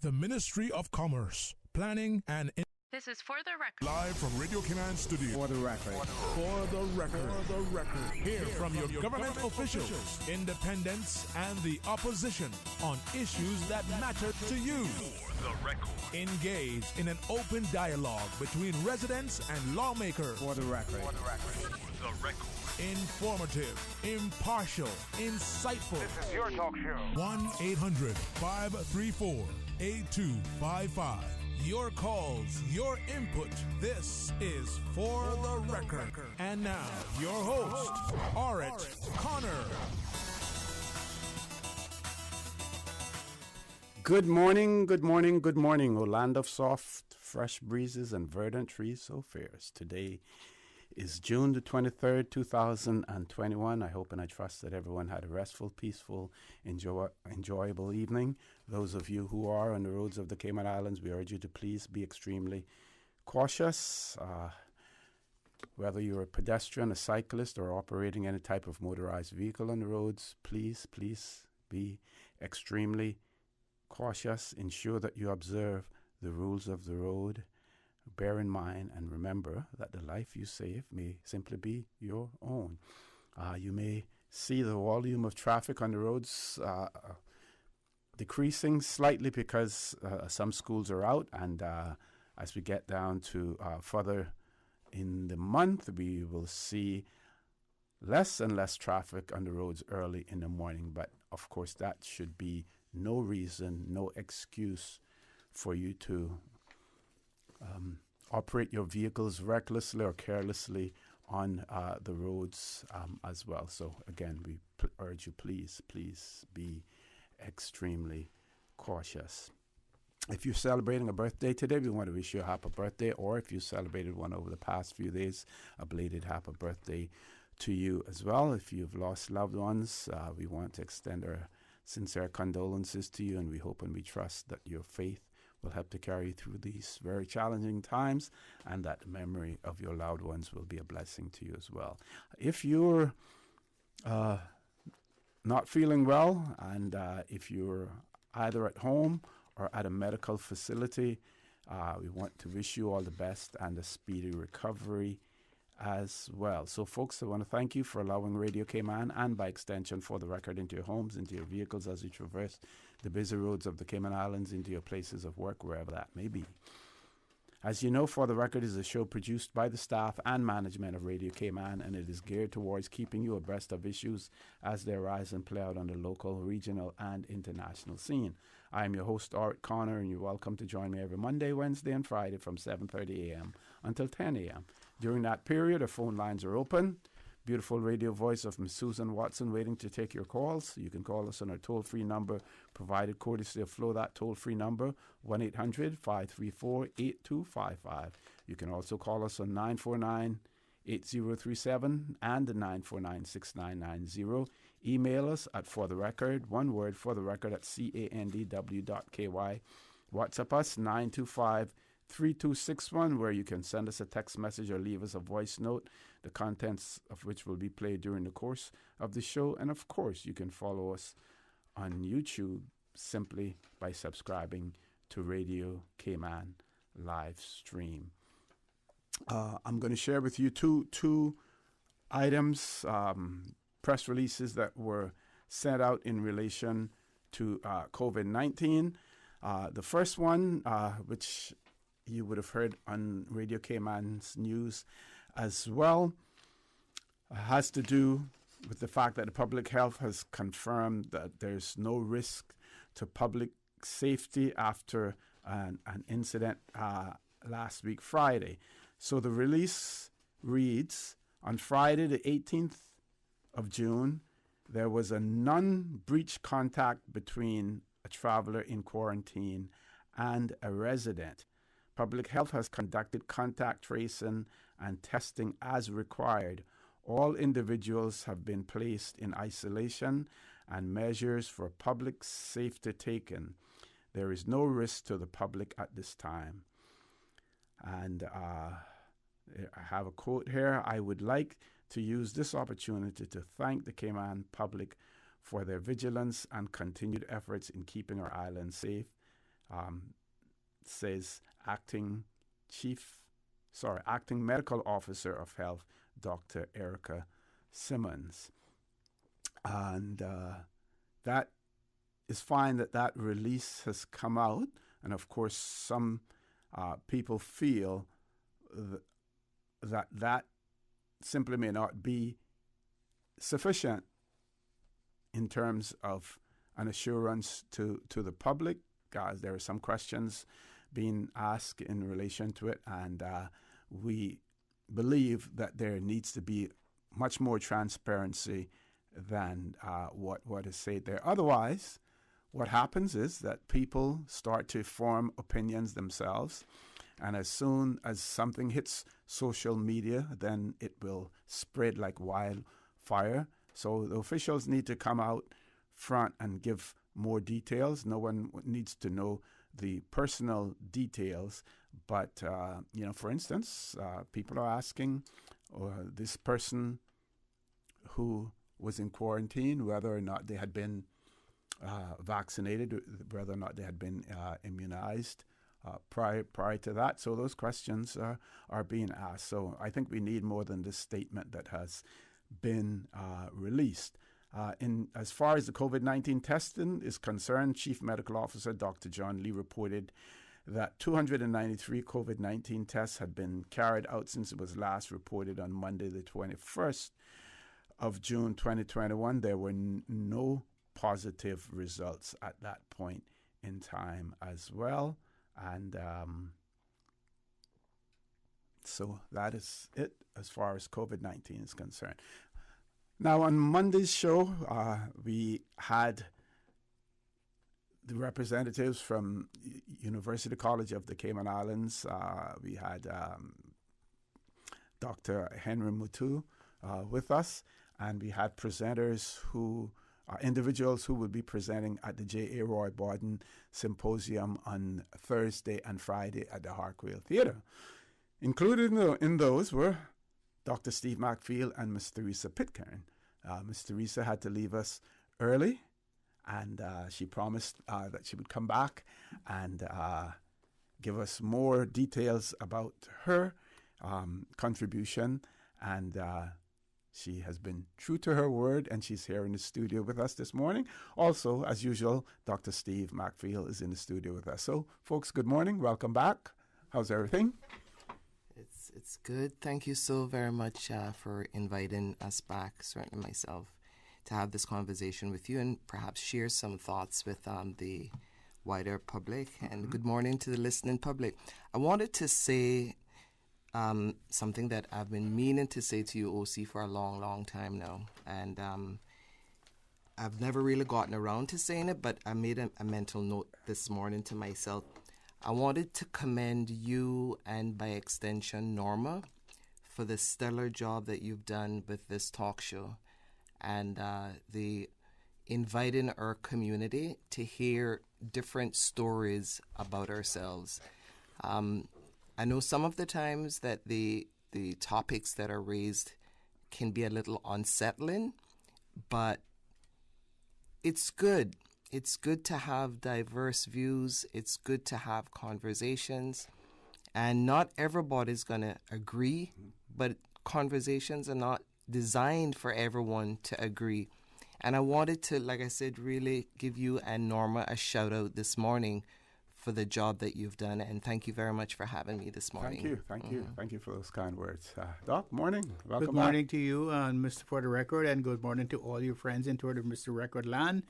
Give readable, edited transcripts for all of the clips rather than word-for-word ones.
the Ministry of Commerce, Planning and This is For the Record. Live from Radio Cayman Studio. For the record. For the record. For the record. Hear from your government officials, independents, and the opposition on issues that matter to you. For the record. Engage in an open dialogue between residents and lawmakers. For the record. For the record. For the record. Informative, impartial, insightful. This is your talk show. 1-800-534-8255. Your calls, your input. This is For the Record. And now, your host, Orit Connor. Good morning, good morning, good morning. O land of soft, fresh breezes and verdant trees so fairs. Today is June the 23rd, 2021. I hope and I trust that everyone had a restful, peaceful, enjoyable evening. Those of you who are on the roads of the Cayman Islands, we urge you to please be extremely cautious. Whether you're a pedestrian, a cyclist, or operating any type of motorized vehicle on the roads, please be extremely cautious. Ensure that you observe the rules of the road. Bear in mind and remember that the life you save may simply be your own. You may see the volume of traffic on the roads decreasing slightly because some schools are out, and as we get down to further in the month, we will see less and less traffic on the roads early in the morning. But of course, that should be no reason, no excuse for you to operate your vehicles recklessly or carelessly on the roads as well. So again, we urge you, please be extremely cautious. If you're celebrating a birthday today, we want to wish you a happy birthday, or if you celebrated one over the past few days, a belated happy birthday to you as well. If you've lost loved ones, we want to extend our sincere condolences to you, and we hope and we trust that your faith will help to carry you through these very challenging times, and that the memory of your loved ones will be a blessing to you as well. If you're not feeling well, and if you're either at home or at a medical facility, we want to wish you all the best and a speedy recovery as well. So folks, I want to thank you for allowing Radio Cayman, and by extension For the Record, into your homes, into your vehicles as you traverse the busy roads of the Cayman Islands, into your places of work, wherever that may be. As you know, For the Record is a show produced by the staff and management of Radio Cayman, and it is geared towards keeping you abreast of issues as they arise and play out on the local, regional, and international scene. I am your host, Orit Connor, and you're welcome to join me every Monday, Wednesday, and Friday from 7:30 a.m. until 10 a.m. During that period, our phone lines are open. Beautiful radio voice of Ms. Susan Watson waiting to take your calls. You can call us on our toll-free number provided courtesy of Flow. That toll-free number, 1-800-534-8255. You can also call us on 949-8037 and 949-6990. Email us at fortherecord, one word, fortherecord at candw.ky. WhatsApp us 925-3261, where you can send us a text message or leave us a voice note, the contents of which will be played during the course of the show. And of course, you can follow us on YouTube simply by subscribing to Radio Cayman live stream. I'm going to share with you two items, press releases that were sent out in relation to COVID-19. The first one, which you would have heard on Radio Cayman's news as well, has to do with the fact that the public health has confirmed that there's no risk to public safety after an incident last week, Friday. So the release reads, on Friday, the 18th of June, there was a non-breach contact between a traveler in quarantine and a resident. Public Health has conducted contact tracing and testing as required. All individuals have been placed in isolation and measures for public safety taken. There is no risk to the public at this time. And I have a quote here. I would like to use this opportunity to thank the Cayman public for their vigilance and continued efforts in keeping our island safe. says acting medical officer of health, Dr. Erica Simmons. And that is fine that release has come out. And of course, some people feel that simply may not be sufficient in terms of an assurance to the public. There are some questions being asked in relation to it, and we believe that there needs to be much more transparency than what is said there. Otherwise, what happens is that people start to form opinions themselves, and as soon as something hits social media, then it will spread like wildfire. So the officials need to come out front and give more details. No one needs to know the personal details, but for instance, people are asking this person who was in quarantine whether or not they had been vaccinated, whether or not they had been immunized prior to that. So those questions are being asked. So I think we need more than this statement that has been released. As far as the COVID-19 testing is concerned, Chief Medical Officer Dr. John Lee reported that 293 COVID-19 tests had been carried out since it was last reported on Monday, the 21st of June 2021. There were no positive results at that point in time as well. And so that is it as far as COVID-19 is concerned. Now, on Monday's show, we had the representatives from University College of the Cayman Islands. We had Dr. Henry Mutu with us, and we had presenters individuals who will be presenting at the J.A. Roy Borden Symposium on Thursday and Friday at the Harquail Theatre. Included in those were Dr. Steve McField and Ms. Theresa Pitcairn. Ms. Theresa had to leave us early, and she promised that she would come back and give us more details about her contribution, and she has been true to her word, and she's here in the studio with us this morning. Also, as usual, Dr. Steve McField is in the studio with us. So, folks, good morning. Welcome back. How's everything? It's good. Thank you so very much for inviting us back, certainly myself, to have this conversation with you and perhaps share some thoughts with the wider public. And good morning to the listening public. I wanted to say something that I've been meaning to say to you, OC, for a long, long time now. And I've never really gotten around to saying it, but I made a mental note this morning to myself. I wanted to commend you and, by extension, Norma, for the stellar job that you've done with this talk show and the inviting our community to hear different stories about ourselves. I know some of the times that the topics that are raised can be a little unsettling, but it's good. It's good to have diverse views. It's good to have conversations. And not everybody's going to agree, but conversations are not designed for everyone to agree. And I wanted to, like I said, really give you and Norma a shout out this morning for the job that you've done. And thank you very much for having me this morning. Thank you. Thank you for those kind words. Doc, morning. Welcome Good morning to you, Mr. For the Record, and good morning to all your friends in Toward Mr. Record land.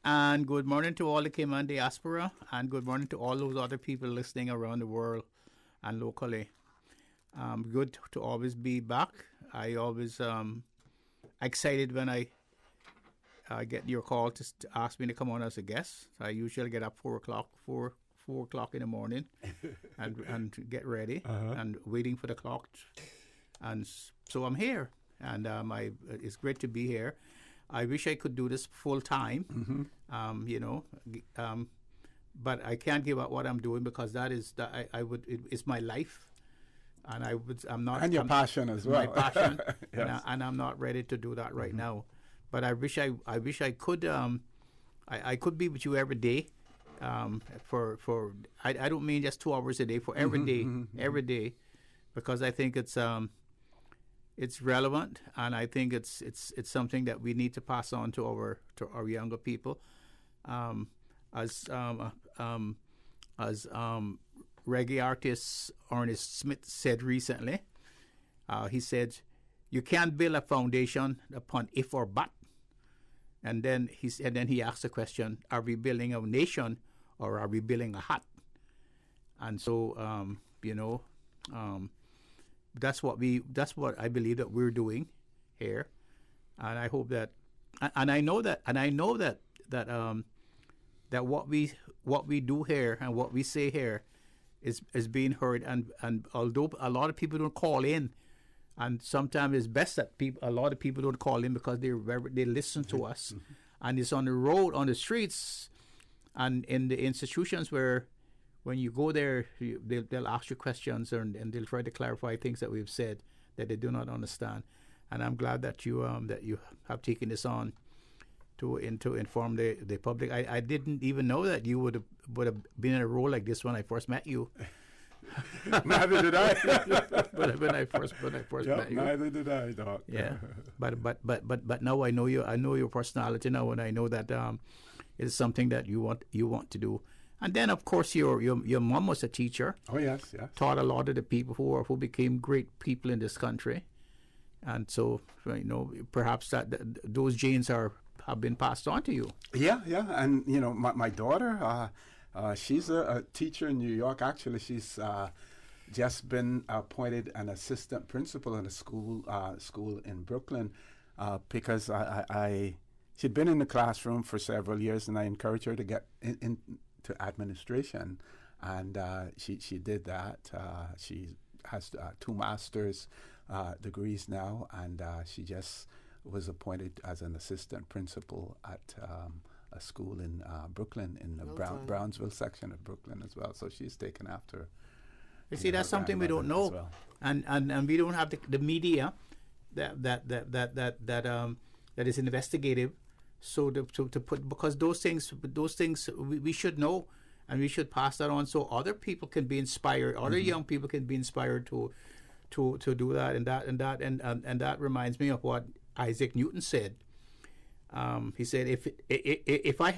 And good morning to all the Cayman diaspora, and good morning to all those other people listening around the world and locally. Good to always be back. I always excited when I get your call to ask me to come on as a guest. I usually get up 4 o'clock in the morning and get ready and waiting for the clock. And so I'm here, and it's great to be here. I wish I could do this full time, but I can't give up what I'm doing because it's my life, and I'm not. And your passion as well. My passion, yes. and I'm not ready to do that right now. But I wish I could. I could be with you every day, I don't mean just 2 hours a day, for every day, every day, because I think it's relevant, and I think it's something that we need to pass on to our younger people. As reggae artist Ernest Smith said recently, he said, "You can't build a foundation upon if or but." And then he asked the question, "Are we building a nation or are we building a hut?" And so, that's what I believe that we're doing here, and I hope that, and I know that what we do here and what we say here is being heard, and although a lot of people don't call in, and sometimes it's best that a lot of people don't call in because they listen to us, and it's on the road, on the streets, and in the institutions where when you go there, they'll ask you questions, and they'll try to clarify things that we've said that they do not understand. And I'm glad that you have taken this on to inform the public. I didn't even know that you would have been in a role like this when I first met you. Neither did I. when I first met you. Neither did I, Doc. Yeah, but now I know you. I know your personality now, and I know that it's something that you want to do. And then, of course, your mom was a teacher. Oh yes. Taught a lot of the people who became great people in this country, and so perhaps those genes have been passed on to you. Yeah, and my daughter, she's a teacher in New York. Actually, she's just been appointed an assistant principal in a school in Brooklyn, because she'd been in the classroom for several years, and I encouraged her to get into administration, and she did that. She has 2 master's degrees now, and she just was appointed as an assistant principal at a school in Brooklyn, in the Brownsville section of Brooklyn as well. So she's taken after. You see, that's something we don't know, well. and we don't have the media that is investigative. So to put, because those things we should know, and we should pass that on so other people can be inspired, other young people can be inspired to do that, and that reminds me of what Isaac Newton said. He said, if I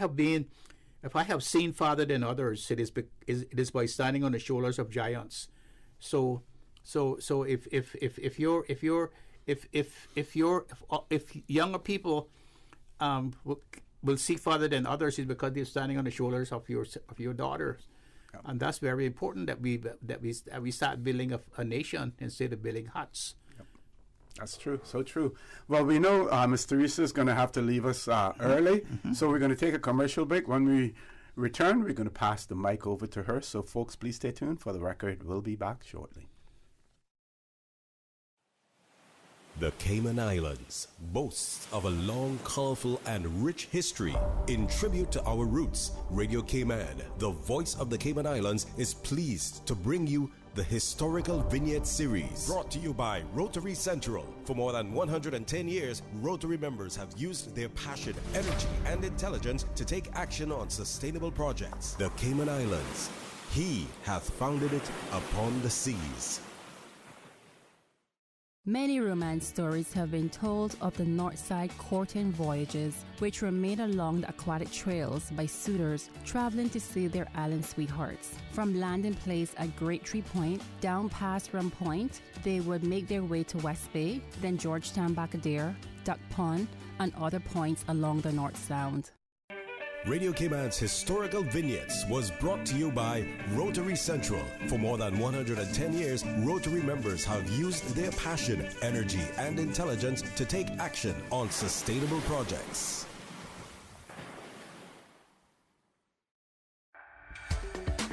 have seen farther than others, it is by standing on the shoulders of giants. So if younger people will see farther than others, is because they're standing on the shoulders of your daughters. Yep. And that's very important that we start building a nation instead of building huts. Yep. That's true, so true. Well, we know Ms. Teresa is going to have to leave us early, so we're going to take a commercial break. When we return, we're going to pass the mic over to her. So folks, please stay tuned for the record. We'll be back shortly. The Cayman Islands boasts of a long, colorful, and rich history. In tribute to our roots, Radio Cayman, the voice of the Cayman Islands, is pleased to bring you the Historical Vignette Series, brought to you by Rotary Central. For more than 110 years, Rotary members have used their passion, energy, and intelligence to take action on sustainable projects. The Cayman Islands, He hath founded it upon the seas. Many romance stories have been told of the Northside courting voyages, which were made along the aquatic trails by suitors traveling to see their island sweethearts. From landing place at Great Tree Point, down past Rum Point, they would make their way to West Bay, then Georgetown Bacadere, Duck Pond, and other points along the North Sound. Radio Cayman's Historical Vignettes was brought to you by Rotary Central. For more than 110 years, Rotary members have used their passion, energy, and intelligence to take action on sustainable projects.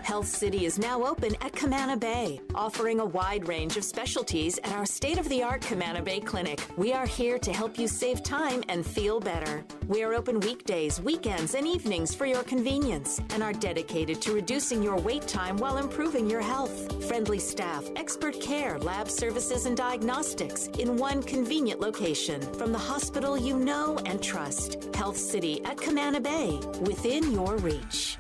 Health City is now open at Camana Bay, offering a wide range of specialties at our state-of-the-art Camana Bay Clinic. We are here to help you save time and feel better. We are open weekdays, weekends, and evenings for your convenience and are dedicated to reducing your wait time while improving your health. Friendly staff, expert care, lab services, and diagnostics in one convenient location from the hospital you know and trust. Health City at Camana Bay, within your reach.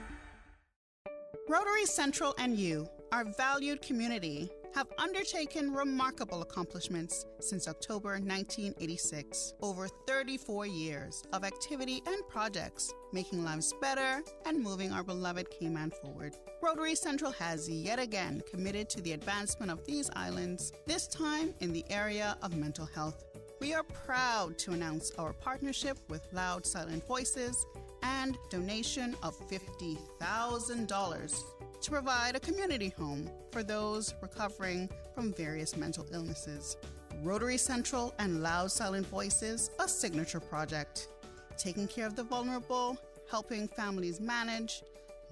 Rotary Central and you, our valued community, have undertaken remarkable accomplishments since October 1986. Over 34 years of activity and projects, making lives better and moving our beloved Cayman forward. Rotary Central has yet again committed to the advancement of these islands, this time in the area of mental health. We are proud to announce our partnership with Loud Silent Voices and donation of $50,000 to provide a community home for those recovering from various mental illnesses. Rotary Central and Loud Silent Voices, a signature project, taking care of the vulnerable, helping families manage,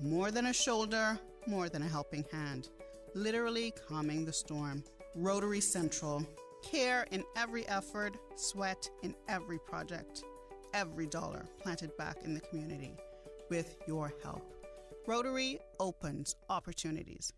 more than a shoulder, more than a helping hand, literally calming the storm. Rotary Central, care in every effort, sweat in every project, every dollar planted back in the community with your help. Rotary opens opportunities.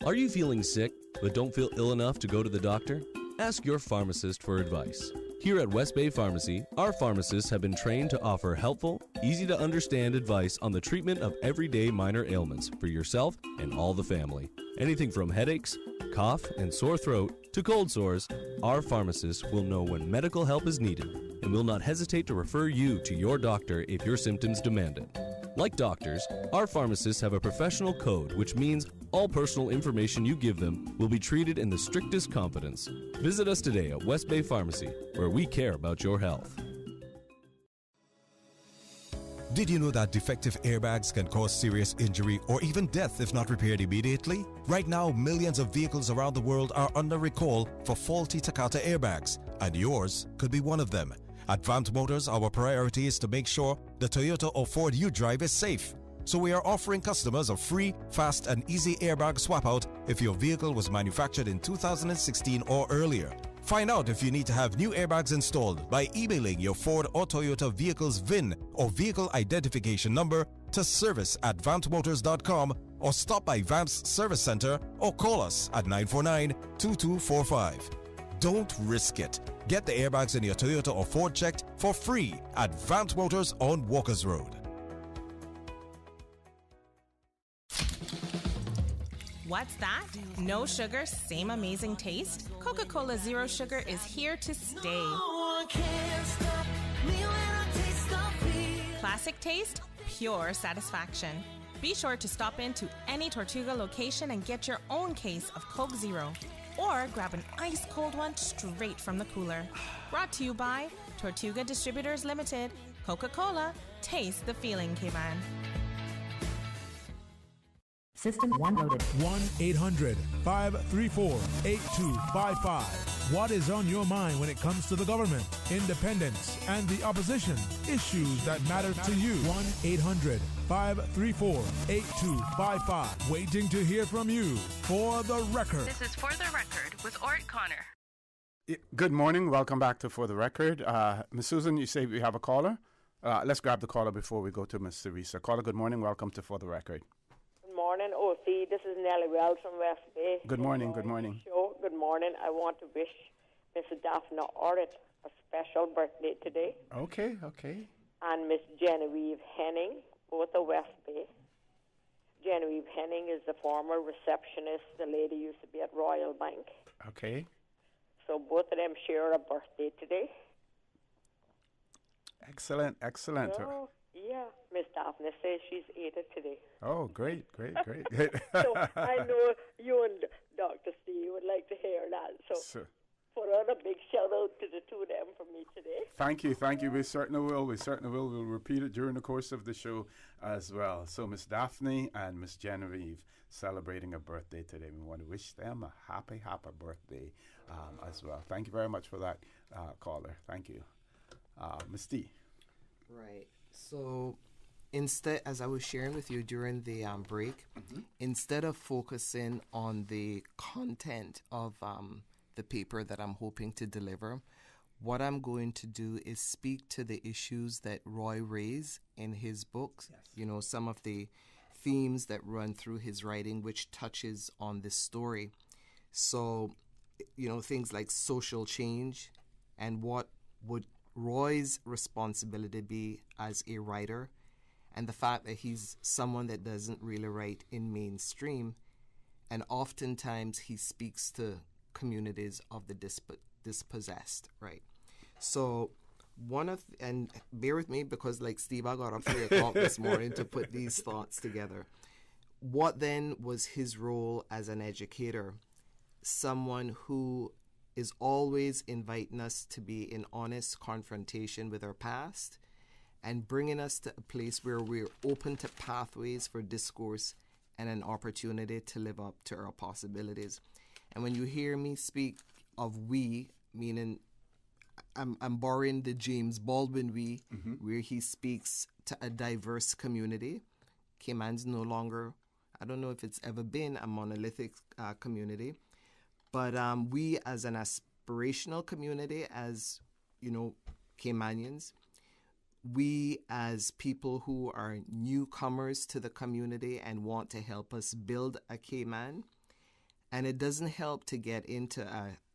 Are you feeling sick but don't feel ill enough to go to the doctor? Ask your pharmacist for advice. Here at West Bay Pharmacy, our pharmacists have been trained to offer helpful, easy-to-understand advice on the treatment of everyday minor ailments for yourself and all the family. Anything from headaches, cough, and sore throat to cold sores, our pharmacists will know when medical help is needed and will not hesitate to refer you to your doctor if your symptoms demand it. Like doctors, our pharmacists have a professional code, which means all personal information you give them will be treated in the strictest confidence. Visit us today at West Bay Pharmacy, where we care about your health. Did you know that defective airbags can cause serious injury or even death if not repaired immediately? Right now, millions of vehicles around the world are under recall for faulty Takata airbags, and yours could be one of them. At Vant Motors, our priority is to make sure the Toyota or Ford you drive is safe. So we are offering customers a free, fast and easy airbag swap out if your vehicle was manufactured in 2016 or earlier. Find out if you need to have new airbags installed by emailing your Ford or Toyota vehicle's VIN or vehicle identification number to service@vantmotors.com or stop by Vamp's Service Center or call us at 949-2245. Don't risk it. Get the airbags in your Toyota or Ford checked for free at Vant Motors on Walkers Road. What's that? No sugar, same amazing taste? Coca-Cola Zero Sugar is here to stay. Classic taste, pure satisfaction. Be sure to stop into any Tortuga location and get your own case of Coke Zero. Or grab an ice-cold one straight from the cooler. Brought to you by Tortuga Distributors Limited. Coca-Cola, taste the feeling, Cayman. System 1 loaded. 1-800-534-8255. What is on your mind when it comes to the government, independence, and the opposition? Issues that matter to you. 1-800-534-8255. Waiting to hear from you. For the Record. This is For the Record with Ort Connor. Good morning. Welcome back to For the Record. Ms. Susan, you say we have a caller? Let's grab the caller before we go to Ms. Teresa. Caller, good morning. Welcome to For the Record. Good morning, OC. This is Nellie Wells from West Bay. Good morning. Good morning. Show. Good morning. I want to wish Mrs. Daphne Orrit a special birthday today. Okay. And Miss Genevieve Henning, both of West Bay. Genevieve Henning is the former receptionist. The lady used to be at Royal Bank. Okay. So both of them share a birthday today. Excellent. So, yeah, Miss Daphne says she's 80 today. Oh, great. So I know you and Dr. Steve would like to hear that. So put on a big shout out to the two of them from me today. Thank you. We certainly will. We'll repeat it during the course of the show as well. So Miss Daphne and Miss Genevieve celebrating a birthday today. We want to wish them a happy birthday as well. Thank you very much for that, caller. Thank you. Miss D. Right. So instead, as I was sharing with you during the break, instead of focusing on the content of the paper that I'm hoping to deliver, what I'm going to do is speak to the issues that Roy raised in his books. Yes. You know, some of the themes that run through his writing, which touches on this story. So, you know, things like social change and what would Roy's responsibility be as a writer, and the fact that he's someone that doesn't really write in mainstream, and oftentimes he speaks to communities of the dispossessed, right? So and bear with me because like Steve, I got up 3 o'clock this morning to put these thoughts together. What then was his role as an educator? Someone who is always inviting us to be in honest confrontation with our past and bringing us to a place where we're open to pathways for discourse and an opportunity to live up to our possibilities. And when you hear me speak of we, meaning I'm borrowing the James Baldwin we, where he speaks to a diverse community. Cayman's no longer, I don't know if it's ever been a monolithic community, but we as an aspirational community, as, Caymanians, we as people who are newcomers to the community and want to help us build a Cayman. And it doesn't help to get into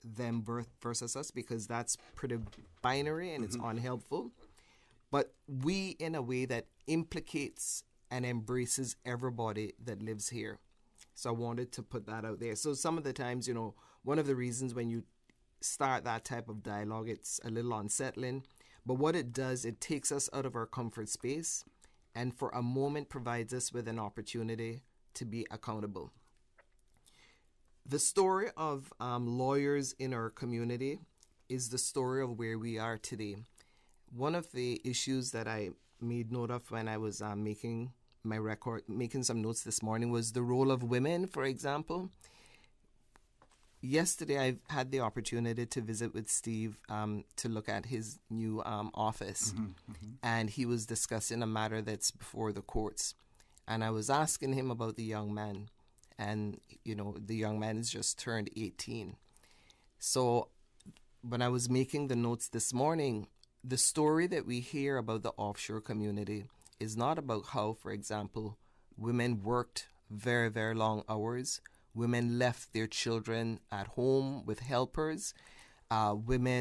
them versus us, because that's pretty binary and it's unhelpful. But we in a way that implicates and embraces everybody that lives here. So I wanted to put that out there. So some of the times, one of the reasons when you start that type of dialogue, it's a little unsettling. But what it does, it takes us out of our comfort space and for a moment provides us with an opportunity to be accountable. The story of lawyers in our community is the story of where we are today. One of the issues that I made note of when I was making some notes this morning was the role of women, for example. Yesterday, I had the opportunity to visit with Steve to look at his new office, and he was discussing a matter that's before the courts. And I was asking him about the young man. And, the young man has just turned 18. So when I was making the notes this morning, the story that we hear about the offshore community is not about how, for example, women worked very, very long hours. Women left their children at home with helpers. And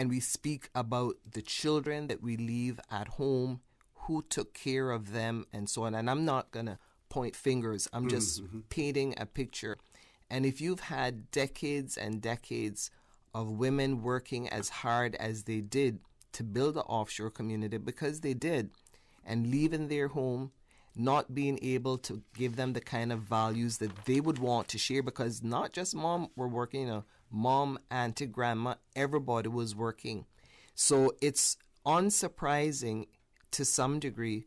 we speak about the children that we leave at home, who took care of them, and so on. And I'm not going to point fingers. I'm just painting a picture. And if you've had decades and decades of women working as hard as they did to build an offshore community, because they did, and leaving their home, not being able to give them the kind of values that they would want to share, because not just mom were working, mom, auntie, grandma, everybody was working. So it's unsurprising to some degree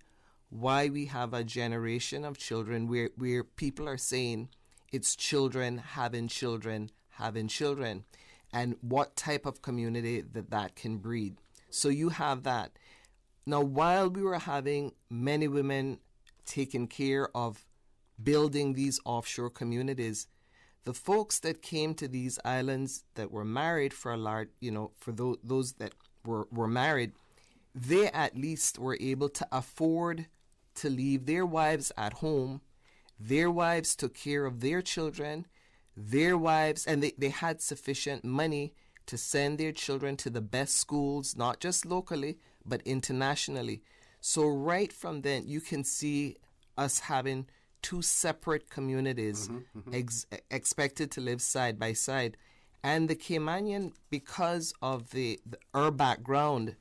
why we have a generation of children where people are saying it's children having children having children, and what type of community that can breed. So you have that. Now, while we were having many women taking care of building these offshore communities, the folks that came to these islands that were married for a large, for those that were married, they at least were able to afford to leave their wives at home. Their wives took care of their children, and they had sufficient money to send their children to the best schools, not just locally, but internationally. So right from then, you can see us having two separate communities expected to live side by side. And the Caymanian, because of our background,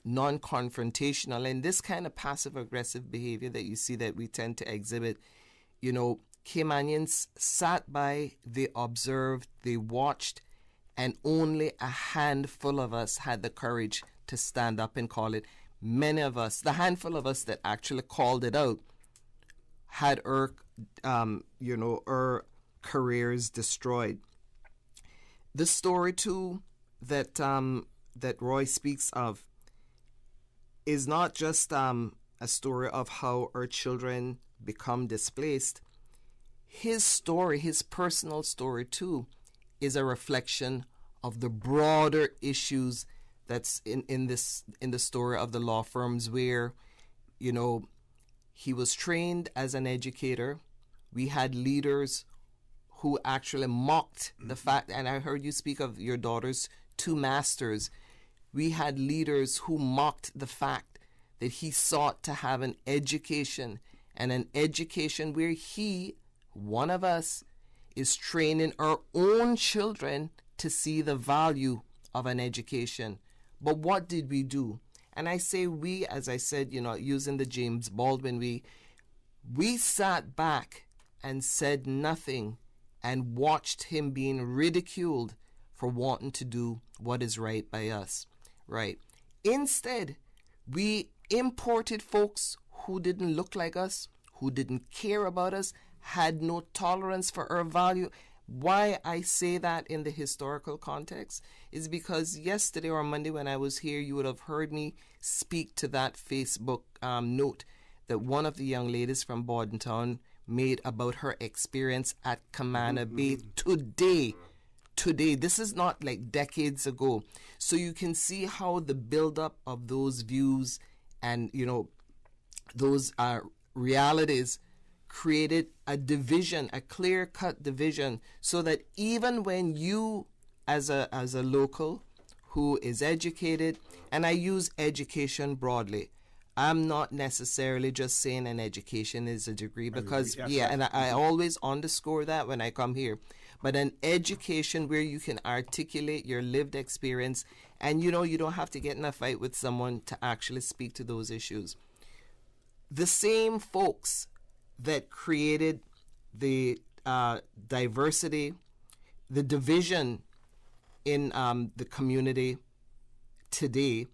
non-confrontational, and this kind of passive-aggressive behavior that you see that we tend to exhibit, Caymanians sat by, they observed, they watched, and only a handful of us had the courage to stand up and call it. Many of us, the handful of us that actually called it out, had our careers destroyed. The story too that Roy speaks of is not just a story of how our children become displaced. His story, his personal story too, is a reflection of the broader issues that's in the story of the law firms, where, he was trained as an educator. We had leaders who actually mocked the fact, and I heard you speak of your daughter's 2 masters. We had leaders who mocked the fact that he sought to have an education, and an education where he, one of us, is training our own children to see the value of an education. But what did we do? And I say we, as I said, using the James Baldwin, we sat back and said nothing and watched him being ridiculed for wanting to do what is right by us, right? Instead, we imported folks who didn't look like us, who didn't care about us, had no tolerance for our value. Why I say that in the historical context is because yesterday or Monday when I was here, you would have heard me speak to that Facebook note that one of the young ladies from Bordentown made about her experience at Camana Bay today. This is not like decades ago. So you can see how the buildup of those views and, those realities created a division, a clear-cut division, so that even when you, as a local who is educated, and I use education broadly, I'm not necessarily just saying an education is a degree, because, and I always underscore that when I come here, but an education where you can articulate your lived experience, and you don't have to get in a fight with someone to actually speak to those issues. The same folks that created the diversity, the division in the community today,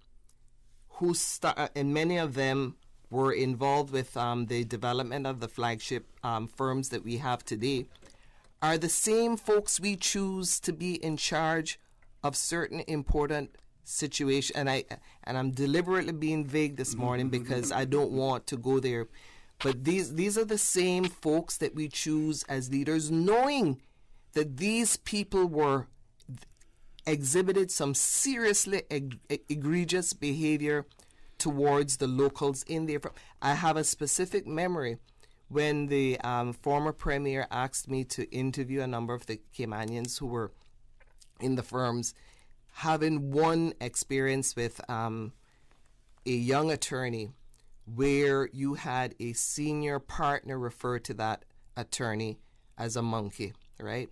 and many of them were involved with the development of the flagship firms that we have today, are the same folks we choose to be in charge of certain important situations. And I'm deliberately being vague this morning because I don't want to go there. But these are the same folks that we choose as leaders, knowing that these people exhibited some seriously egregious behavior towards the locals in there. I have a specific memory when the former premier asked me to interview a number of the Caymanians who were in the firms, having one experience with a young attorney where you had a senior partner refer to that attorney as a monkey, right?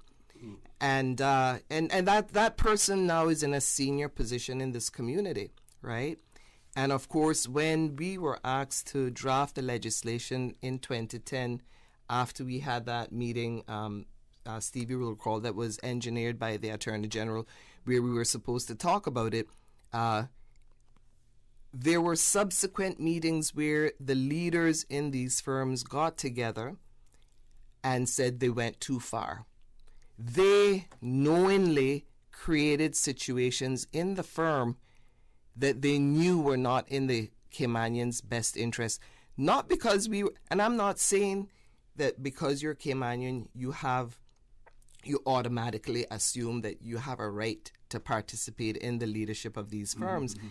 And that person now is in a senior position in this community, right? And of course, when we were asked to draft the legislation in 2010, after we had that meeting, Stevie will recall, that was engineered by the Attorney General, where we were supposed to talk about it, there were subsequent meetings where the leaders in these firms got together and said they went too far. They knowingly created situations in the firm that they knew were not in the Caymanians' best interest. Not because and I'm not saying that because you're Caymanian, you automatically assume that you have a right to participate in the leadership of these firms. Mm-hmm.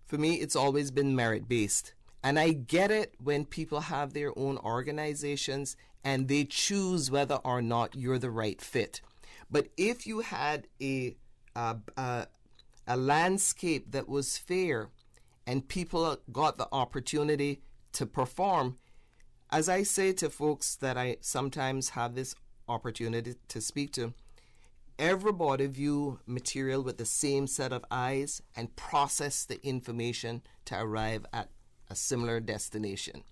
For me, it's always been merit-based. And I get it when people have their own organizations and they choose whether or not you're the right fit. But if you had a landscape that was fair and people got the opportunity to perform, as I say to folks that I sometimes have this opportunity to speak to, everybody view material with the same set of eyes and process the information to arrive at a similar destination.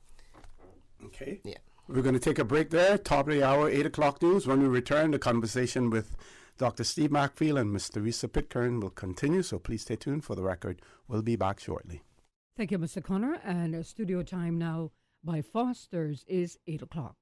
Okay. Yeah. We're going to take a break there. Top of the hour, 8 o'clock news. When we return, the conversation with Dr. Steve Macfield and Ms. Teresa Pitcairn will continue, so please stay tuned. For the record, we'll be back shortly. Thank you, Mr. Connor. And studio time now by Foster's is 8 o'clock.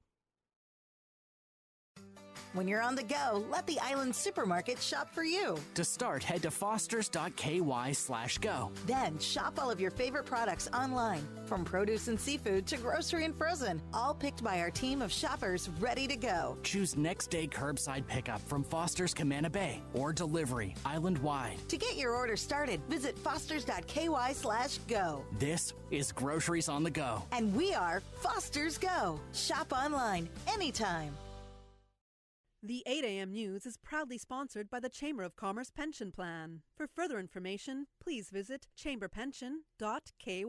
When you're on the go, let the Island Supermarket shop for you. To start, head to fosters.ky/go. Then shop all of your favorite products online, from produce and seafood to grocery and frozen, all picked by our team of shoppers ready to go. Choose next day curbside pickup from Foster's Camana Bay or delivery island-wide. To get your order started, visit fosters.ky/go. This is Groceries on the Go. And we are Foster's Go. Shop online anytime. The 8 a.m. News is proudly sponsored by the Chamber of Commerce Pension Plan. For further information, please visit chamberpension.ky.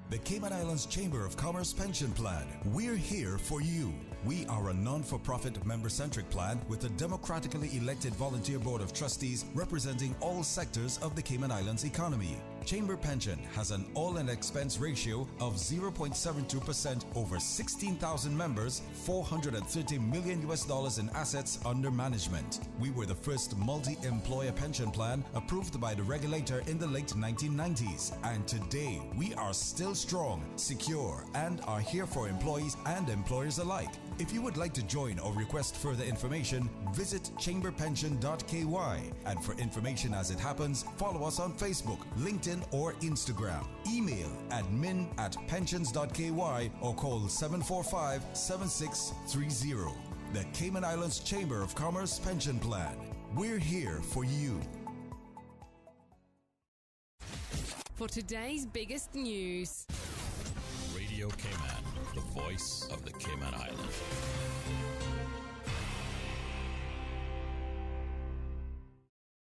The Cayman Islands Chamber of Commerce Pension Plan. We're here for you. We are a non-for-profit member-centric plan with a democratically elected volunteer board of trustees representing all sectors of the Cayman Islands economy. Chamber Pension has an all-in expense ratio of 0.72% over 16,000 members, $430 million in assets under management. We were the first multi-employer pension plan approved by the regulator in the late 1990s, and today we are still strong, secure, and are here for employees and employers alike. If you would like to join or request further information, visit chamberpension.ky. And for information as it happens, follow us on Facebook, LinkedIn, or Instagram. Email admin@pensions.ky or call 745-7630. The Cayman Islands Chamber of Commerce Pension Plan. We're here for you. For today's biggest news. Radio Cayman, the voice of the Cayman Islands.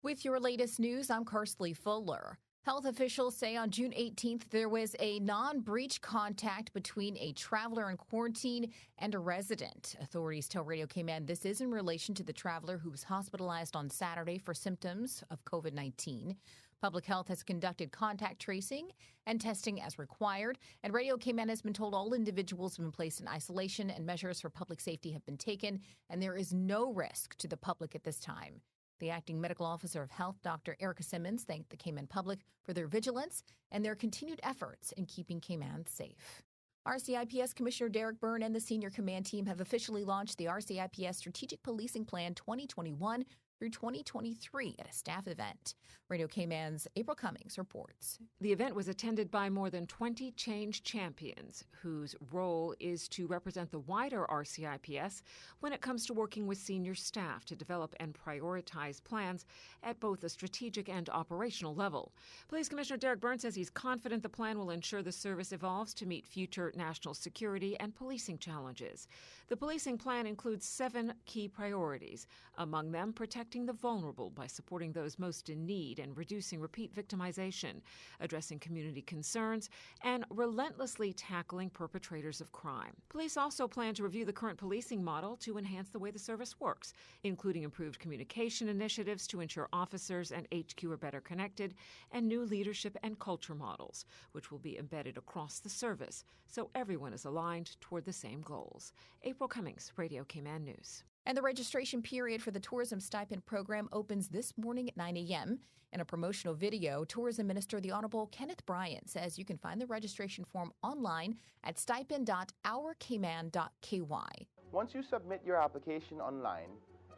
With your latest news, I'm Kersley Fuller. Health officials say on June 18th there was a non-breach contact between a traveler in quarantine and a resident. Authorities tell Radio Cayman this is in relation to the traveler who was hospitalized on Saturday for symptoms of COVID-19. Public Health has conducted contact tracing and testing as required, and Radio Cayman has been told all individuals have been placed in isolation and measures for public safety have been taken, and there is no risk to the public at this time. The acting medical officer of health, Dr. Erica Simmons, thanked the Cayman public for their vigilance and their continued efforts in keeping Cayman safe. RCIPS Commissioner Derek Byrne and the senior command team have officially launched the RCIPS Strategic Policing Plan 2021 through 2023 at a staff event. Radio Cayman's April Cummings reports. The event was attended by more than 20 change champions, whose role is to represent the wider RCIPS when it comes to working with senior staff to develop and prioritize plans at both the strategic and operational level. Police Commissioner Derek Byrne says he's confident the plan will ensure the service evolves to meet future national security and policing challenges. The policing plan includes 7 key priorities, among them protecting the vulnerable by supporting those most in need and reducing repeat victimization, addressing community concerns, and relentlessly tackling perpetrators of crime. Police also plan to review the current policing model to enhance the way the service works, including improved communication initiatives to ensure officers and HQ are better connected, and new leadership and culture models, which will be embedded across the service, so everyone is aligned toward the same goals. April Cummings, Radio Cayman News. And the registration period for the Tourism Stipend program opens this morning at 9 a.m. In a promotional video, Tourism Minister the Honorable Kenneth Bryant says you can find the registration form online at stipend.ourcayman.ky. Once you submit your application online,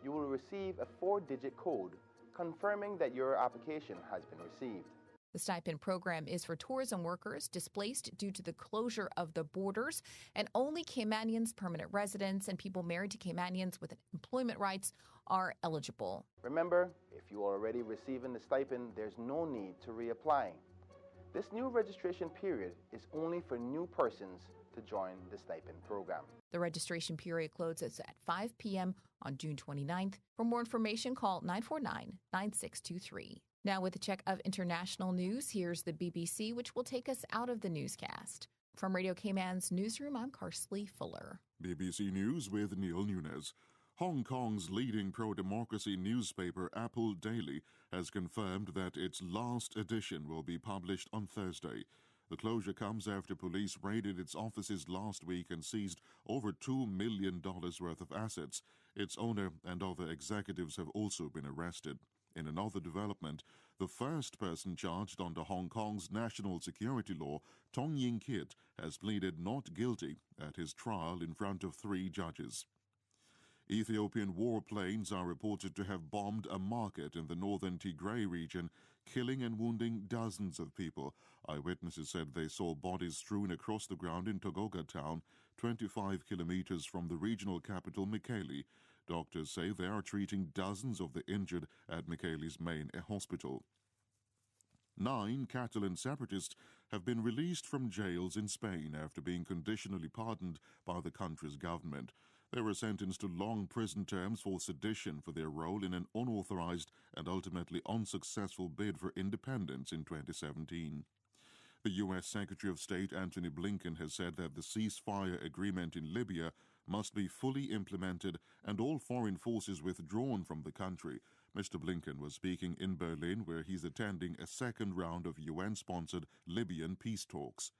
you will receive a 4-digit code confirming that your application has been received. The stipend program is for tourism workers displaced due to the closure of the borders, and only Caymanians, permanent residents, and people married to Caymanians with employment rights are eligible. Remember, if you are already receiving the stipend, there's no need to reapply. This new registration period is only for new persons to join the stipend program. The registration period closes at 5 p.m. on June 29th. For more information, call 949-9623. Now with a check of international news, here's the BBC, which will take us out of the newscast. From Radio Cayman's newsroom, I'm Kersley Fuller. BBC News with Neil Nunes. Hong Kong's leading pro-democracy newspaper, Apple Daily, has confirmed that its last edition will be published on Thursday. The closure comes after police raided its offices last week and seized over $2 million worth of assets. Its owner and other executives have also been arrested. In another development, the first person charged under Hong Kong's national security law, Tong Ying Kit, has pleaded not guilty at his trial in front of 3 judges. Ethiopian warplanes are reported to have bombed a market in the northern Tigray region, killing and wounding dozens of people. Eyewitnesses said they saw bodies strewn across the ground in Togoga town, 25 kilometers from the regional capital Mekelle. Doctors say they are treating dozens of the injured at Mekele's main hospital. 9 Catalan separatists have been released from jails in Spain after being conditionally pardoned by the country's government. They were sentenced to long prison terms for sedition for their role in an unauthorized and ultimately unsuccessful bid for independence in 2017. The U.S. Secretary of State Antony Blinken has said that the ceasefire agreement in Libya must be fully implemented and all foreign forces withdrawn from the country. Mr. Blinken was speaking in Berlin, where he's attending a second round of UN-sponsored Libyan peace talks.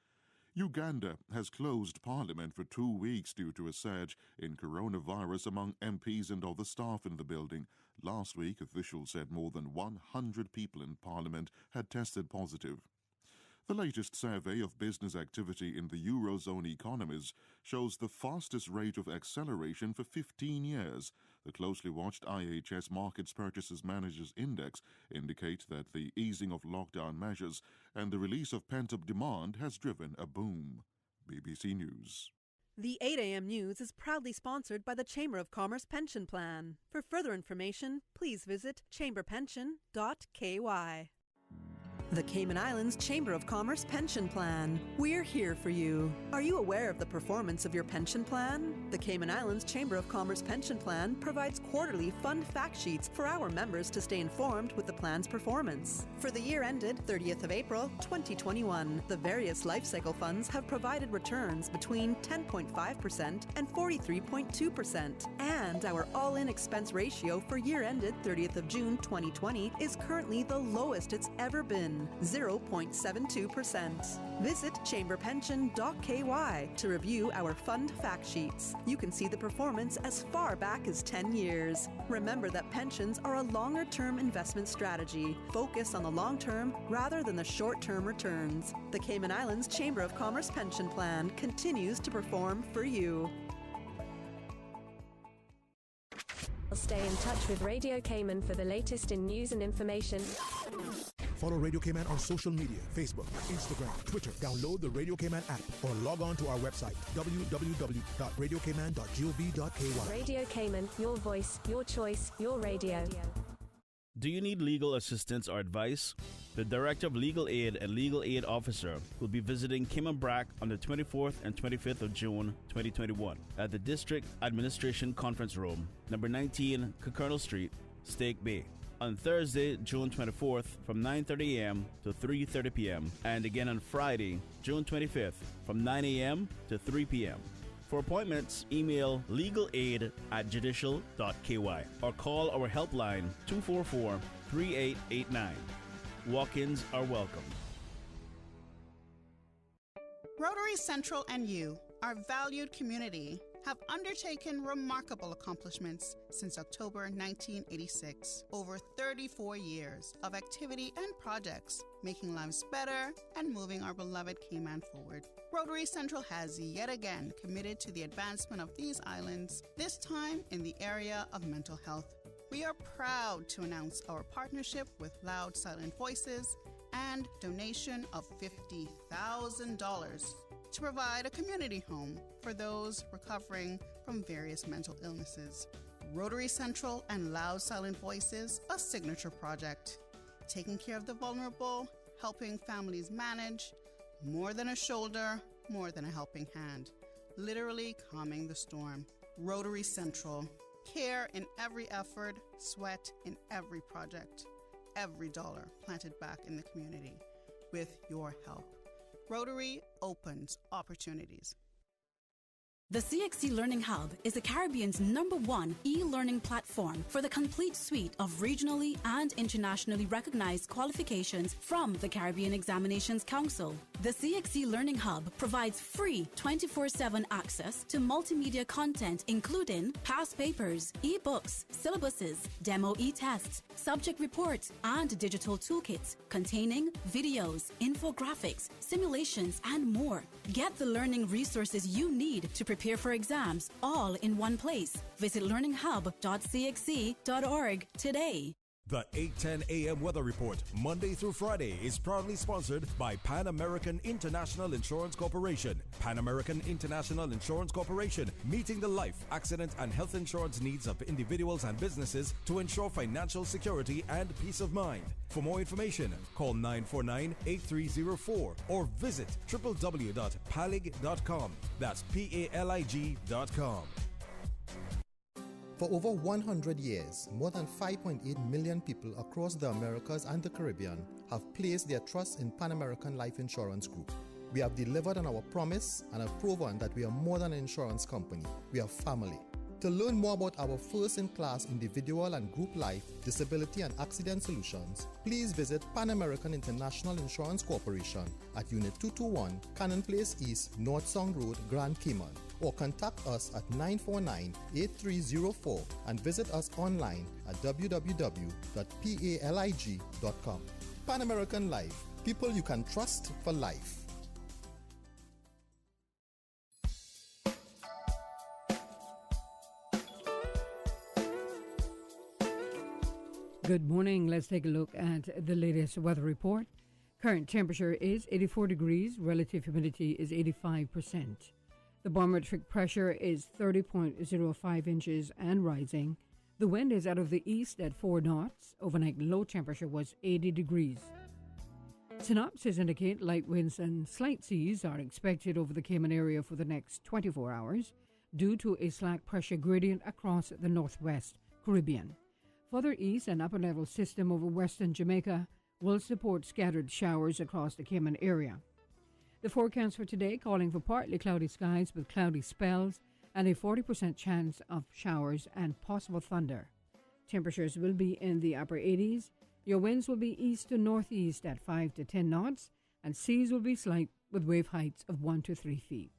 Uganda has closed Parliament for 2 weeks due to a surge in coronavirus among MPs and other staff in the building. Last week, officials said more than 100 people in Parliament had tested positive. The latest survey of business activity in the Eurozone economies shows the fastest rate of acceleration for 15 years. The closely watched IHS Markets Purchases Managers Index indicates that the easing of lockdown measures and the release of pent-up demand has driven a boom. BBC News. The 8 a.m. news is proudly sponsored by the Chamber of Commerce Pension Plan. For further information, please visit chamberpension.ky. The Cayman Islands Chamber of Commerce Pension Plan. We're here for you. Are you aware of the performance of your pension plan? The Cayman Islands Chamber of Commerce Pension Plan provides quarterly fund fact sheets for our members to stay informed with the plan's performance. For the year ended 30th of April, 2021, the various life cycle funds have provided returns between 10.5% and 43.2%. And our all-in expense ratio for year ended 30th of June, 2020 is currently the lowest it's ever been. 0.72%. Visit chamberpension.ky to review our fund fact sheets. You can see the performance as far back as 10 years. Remember that pensions are a longer-term investment strategy. Focus on the long term rather than the short-term returns. The Cayman Islands Chamber of Commerce Pension Plan continues to perform for you. Stay in touch with Radio Cayman for the latest in news and information. Follow Radio Cayman on social media, Facebook, Instagram, Twitter. Download the Radio Cayman app or log on to our website, www.radiocayman.gov.ky. Radio Cayman, your voice, your choice, your radio. Do you need legal assistance or advice? The Director of Legal Aid and Legal Aid Officer will be visiting Cayman Brac on the 24th and 25th of June 2021 at the District Administration Conference Room, number 19, Colonel Street, Stake Bay. On Thursday, June 24th from 9:30 a.m. to 3:30 p.m. and again on Friday, June 25th from 9 a.m. to 3 p.m. For appointments, email legalaid@judicial.ky or call our helpline 244-3889. Walk-ins are welcome. Rotary Central and you, our valued community, have undertaken remarkable accomplishments since October 1986. Over 34 years of activity and projects, making lives better and moving our beloved Cayman forward. Rotary Central has yet again committed to the advancement of these islands, this time in the area of mental health. We are proud to announce our partnership with Loud Silent Voices and donation of $50,000 to provide a community home for those recovering from various mental illnesses. Rotary Central and Loud Silent Voices, a signature project, taking care of the vulnerable, helping families manage, more than a shoulder, more than a helping hand, literally calming the storm. Rotary Central, care in every effort, sweat in every project, every dollar planted back in the community with your help. Rotary opens opportunities. The Cxc Learning Hub is the Caribbean's #1 e-learning platform for the complete suite of regionally and internationally recognized qualifications from the Caribbean Examinations Council. The Cxc Learning Hub provides free 24/7 access to multimedia content including past papers, e-books, syllabuses, demo e-tests, subject reports, and digital toolkits containing videos, infographics, simulations, and more. Get the learning resources you need to prepare for exams all in one place. Visit learninghub.cxc.org today. The 8:10 a.m. Weather Report, Monday through Friday, is proudly sponsored by Pan American International Insurance Corporation. Pan American International Insurance Corporation, meeting the life, accident, and health insurance needs of individuals and businesses to ensure financial security and peace of mind. For more information, call 949-8304 or visit www.palig.com. That's PALIG.com. For over 100 years, more than 5.8 million people across the Americas and the Caribbean have placed their trust in Pan American Life Insurance Group. We have delivered on our promise and have proven that we are more than an insurance company. We are family. To learn more about our first-in-class individual and group life, disability and accident solutions, please visit Pan American International Insurance Corporation at Unit 221, Cannon Place East, North Sound Road, Grand Cayman, or contact us at 949-8304 and visit us online at www.palig.com. Pan American Life, people you can trust for life. Good morning. Let's take a look at the latest weather report. Current temperature is 84 degrees. Relative humidity is 85%. The barometric pressure is 30.05 inches and rising. The wind is out of the east at 4 knots. Overnight low temperature was 80 degrees. Synopsis indicate light winds and slight seas are expected over the Cayman area for the next 24 hours due to a slack pressure gradient across the northwest Caribbean. Further east, an upper level system over western Jamaica will support scattered showers across the Cayman area. The forecast for today calling for partly cloudy skies with cloudy spells and a 40% chance of showers and possible thunder. Temperatures will be in the upper 80s. Your winds will be east to northeast at 5 to 10 knots, and seas will be slight with wave heights of 1 to 3 feet.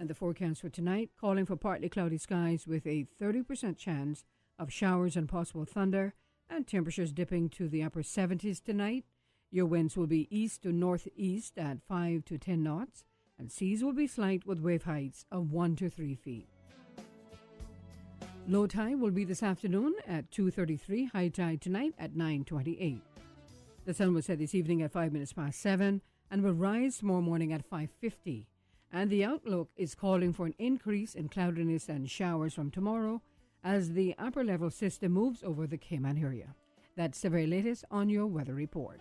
And the forecast for tonight calling for partly cloudy skies with a 30% chance of showers and possible thunder, and temperatures dipping to the upper 70s tonight. Your winds will be east to northeast at 5 to 10 knots, and seas will be slight with wave heights of 1 to 3 feet. Low tide will be this afternoon at 2:33, high tide tonight at 9:28. The sun will set this evening at 5 minutes past 7 and will rise tomorrow morning at 5:50. And the outlook is calling for an increase in cloudiness and showers from tomorrow as the upper level system moves over the Cayman area. That's the very latest on your weather report.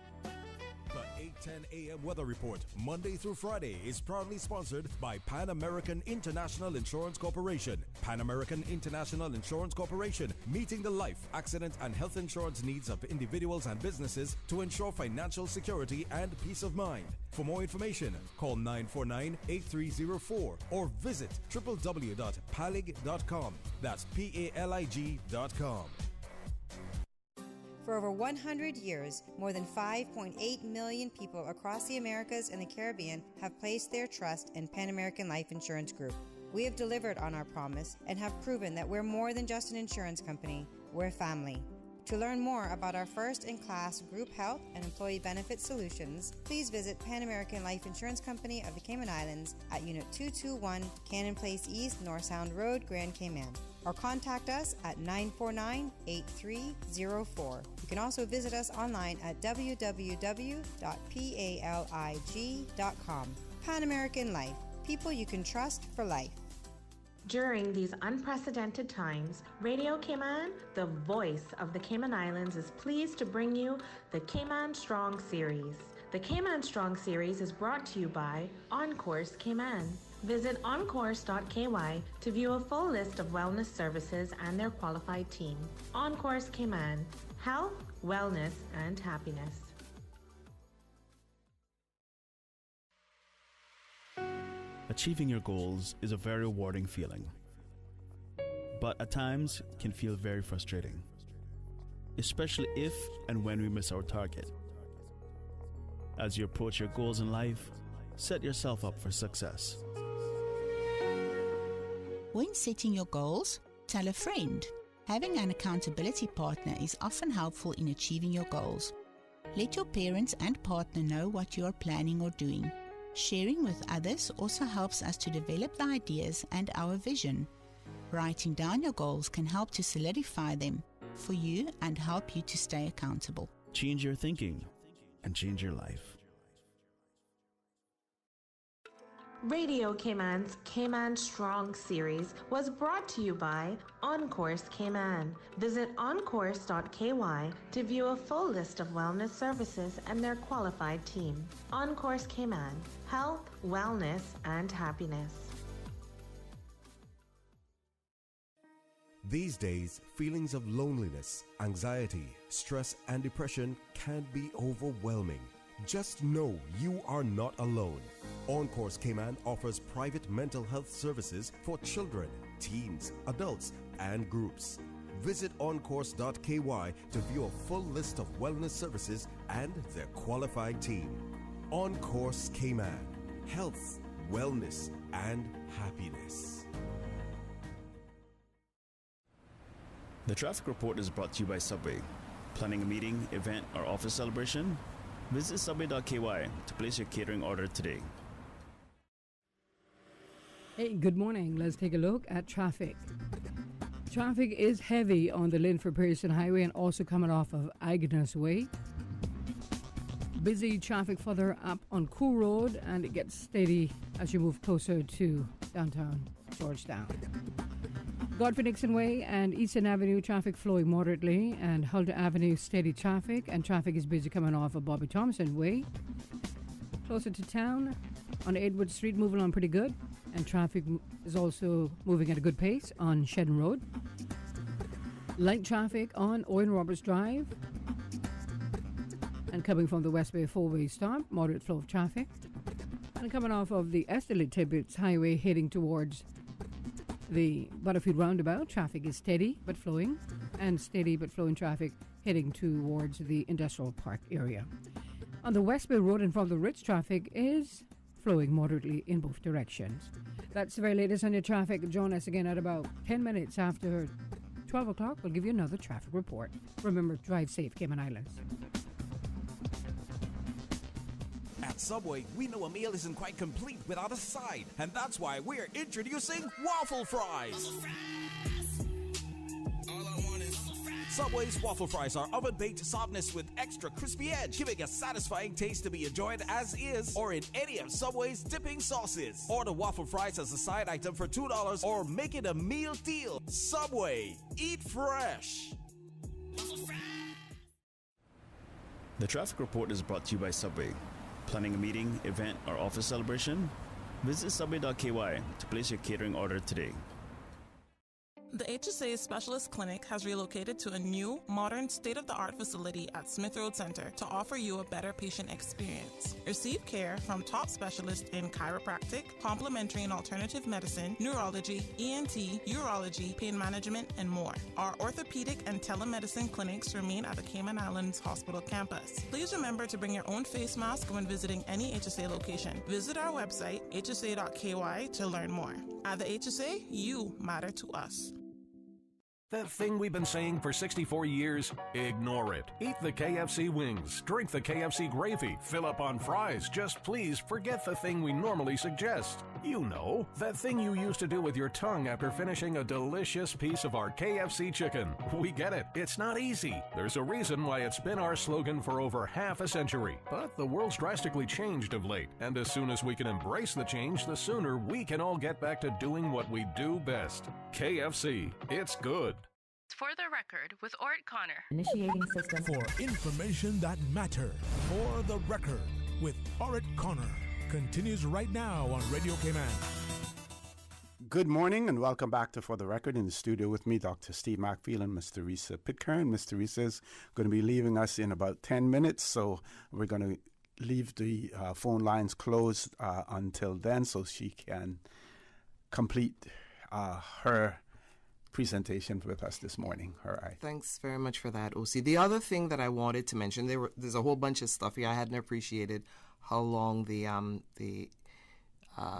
The 8:10 a.m. weather report, Monday through Friday, is proudly sponsored by Pan American International Insurance Corporation. Pan American International Insurance Corporation, meeting the life, accident, and health insurance needs of individuals and businesses to ensure financial security and peace of mind. For more information, call 949-8304 or visit www.palig.com. That's PALIG.com. For over 100 years, more than 5.8 million people across the Americas and the Caribbean have placed their trust in Pan American Life Insurance Group. We have delivered on our promise and have proven that we're more than just an insurance company, we're family. To learn more about our first-in-class group health and employee benefit solutions, please visit Pan American Life Insurance Company of the Cayman Islands at Unit 221, Cannon Place East, North Sound Road, Grand Cayman, or contact us at 949-8304. You can also visit us online at www.palig.com. Pan American Life, people you can trust for life. During these unprecedented times, Radio Cayman, the voice of the Cayman Islands, is pleased to bring you the Cayman Strong Series. The Cayman Strong Series is brought to you by Encourse Cayman. Visit encourse.ky to view a full list of wellness services and their qualified team. Encourse Cayman, health, wellness, and happiness. Achieving your goals is a very rewarding feeling, but at times can feel very frustrating, especially if and when we miss our target. As you approach your goals in life, set yourself up for success. When setting your goals, tell a friend. Having an accountability partner is often helpful in achieving your goals. Let your parents and partner know what you are planning or doing. Sharing with others also helps us to develop the ideas and our vision. Writing down your goals can help to solidify them for you and help you to stay accountable. Change your thinking and change your life. Radio Cayman's Cayman Strong Series was brought to you by Encourse Cayman. Visit encourse.ky to view a full list of wellness services and their qualified team. Encourse Cayman, health, wellness, and happiness. These days, feelings of loneliness, anxiety, stress, and depression can be overwhelming. Just know you are not alone. OnCourse Cayman offers private mental health services for children, teens, adults, and groups. Visit oncourse.ky to view a full list of wellness services and their qualified team. OnCourse Cayman. Health, wellness, and happiness. The traffic report is brought to you by Subway. Planning a meeting, event, or office celebration? Visit subway.ky to place your catering order today. Hey, good morning. Let's take a look at traffic. Traffic is heavy on the Linford Pearson Highway and also coming off of Agnes Way. Busy traffic further up on Cool Road, and it gets steady as you move closer to downtown Georgetown. Godfrey Nixon Way and Eastern Avenue traffic flowing moderately, and Huldah Avenue steady traffic, and traffic is busy coming off of Bobby Thompson Way. Closer to town on Edward Street, moving on pretty good, and traffic is also moving at a good pace on Shedden Road. Light traffic on Owen Roberts Drive, and coming from the West Bay four-way stop, moderate flow of traffic, and coming off of the Esterly Tibbetts Highway heading towards the Butterfield Roundabout, traffic is steady but flowing, and steady but flowing traffic heading towards the Industrial Park area. On the West Bay Road in front of the Ritz, traffic is flowing moderately in both directions. That's the very latest on your traffic. Join us again at about 10 minutes after 12 o'clock. We'll give you another traffic report. Remember, drive safe, Cayman Islands. At Subway, we know a meal isn't quite complete without a side, and that's why we're introducing waffle fries. Subway's waffle fries are oven-baked softness with extra crispy edge, giving a satisfying taste to be enjoyed as is or in any of Subway's dipping sauces. Order waffle fries as a side item for $2 or make it a meal deal. Subway, eat fresh. The traffic report is brought to you by Subway. Planning a meeting, event, or office celebration? Visit subway.ky to place your catering order today. The HSA Specialist Clinic has relocated to a new, modern, state-of-the-art facility at Smith Road Center to offer you a better patient experience. Receive care from top specialists in chiropractic, complementary and alternative medicine, neurology, ENT, urology, pain management, and more. Our orthopedic and telemedicine clinics remain at the Cayman Islands Hospital campus. Please remember to bring your own face mask when visiting any HSA location. Visit our website, hsa.ky, to learn more. At the HSA, you matter to us. That thing we've been saying for 64 years, ignore it. Eat the KFC wings, drink the KFC gravy, fill up on fries. Just please forget the thing we normally suggest. You know, that thing you used to do with your tongue after finishing a delicious piece of our KFC chicken. We get it. It's not easy. There's a reason why it's been our slogan for over half a century. But the world's drastically changed of late, and as soon as we can embrace the change, the sooner we can all get back to doing what we do best. KFC. It's good. For the record, with Ort Connor. Initiating system. For information that matter. For the record, with Ort Connor. Continues right now on Radio Cayman. Good morning and welcome back to For the Record. In the studio with me, Dr. Steve Macfield and Ms. Teresa Pitcairn. Ms. Teresa is going to be leaving us in about 10 minutes, so we're going to leave the phone lines closed until then so she can complete her presentation with us this morning. All right. Thanks very much for that, OC. The other thing that I wanted to mention, there's a whole bunch of stuff here. I hadn't appreciated how long the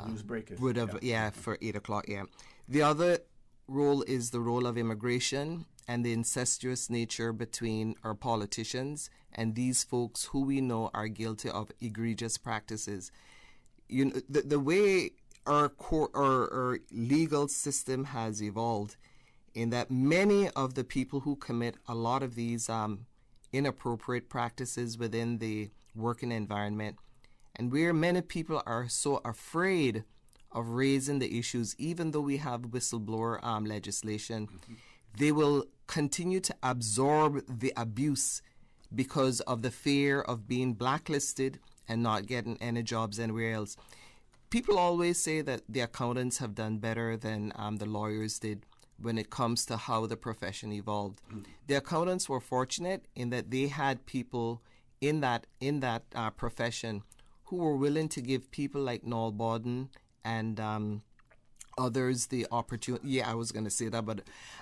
news breakers would have, for 8 o'clock. Yeah. The other role is the role of immigration and the incestuous nature between our politicians and these folks who we know are guilty of egregious practices. You know, the way our legal system has evolved, in that many of the people who commit a lot of these inappropriate practices within the working environment, and where many people are so afraid of raising the issues, even though we have whistleblower legislation, they will continue to absorb the abuse because of the fear of being blacklisted and not getting any jobs anywhere else. People always say that the accountants have done better than the lawyers did. when it comes to how the profession evolved. The accountants were fortunate in that they had people in that profession who were willing to give people like Noel Bawden and others the opportunity. Yeah, I was going to say that, but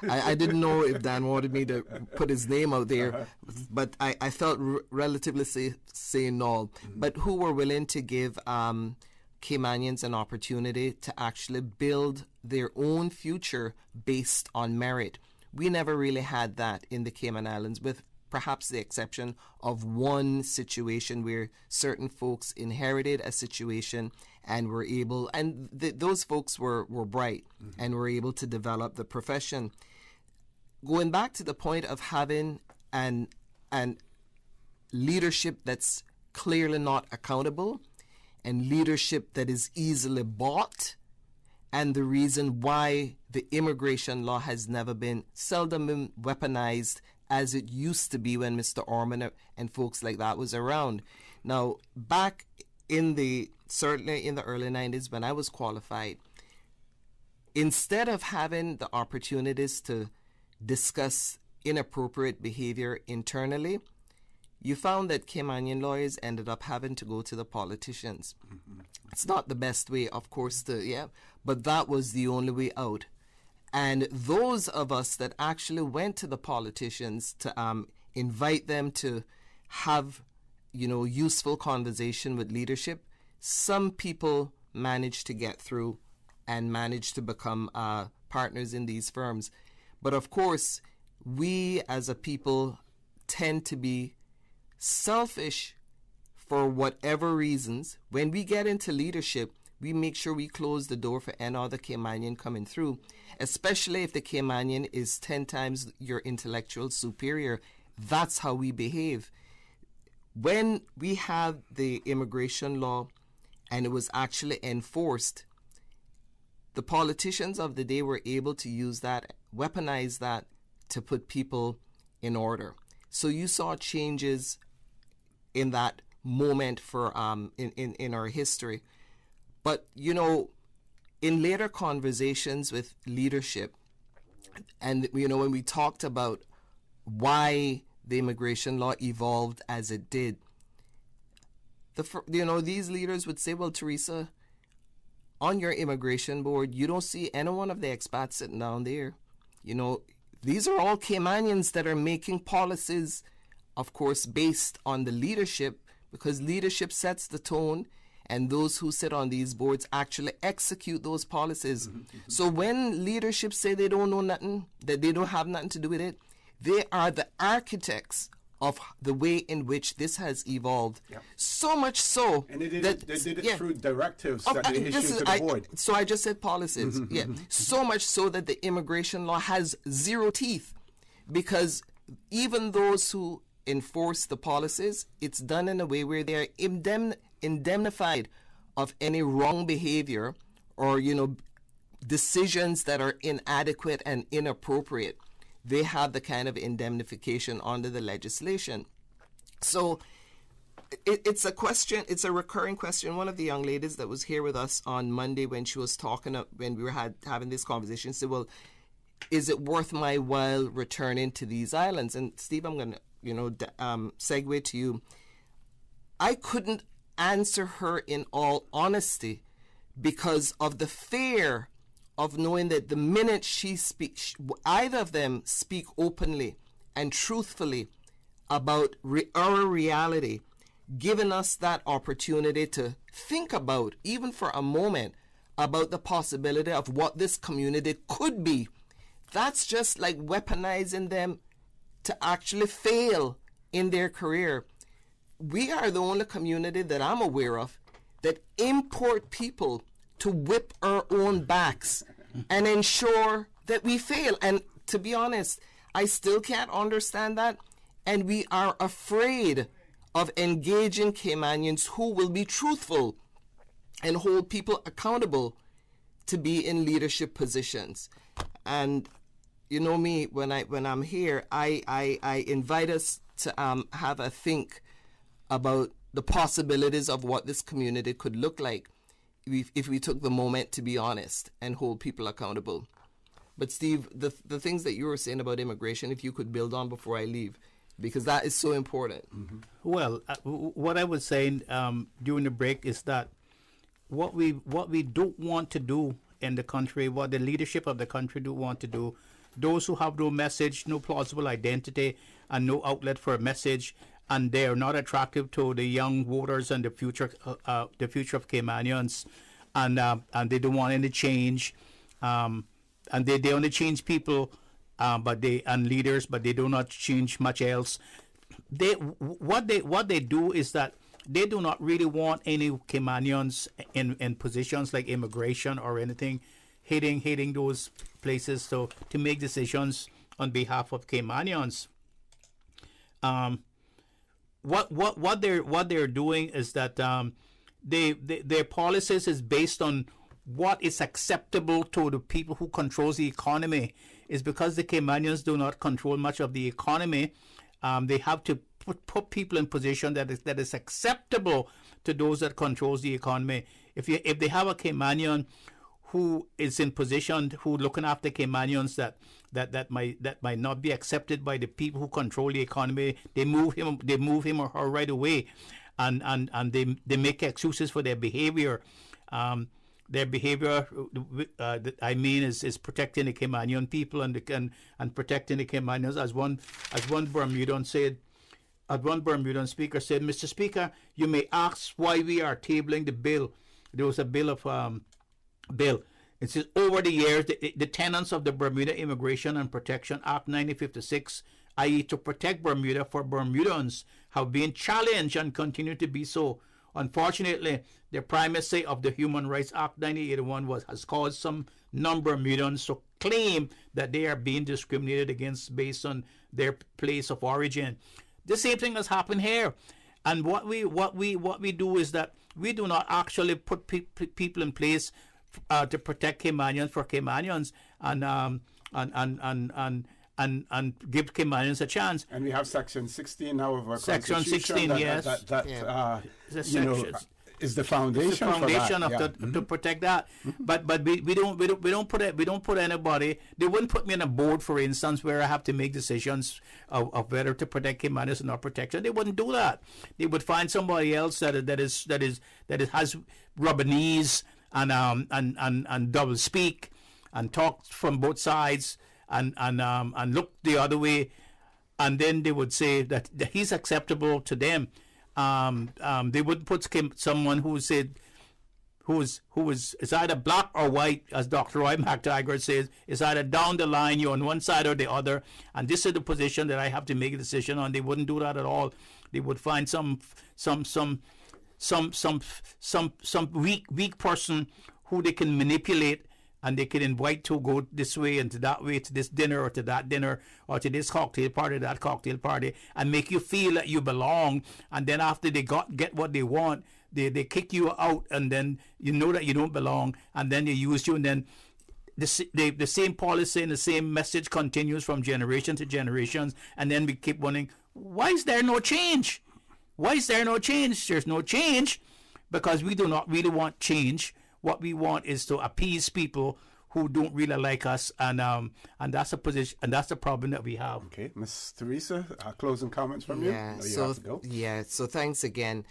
I didn't know if Dan wanted me to put his name out there. But I felt relatively saying Noel, but who were willing to give Caymanians an opportunity to actually build their own future based on merit. We never really had that in the Cayman Islands, with perhaps the exception of one situation where certain folks inherited a situation and were able, and those folks were bright and were able to develop the profession. Going back to the point of having an leadership that's clearly not accountable and leadership that is easily bought, and the reason why the immigration law has seldom been weaponized as it used to be when Mr. Orman and folks like that was around. Now, back certainly in the early 90s when I was qualified, instead of having the opportunities to discuss inappropriate behavior internally, you found that Caymanian lawyers ended up having to go to the politicians. It's not the best way, of course, but that was the only way out. And those of us that actually went to the politicians to invite them to have, useful conversation with leadership, some people managed to get through and managed to become partners in these firms. But of course, we as a people tend to be selfish for whatever reasons. When we get into leadership, we make sure we close the door for any other Caymanian coming through, especially if the Caymanian is 10 times your intellectual superior. That's how we behave. When we have the immigration law and it was actually enforced, the politicians of the day were able to use that, weaponize that to put people in order. So you saw changes in that moment for in our history. But, in later conversations with leadership, and, when we talked about why the immigration law evolved as it did, these leaders would say, well, Teresa, on your immigration board, you don't see any one of the expats sitting down there. These are all Caymanians that are making policies, of course, based on the leadership, because leadership sets the tone, and those who sit on these boards actually execute those policies. So when leadership say they don't know nothing, that they don't have nothing to do with it, they are the architects of the way in which this has evolved. So much so. And they did it through directives that they issued to the board. So I just said policies. So much so that the immigration law has zero teeth, because even those who enforce the policies, it's done in a way where they're indemnified of any wrong behavior or, decisions that are inadequate and inappropriate. They have the kind of indemnification under the legislation. So it's a question, it's a recurring question. One of the young ladies that was here with us on Monday when she was talking, when we were having this conversation, said, well, is it worth my while returning to these islands? And Steve, I'm going to, segue to you. I couldn't answer her in all honesty because of the fear of knowing that the minute she speaks, either of them speak openly and truthfully about our reality, giving us that opportunity to think about, even for a moment, about the possibility of what this community could be. That's just like weaponizing them to actually fail in their career. We are the only community that I'm aware of that import people to whip our own backs and ensure that we fail. And to be honest, I still can't understand that. And we are afraid of engaging Caymanians who will be truthful and hold people accountable to be in leadership positions. And you know me, when I'm here, I invite us to have a think about the possibilities of what this community could look like if we took the moment to be honest and hold people accountable. But Steve, the things that you were saying about immigration, if you could build on before I leave, because that is so important. Mm-hmm. Well, what I was saying during the break is that what we don't want to do in the country, what the leadership of the country do want to do, those who have no message, no plausible identity, and no outlet for a message, and they are not attractive to the young voters and the future of Caymanians, and they don't want any change, and they only change people, and leaders, but they do not change much else. What they do is that they do not really want any Caymanians in positions like immigration or anything, hitting those places to make decisions on behalf of Caymanians. What they're doing is that their policies is based on what is acceptable to the people who controls the economy. Is because the Caymanians do not control much of the economy. They have to put people in position that is acceptable to those that controls the economy. If they have a Caymanian who is in position, who looking after Caymanians that might not be accepted by the people who control the economy, they move him or her right away, and they make excuses for their behavior. Their behavior, I mean, is protecting the Caymanian people and protecting the Caymanians. As one Bermudan said, one Bermudan speaker said, "Mr. Speaker, you may ask why we are tabling the bill." There was a bill of bill. It says, over the years, the tenets of the Bermuda Immigration and Protection Act 1956, i.e. to protect Bermuda for Bermudans, have been challenged and continue to be so. Unfortunately, the primacy of the Human Rights Act 1981 has caused some non-Bermudans to claim that they are being discriminated against based on their place of origin. The same thing has happened here. And what we do is that we do not actually put people in place to protect Caymanians for Caymanians and give Caymanians a chance. And we have Section 16 now of our Section Constitution. 16, yes. Is the foundation. It's the foundation for that. to protect that. But we don't put anybody. They wouldn't put me on a board, for instance, where I have to make decisions of whether to protect Caymanians or not protect them. They wouldn't do that. They would find somebody else that has rubber knees and double speak and talk from both sides and look the other way, and then they would say that he's acceptable to them. They would put someone who is either black or white, as Dr. Roy McTaggart says, is either down the line, you're on one side or the other, and this is the position that I have to make a decision on. They wouldn't do that at all. They would find some weak person who they can manipulate, and they can invite to go this way and to that way, to this dinner or to that dinner, or to this cocktail party, that cocktail party, and make you feel that you belong. And then after they get what they want, they kick you out, and then you know that you don't belong, and then they use you, and then the same policy and the same message continues from generation to generations, and then we keep wondering, why is there no change? Why is there no change? There's no change because we do not really want change. What we want is to appease people who don't really like us, and that's a position, and that's the problem that we have. Okay, Ms. Teresa, closing comments from you. So thanks again.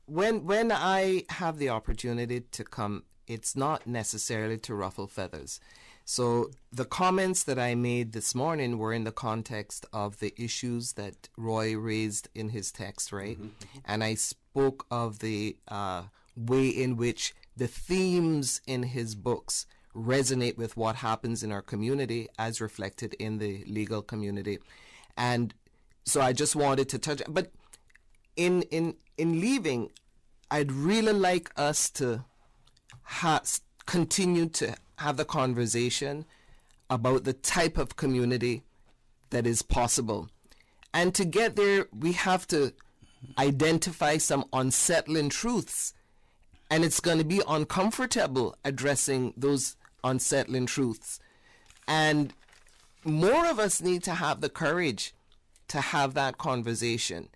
When I have the opportunity to come, it's not necessarily to ruffle feathers. So the comments that I made this morning were in the context of the issues that Roy raised in his text, right? Mm-hmm. And I spoke of the way in which the themes in his books resonate with what happens in our community as reflected in the legal community. And so I just wanted to touch, but in leaving, I'd really like us to continue to have the conversation about the type of community that is possible. And to get there, we have to identify some unsettling truths. And it's going to be uncomfortable addressing those unsettling truths. And more of us need to have the courage to have that conversation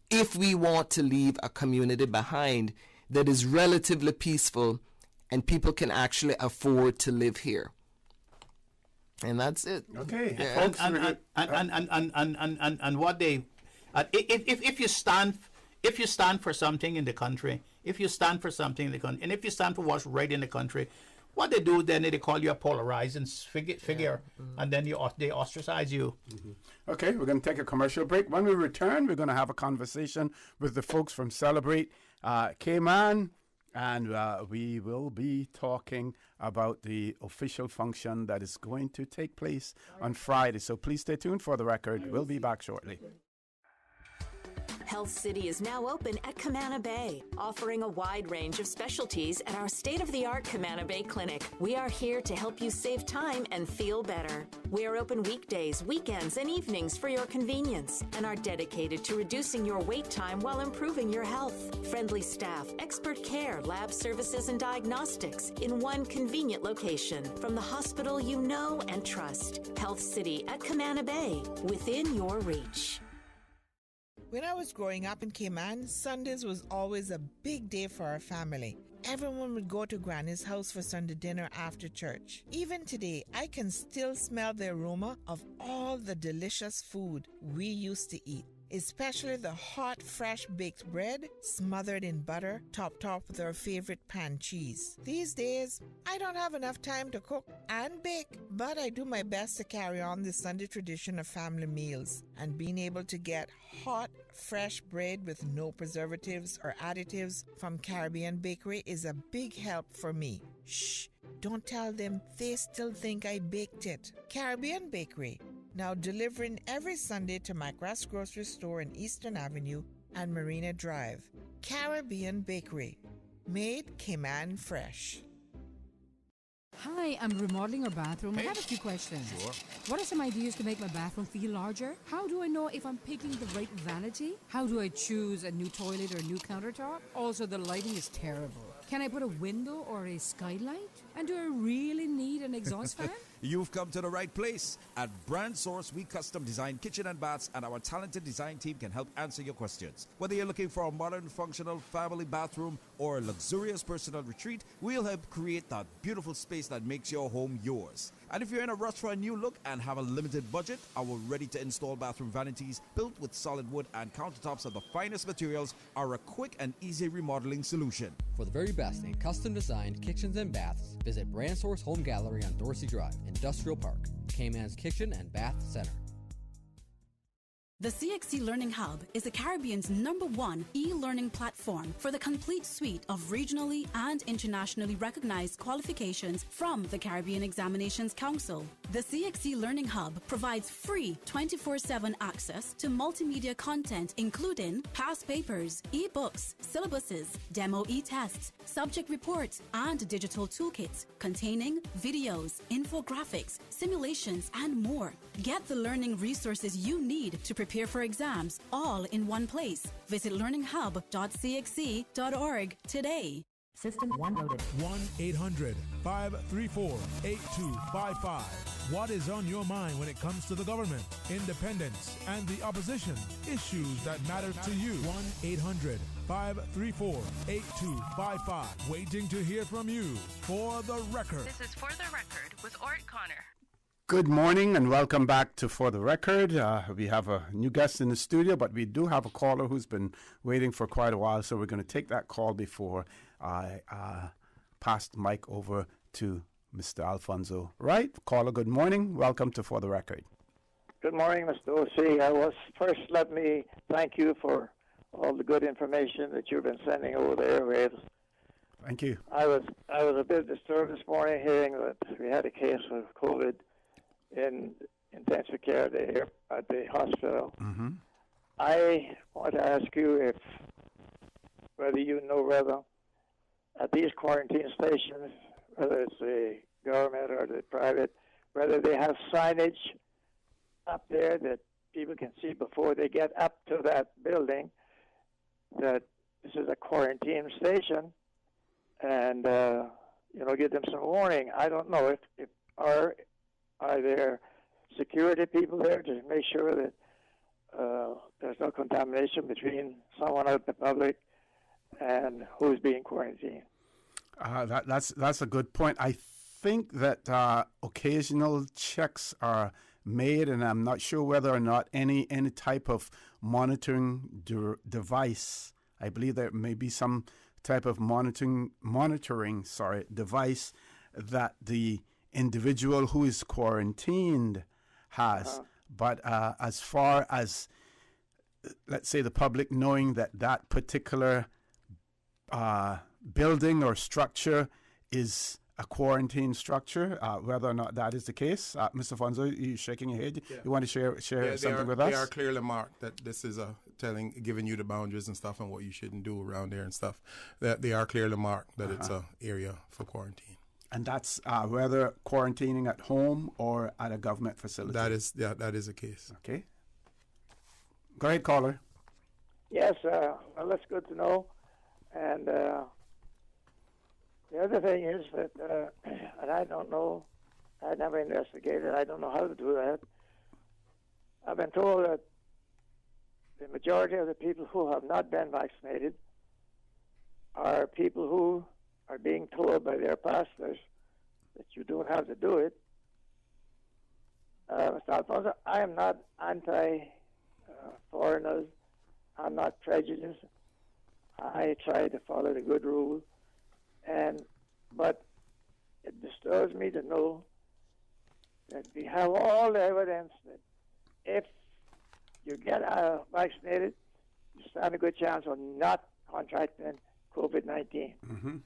if we want to leave a community behind that is relatively peaceful and people can actually afford to live here. And that's it. Okay. Yeah. And what they, if you stand for something in the country, and if you stand for what's right in the country, what they do then they call you a polarizing figure, and then they ostracize you. Okay, we're going to take a commercial break. When we return, we're going to have a conversation with the folks from Celebrate Cayman, and we will be talking about the official function that is going to take place on Friday. So please stay tuned for the record. We'll be back shortly. Health City is now open at Camana Bay, offering a wide range of specialties at our state-of-the-art Camana Bay Clinic. We are here to help you save time and feel better. We are open weekdays, weekends, and evenings for your convenience and are dedicated to reducing your wait time while improving your health. Friendly staff, expert care, lab services, and diagnostics in one convenient location from the hospital you know and trust. Health City at Camana Bay, within your reach. When I was growing up in Cayman, Sundays was always a big day for our family. Everyone would go to Granny's house for Sunday dinner after church. Even today, I can still smell the aroma of all the delicious food we used to eat, especially the hot, fresh baked bread smothered in butter, topped off with our favorite pan cheese. These days, I don't have enough time to cook and bake, but I do my best to carry on the Sunday tradition of family meals, and being able to get hot, fresh bread with no preservatives or additives from Caribbean Bakery is a big help for me. Shh, don't tell them, they still think I baked it. Caribbean Bakery, now delivering every Sunday to my Grass grocery store in Eastern Avenue and Marina Drive. Caribbean Bakery, made Cayman fresh. Hi, I'm remodeling our bathroom. I have a few questions. Sure. What are some ideas to make my bathroom feel larger? How do I know if I'm picking the right vanity? How do I choose a new toilet or a new countertop? Also, the lighting is terrible. Can I put a window or a skylight? And do I really need an exhaust fan? You've come to the right place. At Brand Source, we custom design kitchen and baths, and our talented design team can help answer your questions. Whether you're looking for a modern, functional family bathroom or a luxurious personal retreat, we'll help create that beautiful space that makes your home yours. And if you're in a rush for a new look and have a limited budget, our ready-to-install bathroom vanities, built with solid wood and countertops of the finest materials, are a quick and easy remodeling solution. For the very best in custom-designed kitchens and baths, visit Brand Source Home Gallery on Dorsey Drive, Industrial Park, Cayman's Kitchen and Bath Center. The Cxc Learning Hub is the Caribbean's #1 e-learning platform for the complete suite of regionally and internationally recognized qualifications from the Caribbean Examinations Council. The Cxc Learning Hub provides free 24/7 access to multimedia content including past papers, e-books, syllabuses, demo e-tests, subject reports, and digital toolkits containing videos, infographics, simulations, and more. Get the learning resources you need to prepare for exams all in one place. Visit learninghub.cxc.org today. System 1 loaded. 1-800-534-8255. What is on your mind when it comes to the government, independence, and the opposition? Issues that matter to you. 1-800-534-8255. Waiting to hear from you. For the Record. This is For the Record with Ort Connor. Good morning and welcome back to For the Record. We have a new guest in the studio, but we do have a caller who's been waiting for quite a while, so we're going to take that call before I pass the mic over to Mr. Alfonso. Right? Caller, good morning. Welcome to For the Record. Good morning, Mr. O.C. First, let me thank you for all the good information that you've been sending over the airwaves. Thank you. I was a bit disturbed this morning hearing that we had a case of COVID in intensive care at the hospital. Mm-hmm. I want to ask you whether you know whether at these quarantine stations, whether it's the government or the private, whether they have signage up there that people can see before they get up to that building that this is a quarantine station, and give them some warning. I don't know if are there security people there to make sure that there's no contamination between someone out in the public and who's being quarantined? That's a good point. I think that occasional checks are made, and I'm not sure whether or not any type of monitoring device. I believe there may be some type of monitoring device that the individual who is quarantined has. But as far as, let's say, the public knowing that particular building or structure is a quarantine structure, whether or not that is the case. Mr. Fonzo, you shaking your head? Yeah. You want to share something with us? They are clearly marked that this is giving you the boundaries and stuff and what you shouldn't do around there and stuff. That they are clearly marked that it's a area for quarantine. And that's whether quarantining at home or at a government facility. That is the case. Okay. Go ahead, caller. Yes, well, that's good to know. And the other thing is that, and I don't know, I never investigated, I don't know how to do that. I've been told that the majority of the people who have not been vaccinated are people who are being told by their pastors that you don't have to do it. Mr. Alfonso, I am not anti-foreigners. I'm not prejudiced. I try to follow the good rule. But it disturbs me to know that we have all the evidence that if you get vaccinated, you stand a good chance of not contracting COVID-19. And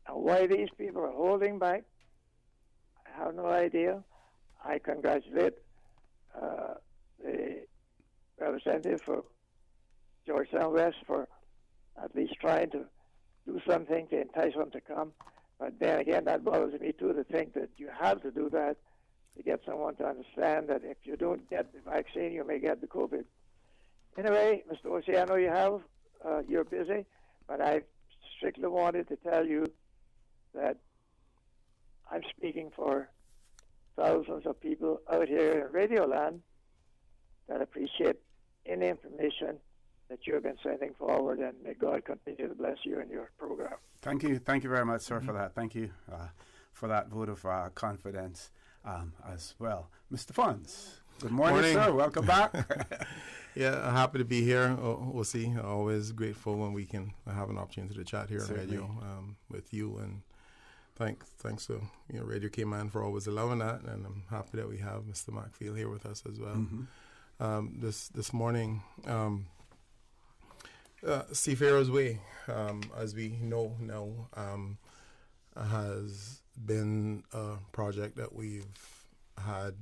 why these people are holding back, I have no idea. I congratulate the representative for Georgetown West for at least trying to do something to entice them to come. But then again, that bothers me too, to think that you have to do that to get someone to understand that if you don't get the vaccine, you may get the COVID. Anyway, Mr. Oshie, I know you're busy, but I strictly wanted to tell you that I'm speaking for thousands of people out here in Radioland that appreciate any information that you've been sending forward, and may God continue to bless you in your program. Thank you very much, sir, for that. Thank you for that vote of confidence as well. Mr. Fons, good morning, sir. Welcome back. Yeah, happy to be here. We'll see. Always grateful when we can have an opportunity to chat here on radio with you, and thanks to Radio Cayman for always allowing that, and I'm happy that we have Mr. Macfield here with us as well. This morning. Seafarer's Way, as we know now, has been a project that we've had.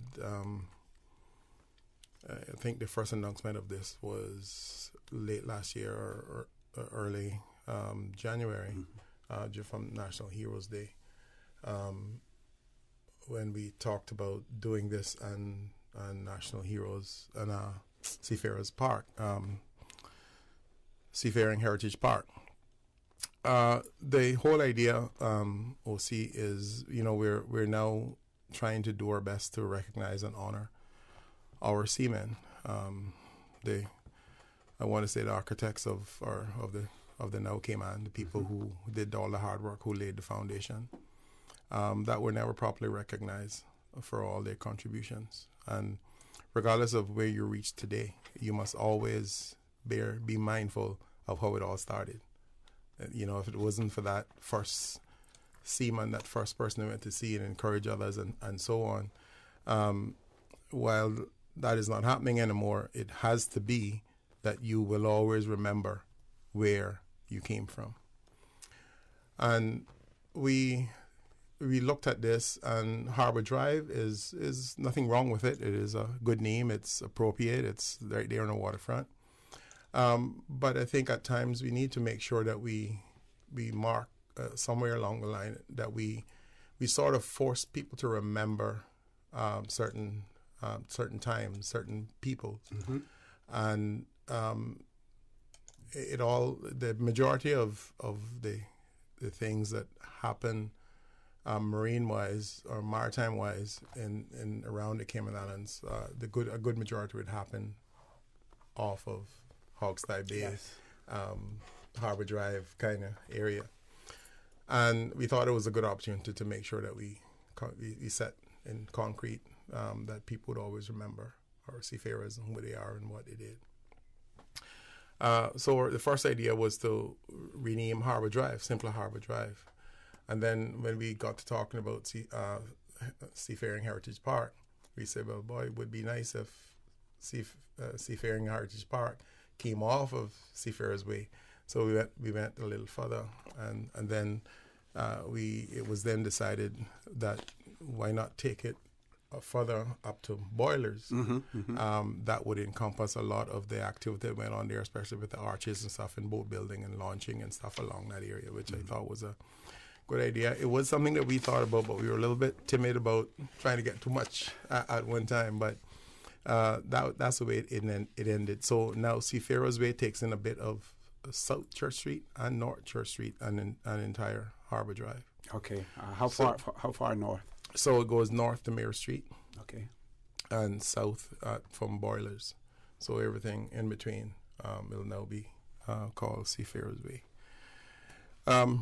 I think the first announcement of this was late last year or early January, just from National Heroes Day, when we talked about doing this and National Heroes and Seafarer's Park. Seafaring Heritage Park. The whole idea, OC, is we're now trying to do our best to recognize and honor our seamen. I want to say the architects of the now Cayman, the people who did all the hard work, who laid the foundation, that were never properly recognized for all their contributions. And regardless of where you reach today, you must always be mindful of how it all started. If it wasn't for that first seaman, that first person who went to sea and encourage others and so on, while that is not happening anymore, it has to be that you will always remember where you came from. And we looked at this, and Harbor Drive is nothing wrong with it. It is a good name. It's appropriate. It's right there on the waterfront. But I think at times we need to make sure that we mark somewhere along the line that we sort of force people to remember certain times, certain people, and the majority of the things that happen marine-wise or maritime-wise in around the Cayman Islands, a good majority would happen off of Hogstye Bay, Harbor Drive kind of area. And we thought it was a good opportunity to make sure that we we set in concrete that people would always remember our seafarers and who they are and what they did. So the first idea was to rename Harbor Drive, simply Harbor Drive. And then when we got to talking about Seafaring Heritage Park, we said, well, boy, it would be nice if Seafaring Heritage Park came off of Seafarers Way. So we went a little further, and then it was then decided that why not take it further up to boilers. That would encompass a lot of the activity that went on there, especially with the arches and stuff and boat building and launching and stuff along that area, which I thought was a good idea. It was something that we thought about, but we were a little bit timid about trying to get too much at one time. But that's the way it ended. So now Seafarers Way takes in a bit of South Church Street and North Church Street and an entire Harbor Drive. Okay. How far north? So it goes north to Mayor Street. Okay. And south from Boilers. So everything in between will now be called Seafarers Way.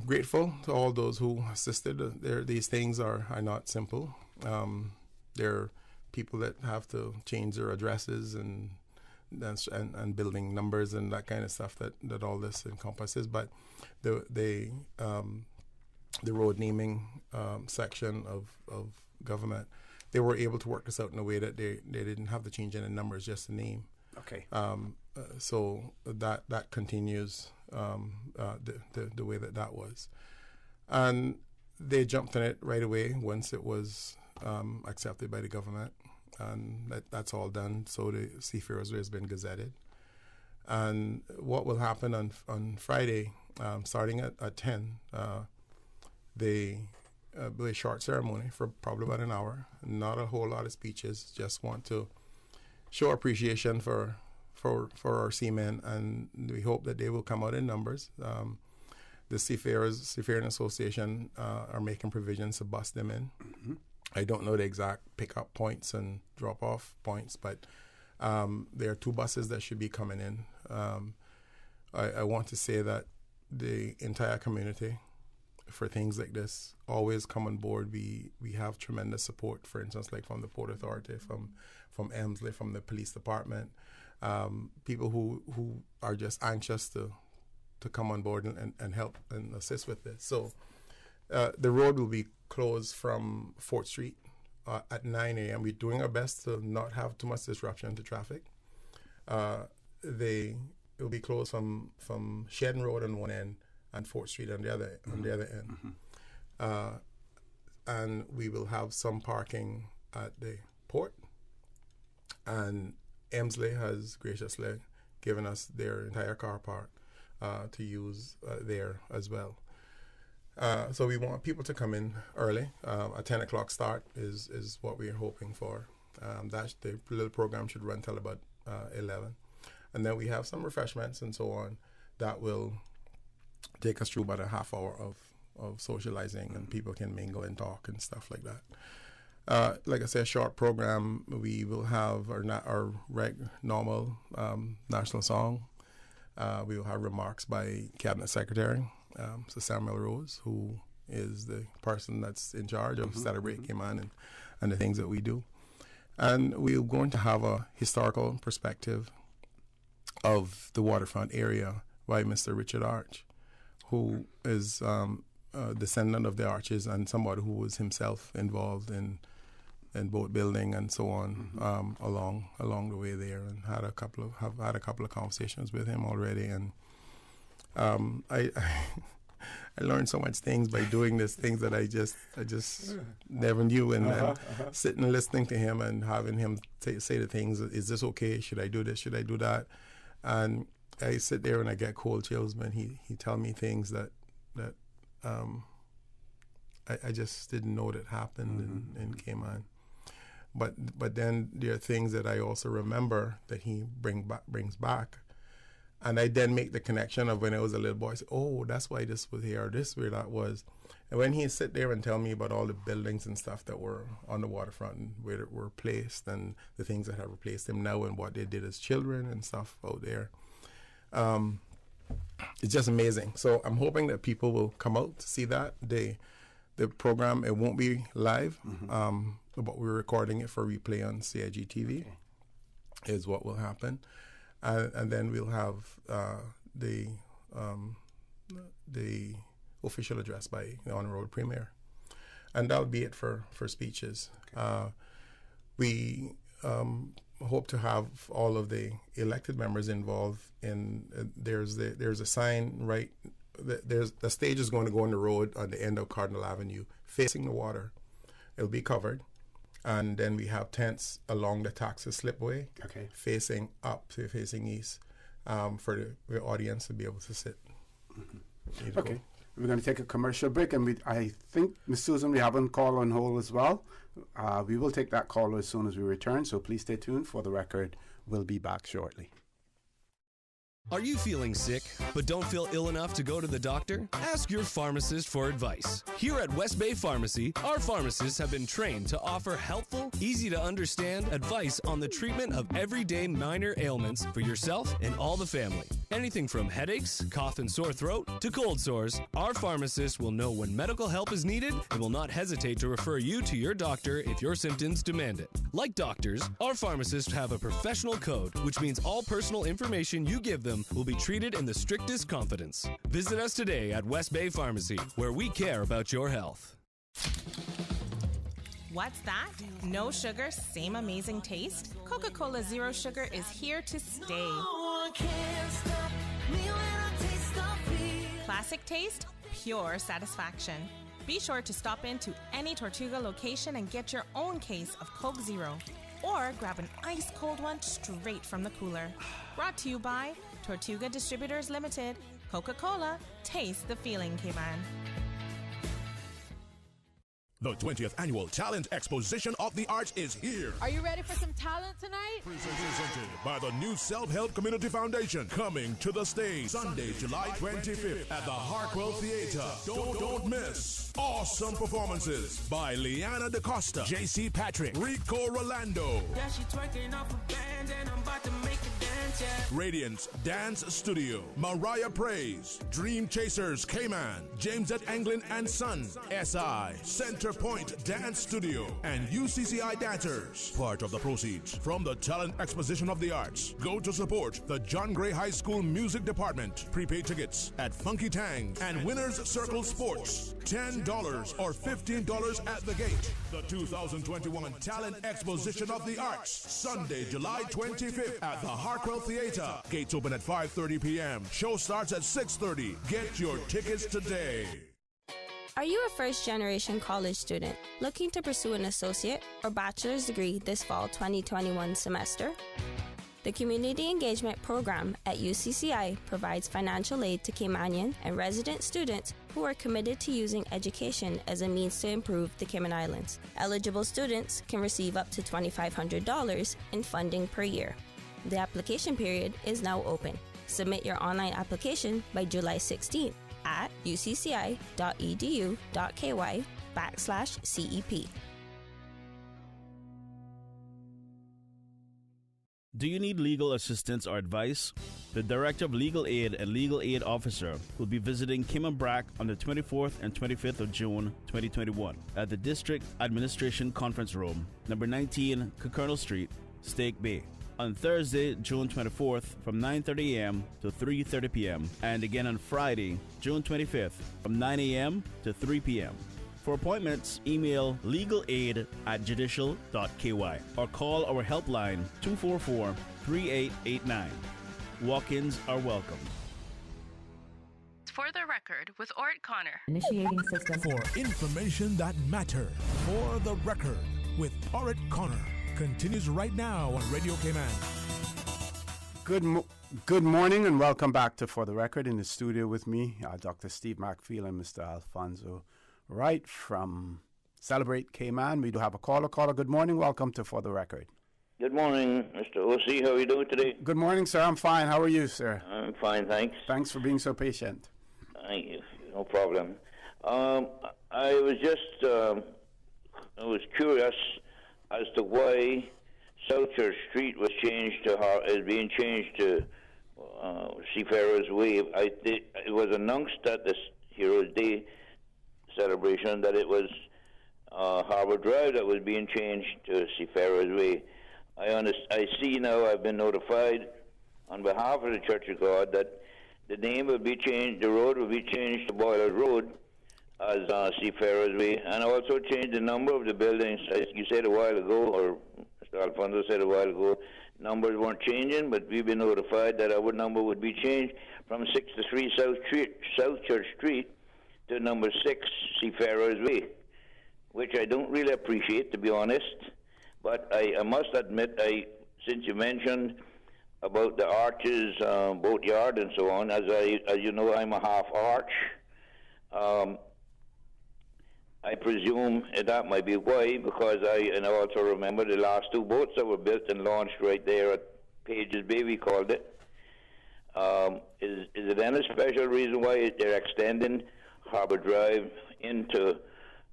Grateful to all those who assisted. These things are not simple. There are people that have to change their addresses and building numbers and that kind of stuff that all this encompasses. But the road naming section of government, they were able to work this out in a way that they didn't have to change any numbers, just the name. Okay. So that continues the way that was. And they jumped on it right away once it was accepted by the government. And that's all done. So the Seafarers Way has been gazetted. And what will happen on Friday, starting at 10, they do a short ceremony for probably about an hour. Not a whole lot of speeches. Just want to show appreciation for our seamen, and we hope that they will come out in numbers. The Seafaring Association are making provisions to bus them in. I don't know the exact pickup points and drop-off points, but there are 2 buses that should be coming in. I want to say that the entire community, for things like this, always come on board. We have tremendous support, for instance, like from the Port Authority, from Emsley, from the police department, people who are just anxious to come on board and help and assist with this. So the road will be closed from 4th Street at 9 a.m. We're doing our best to not have too much disruption to traffic. It will be closed from Shedden Road on one end and 4th Street on the other end. And we will have some parking at the port. And Emsley has graciously given us their entire car park to use there as well. So we want people to come in early. A 10 o'clock start is what we're hoping for. The little program should run till about 11. And then we have some refreshments and so on that will take us through about a half hour of socializing, and people can mingle and talk and stuff like that. Like I said, a short program. We will have our normal national song. We will have remarks by Cabinet Secretary Sir Samuel Rose, who is the person that's in charge of Celebrate Cayman and the things that we do. And we're going to have a historical perspective of the waterfront area by Mr. Richard Arch, who is a descendant of the Arches and somebody who was himself involved in boat building and so on along the way there, and have had a couple of conversations with him already. And I learned so much things by doing this, things that I just never knew, and sitting and listening to him and having him say the things. Is this okay? Should I do this? Should I do that? And I sit there and I get cold chills when he tell me things that I just didn't know that happened in Cayman. But then there are things that I also remember that he brings back. And I then make the connection of when I was a little boy. I say, oh, that's why this was here, or this where that was. And when he sit there and tell me about all the buildings and stuff that were on the waterfront and where it were placed and the things that have replaced them now and what they did as children and stuff out there, it's just amazing. So I'm hoping that people will come out to see that. the program, it won't be live, but we're recording it for replay on CIG TV, is what will happen. And then we'll have the official address by the Honorable Premier. And that'll be it for speeches. We hope to have all of the elected members involved in, there's a sign right, the stage is going to go on the road on the end of Cardinal Avenue, facing the water. It'll be covered. And then we have tents along the taxi slipway, facing up, facing east, for the audience to be able to sit. Okay. We're going to take a commercial break, and I think, Ms. Susan, we have a call on hold as well. We will take that call as soon as we return, so please stay tuned. For the record, we'll be back shortly. Are you feeling sick but don't feel ill enough to go to the doctor? Ask your pharmacist for advice. Here at West Bay Pharmacy, our pharmacists have been trained to offer helpful, easy-to-understand advice on the treatment of everyday minor ailments for yourself and all the family. Anything from headaches, cough and sore throat, to cold sores, our pharmacists will know when medical help is needed and will not hesitate to refer you to your doctor if your symptoms demand it. Like doctors, our pharmacists have a professional code, which means all personal information you give them will be treated in the strictest confidence. Visit us today at West Bay Pharmacy, where we care about your health. What's that? No sugar, same amazing taste? Coca-Cola Zero Sugar is here to stay. Classic taste, pure satisfaction. Be sure to stop into any Tortuga location and get your own case of Coke Zero. Or grab an ice-cold one straight from the cooler. Brought to you by Tortuga Distributors Limited. Coca-Cola, taste the feeling, Cayman. The 20th Annual Talent Exposition of the Arts is here. Are you ready for some talent tonight? Presented by the New Self-Help Community Foundation. Coming to the stage Sunday, July 25th at the Harkwell Theater. Don't miss. Awesome performances by Liana DaCosta, JC Patrick, Rico Rolando. Yeah, she twerking off a band and I'm about to make a dance, yeah. Radiance Dance Studio, Mariah Praise, Dream Chasers Cayman, James at Anglin and Son, SI, Center Point Dance Studio, and UCCI Dancers. Part of the proceeds from the Talent Exposition of the Arts go to support the John Gray High School Music Department. Prepaid tickets at Funky Tangs and Winners Circle Sports. $10 or $15 at the gate. The 2021 Talent Exposition of the Arts, Sunday, July 25th at the Harkwell Theater. Gates open at 5:30 p.m. Show starts at 6:30. Get your tickets today. Are you a first-generation college student looking to pursue an associate or bachelor's degree this fall 2021 semester? The Community Engagement Program at UCCI provides financial aid to Caymanian and resident students who are committed to using education as a means to improve the Cayman Islands. Eligible students can receive up to $2,500 in funding per year. The application period is now open. Submit your online application by July 16th at ucci.edu.ky/CEP. Do you need legal assistance or advice? The Director of Legal Aid and Legal Aid Officer will be visiting Cayman on the 24th and 25th of June 2021 at the District Administration Conference Room, number 19, Colonel Street, Stake Bay. On Thursday, June 24th from 9:30 a.m. to 3:30 p.m. and again on Friday, June 25th from 9 a.m. to 3 p.m. For appointments, email legalaid@judicial.ky or call our helpline 244-3889. Walk-ins are welcome. For the record, with Ort Connor. Initiating system. For information that matters. For the record, with Ort Connor. Continues right now on Radio Cayman. Good morning and welcome back to For the Record. In the studio with me, Dr. Steve McPhail and Mr. Alfonso Wright from Celebrate Cayman. We do have a caller. Good morning. Welcome to For the Record. Good morning, Mr. O.C. How are you doing today? Good morning, sir. I'm fine. How are you, sir? I'm fine, thanks. Thanks for being so patient. Thank you. No problem. I was curious as to why South Church Street was changed is being changed to Seafarers Way. It was announced that this Heroes Day celebration that it was Harbour Drive that was being changed to Seafarers Way. I see now, I've been notified on behalf of the Church of God that the name will be changed, the road will be changed to Boilers Road as Seafarers Way, and also change the number of the buildings. As you said a while ago, or Mr. Alfonso said a while ago, numbers weren't changing, but we've been notified that our number would be changed from 63 South Church Street to number 6 Seafarers Way, which I don't really appreciate, to be honest. But I must admit, since you mentioned about the arches, boatyard, and so on, as you know, I'm a half arch. I presume that might be why, because I also remember the last 2 boats that were built and launched right there at Page's Bay, we called it. Is it any special reason why they're extending Harbour Drive into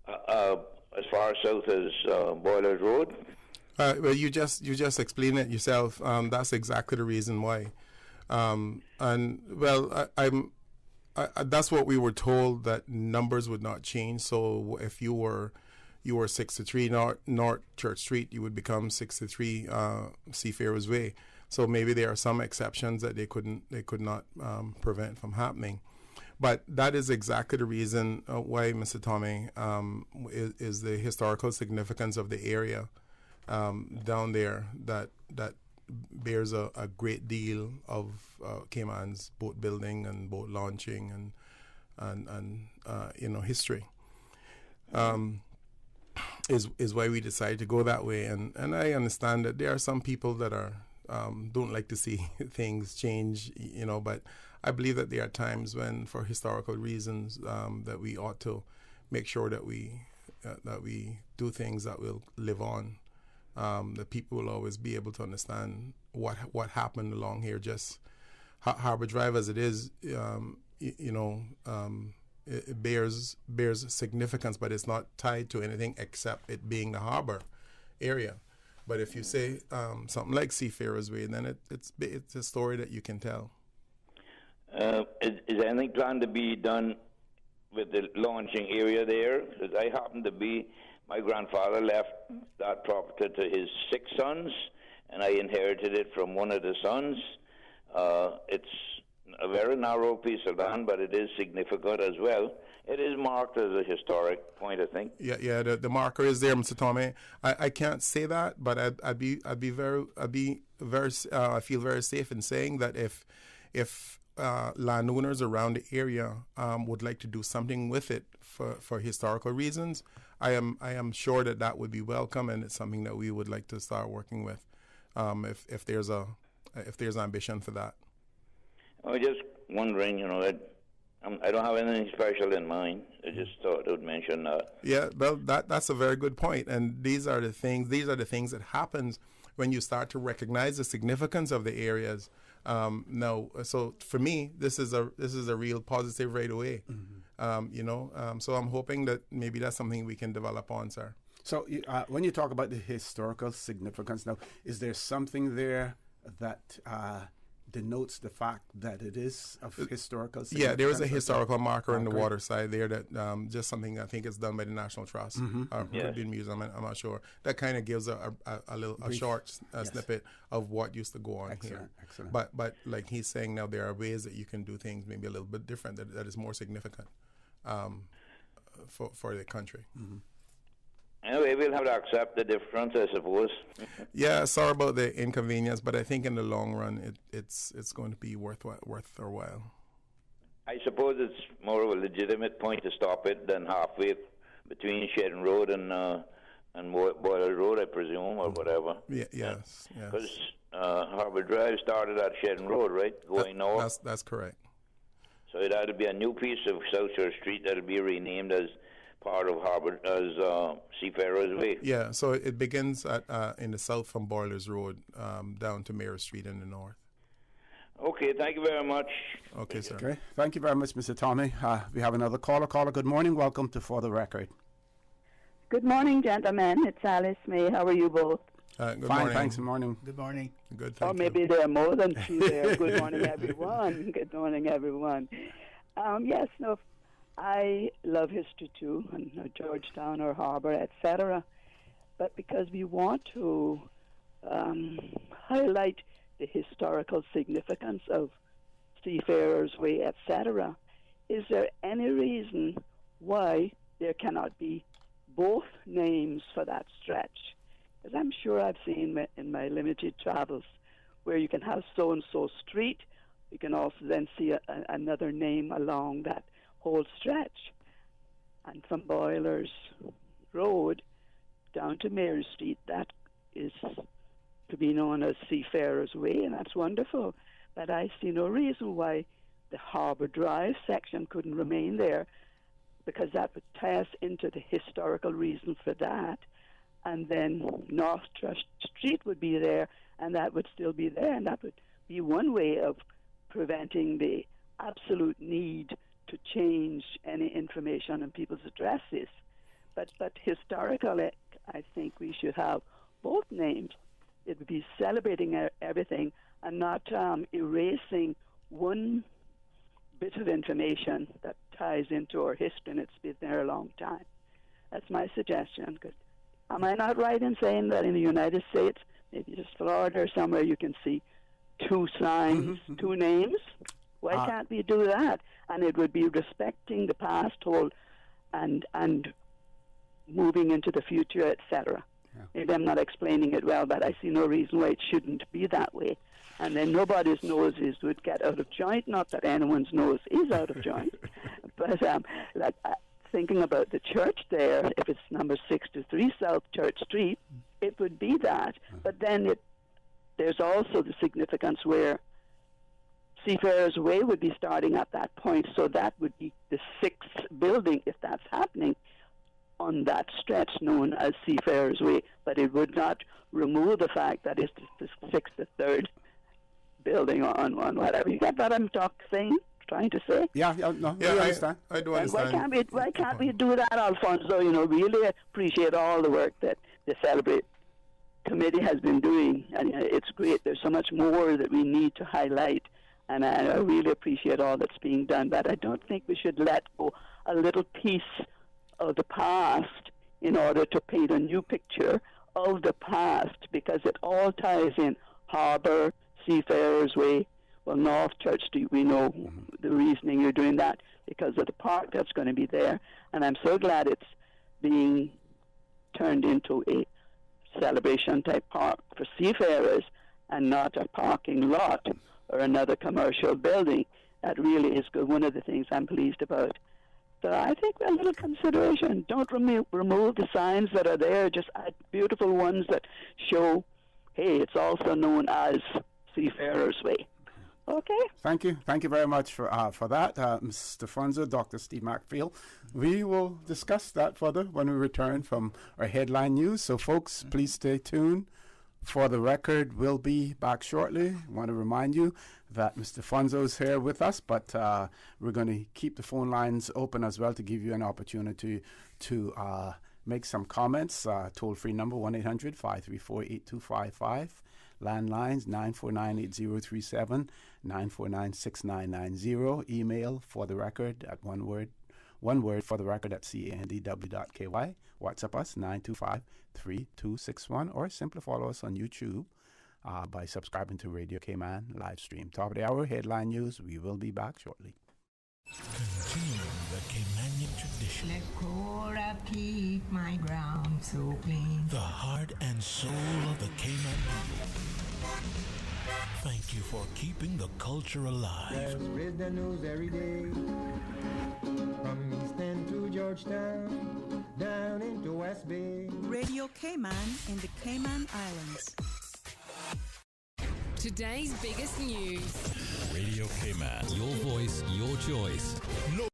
as far south as Boilers Road? Well, you just explained it yourself. That's exactly the reason why. And well, that's what we were told, that numbers would not change. So if you were 63 North Church Street, you would become 63 Seafarers Way. So maybe there are some exceptions that they could not prevent from happening. But that is exactly the reason why, Mr. Tommy, is the historical significance of the area down there that bears a great deal of Cayman's boat building and boat launching and history. Is why we decided to go that way, and I understand that there are some people that are don't like to see things change, but I believe that there are times when, for historical reasons, that we ought to make sure that we do things that will live on. That people will always be able to understand what happened along here. Just Harbour Drive as it is, it bears significance, but it's not tied to anything except it being the harbour area. But if you say something like Seafarers Way, then it's a story that you can tell. Is anything planned to be done with the launching area there? Because I happen to be, my grandfather left that property to his 6 sons, and I inherited it from one of the sons. It's a very narrow piece of land, but it is significant as well. It is marked as a historic point, I think. Yeah. The marker is there, Mr. Tommy. I can't say that, but I feel very safe in saying that if landowners around the area would like to do something with it for historical reasons, I am sure that would be welcome, and it's something that we would like to start working with if there's ambition for that. I was just wondering, I don't have anything special in mind. I just thought I would mention that. Yeah, well, that's a very good point, and these are the things that happens when you start to recognize the significance of the areas. So for me, this is a real positive right away. Mm-hmm. So I'm hoping that maybe that's something we can develop on, sir. So when you talk about the historical significance, now, is there something there that denotes the fact that it is of historical significance? Yeah, there is a historical marker in the water side there that just something I think is done by the National Trust or could be in museum. I'm not sure. That kind of gives a short snippet of what used to go on here. Excellent. But like he's saying now, there are ways that you can do things maybe a little bit different that is more significant for the country. Mm-hmm. Anyway, we'll have to accept the difference, I suppose. Yeah, sorry about the inconvenience, but I think in the long run, it's going to be worth our while. I suppose it's more of a legitimate point to stop it than halfway between Shedden Road and Boilers Road, I presume, or whatever. Yes. Because Harbour Drive started at Shedden Road, right, going north? That's correct. So it had to be a new piece of South Church Street that would be renamed as part of Harbour as Seafarers Way. Yeah, so it begins in the south from Boilers Road down to Mayor Street in the north. Okay, thank you very much. Okay, sir. Okay, thank you very much, Mr. Tommy. We have another caller. Good morning. Welcome to For the Record. Good morning, gentlemen. It's Alice May. How are you both? Good Fine, morning. thanks. Good morning. Good morning. Good, or maybe there are more than 2 there. Good morning, everyone. Good morning, everyone. I love history too, and Georgetown or Harbour, etc. But because we want to highlight the historical significance of Seafarers Way, etc., is there any reason why there cannot be both names for that stretch? Because I'm sure I've seen in my limited travels where you can have so-and-so street, you can also then see another name along that whole stretch. And from Boilers Road down to Mary Street, that is to be known as Seafarers Way, and that's wonderful. But I see no reason why the Harbour Drive section couldn't remain there, because that would tie us into the historical reason for that. And then North Trust Street would be there, and that would still be there, and that would be one way of preventing the absolute need to change any information on people's addresses. But historically, I think we should have both names. It would be celebrating everything and not erasing one bit of information that ties into our history, and it's been there a long time. That's my suggestion. Am I not right in saying that in the United States, maybe just Florida or somewhere, you can see two signs, two names? Why can't we do that? And it would be respecting the past whole and moving into the future, etc. Yeah. Maybe I'm not explaining it well, but I see no reason why it shouldn't be that way. And then nobody's noses would get out of joint. Not that anyone's nose is out of joint, but thinking about the church there, if it's number 63 South Church Street, it would be that. But then there's also the significance where Seafarers Way would be starting at that point, so that would be the 6th building, if that's happening, on that stretch known as Seafarers Way. But it would not remove the fact that it's the 6th or 3rd building on whatever. You get what I'm trying to say? Yeah, I understand. I do understand. Why can't we do that, Alfonso? Really appreciate all the work that the Celebrate Committee has been doing, and it's great. There's so much more that we need to highlight, and I really appreciate all that's being done. But I don't think we should let go a little piece of the past in order to paint a new picture of the past, because it all ties in. Harbour, Seafarers Way, well, North Church Street, we know the reasoning you're doing that because of the park that's going to be there. And I'm so glad it's being turned into a celebration-type park for seafarers and not a parking lot or another commercial building. That really is good. One of the things I'm pleased about. So I think a little consideration. Don't remove the signs that are there. Just add beautiful ones that show, hey, it's also known as Seafarers Way. Okay. Thank you. Thank you very much for that, Mr. Fonzo, Dr. Steve Macfield. We will discuss that further when we return from our headline news. So, folks, please stay tuned. For the Record, we'll be back shortly. I want to remind you that Mr. Fonzo is here with us, but we're going to keep the phone lines open as well to give you an opportunity to make some comments. Toll-free number 1-800-534-8255. Landlines 949-8037, 949-6990. Email for the record at one word for the record at candw.ky. WhatsApp us 925-3261, or simply follow us on YouTube by subscribing to Radio Cayman live stream. Top of the hour headline news. We will be back shortly. Continuing the Caymanian tradition. Let Cora keep my ground so clean. The heart and soul of the Cayman people. Thank you for keeping the culture alive. Let's spread the news every day. From East End to Georgetown, down into West Bay. Radio Cayman in the Cayman Islands. Today's biggest news. Radio Cayman. Your voice, your choice. No.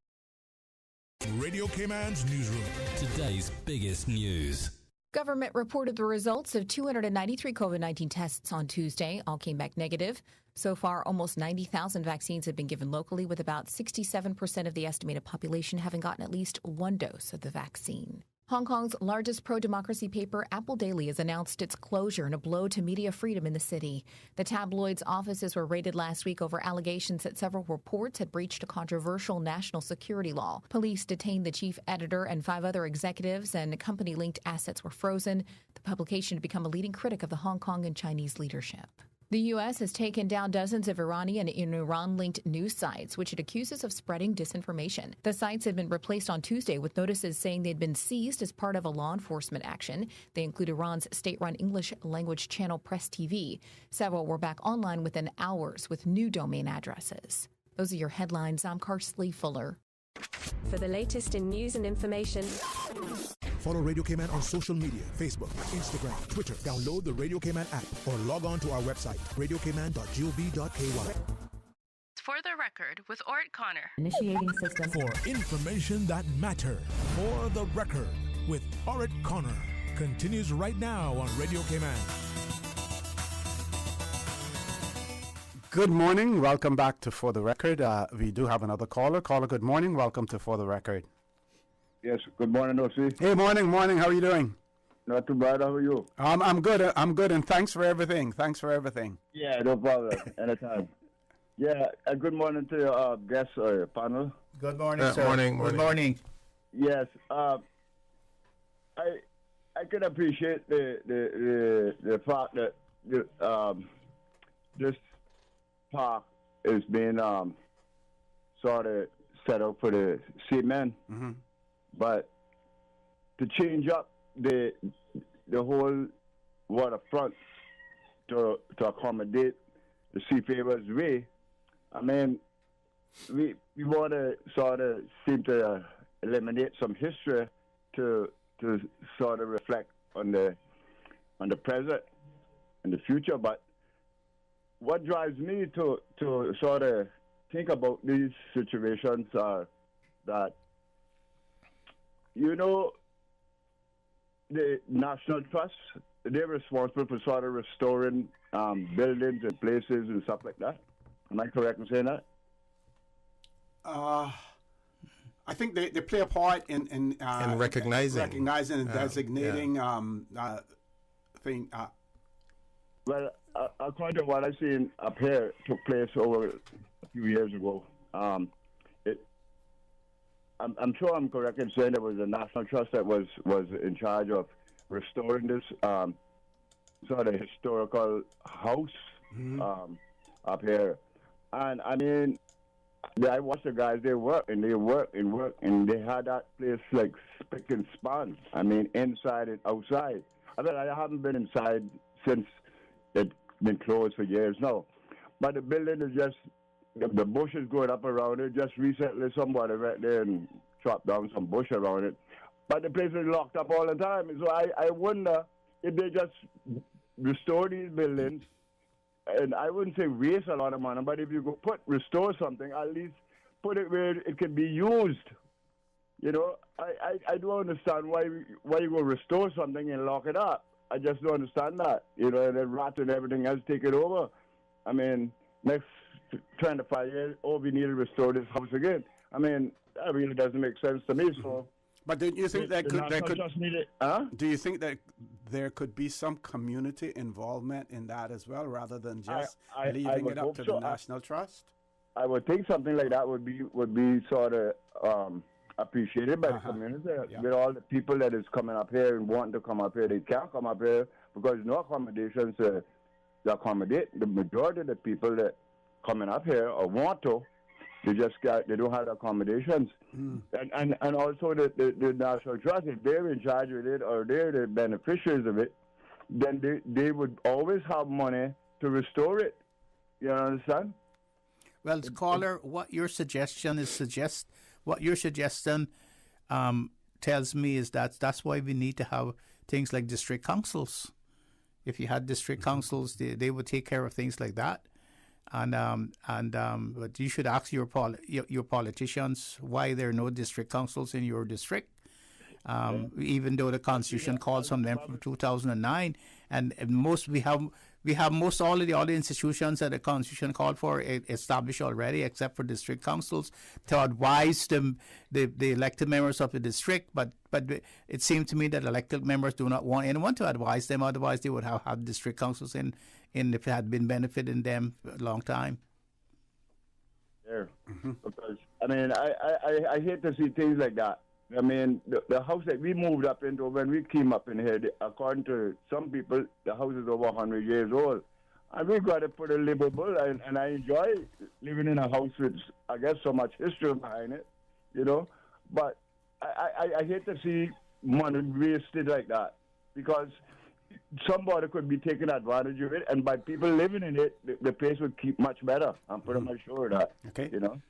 Radio Cayman's newsroom. Today's biggest news. Government reported the results of 293 COVID-19 tests on Tuesday. All came back negative. So far, almost 90,000 vaccines have been given locally, with about 67% of the estimated population having gotten at least one dose of the vaccine. Hong Kong's largest pro-democracy paper, Apple Daily, has announced its closure in a blow to media freedom in the city. The tabloid's offices were raided last week over allegations that several reports had breached a controversial national security law. Police detained the chief editor and 5 other executives, and company-linked assets were frozen. The publication had become a leading critic of the Hong Kong and Chinese leadership. The U.S. has taken down dozens of Iranian and Iran-linked news sites, which it accuses of spreading disinformation. The sites had been replaced on Tuesday with notices saying they'd been seized as part of a law enforcement action. They include Iran's state-run English-language channel Press TV. Several were back online within hours with new domain addresses. Those are your headlines. I'm Karsley Fuller. For the latest in news and information, follow Radio Cayman on social media, Facebook, Instagram, Twitter. Download the Radio Cayman app or log on to our website, radiocayman.gov.ky. For the record with Ort Connor. Initiating system. For information that matters. For the record with Ort Connor. Continues right now on Radio Cayman. Good morning. Welcome back to For the Record. We do have another caller. Caller, good morning. Welcome to For the Record. Yes, good morning, O.C. Hey, morning. How are you doing? Not too bad. How are you? I'm good. And thanks for everything. Yeah, no problem. Anytime. Yeah, good morning to your guests or your panel. Good morning, sir. Good morning. Yes, I can appreciate the fact that this park is being sort of set up for the seamen. Mm-hmm. But to change up the whole waterfront to accommodate the seafarers' way, I mean, we want to sort of seem to eliminate some history to sort of reflect on the present and the future. But what drives me to sort of think about these situations are that, you know, the National Trust, they're responsible for sort of restoring buildings and places and stuff like that. Am I correct in saying that? I think they play a part in recognizing and designating thing. Well, according to what I've seen up here, took place over a few years ago. I'm sure I'm correct in saying there was a National Trust that was in charge of restoring this sort of historical house up here. And I mean, I watched the guys, they work, and they had that place like spick and span. I mean, inside and outside. I mean, I haven't been inside since it's been closed for years now. But the building is just, the bush is going up around it. Just recently somebody right there and chopped down some bush around it. But the place is locked up all the time. So I wonder if they just restore these buildings, and I wouldn't say waste a lot of money, but if you go restore something, at least put it where it can be used. You know, I don't understand why you go restore something and lock it up. I just don't understand that. You know, and then rats and everything else take it over. I mean, next 25 years, we need to restore this house again. I mean, that really doesn't make sense to me. So, but do you think Do you think that there could be some community involvement in that as well, rather than just leaving it up to the National Trust? I would think something like that would be sort of appreciated by the community. Yeah. With all the people that is coming up here and wanting to come up here, they can't come up here because there's no accommodations to accommodate the majority of the people that coming up here or want to. They don't have accommodations. And also the National Trust, if they're in charge of it or they're the beneficiaries of it, then they would always have money to restore it. You understand? Well, caller, what you're suggesting tells me is that's why we need to have things like district councils. If you had district councils, they would take care of things like that. But you should ask your politicians why there are no district councils in your district, even though the Constitution calls on them from 2009. and most we have most all of the other institutions that the Constitution called for established already, except for district councils, to advise the elected members of the district. But it seemed to me that elected members do not want anyone to advise them. Otherwise, they would have had district councils in if it had been benefiting them a long time. There, because I mean, I hate to see things like that. I mean, the house that we moved up into when we came up in here, according to some people, the house is over 100 years old. And we got to put it livable, and I enjoy living in a house with, I guess, so much history behind it, you know. But I hate to see money wasted like that, because somebody could be taking advantage of it, and by people living in it, the place would keep much better. I'm pretty much sure of that. Okay. You know.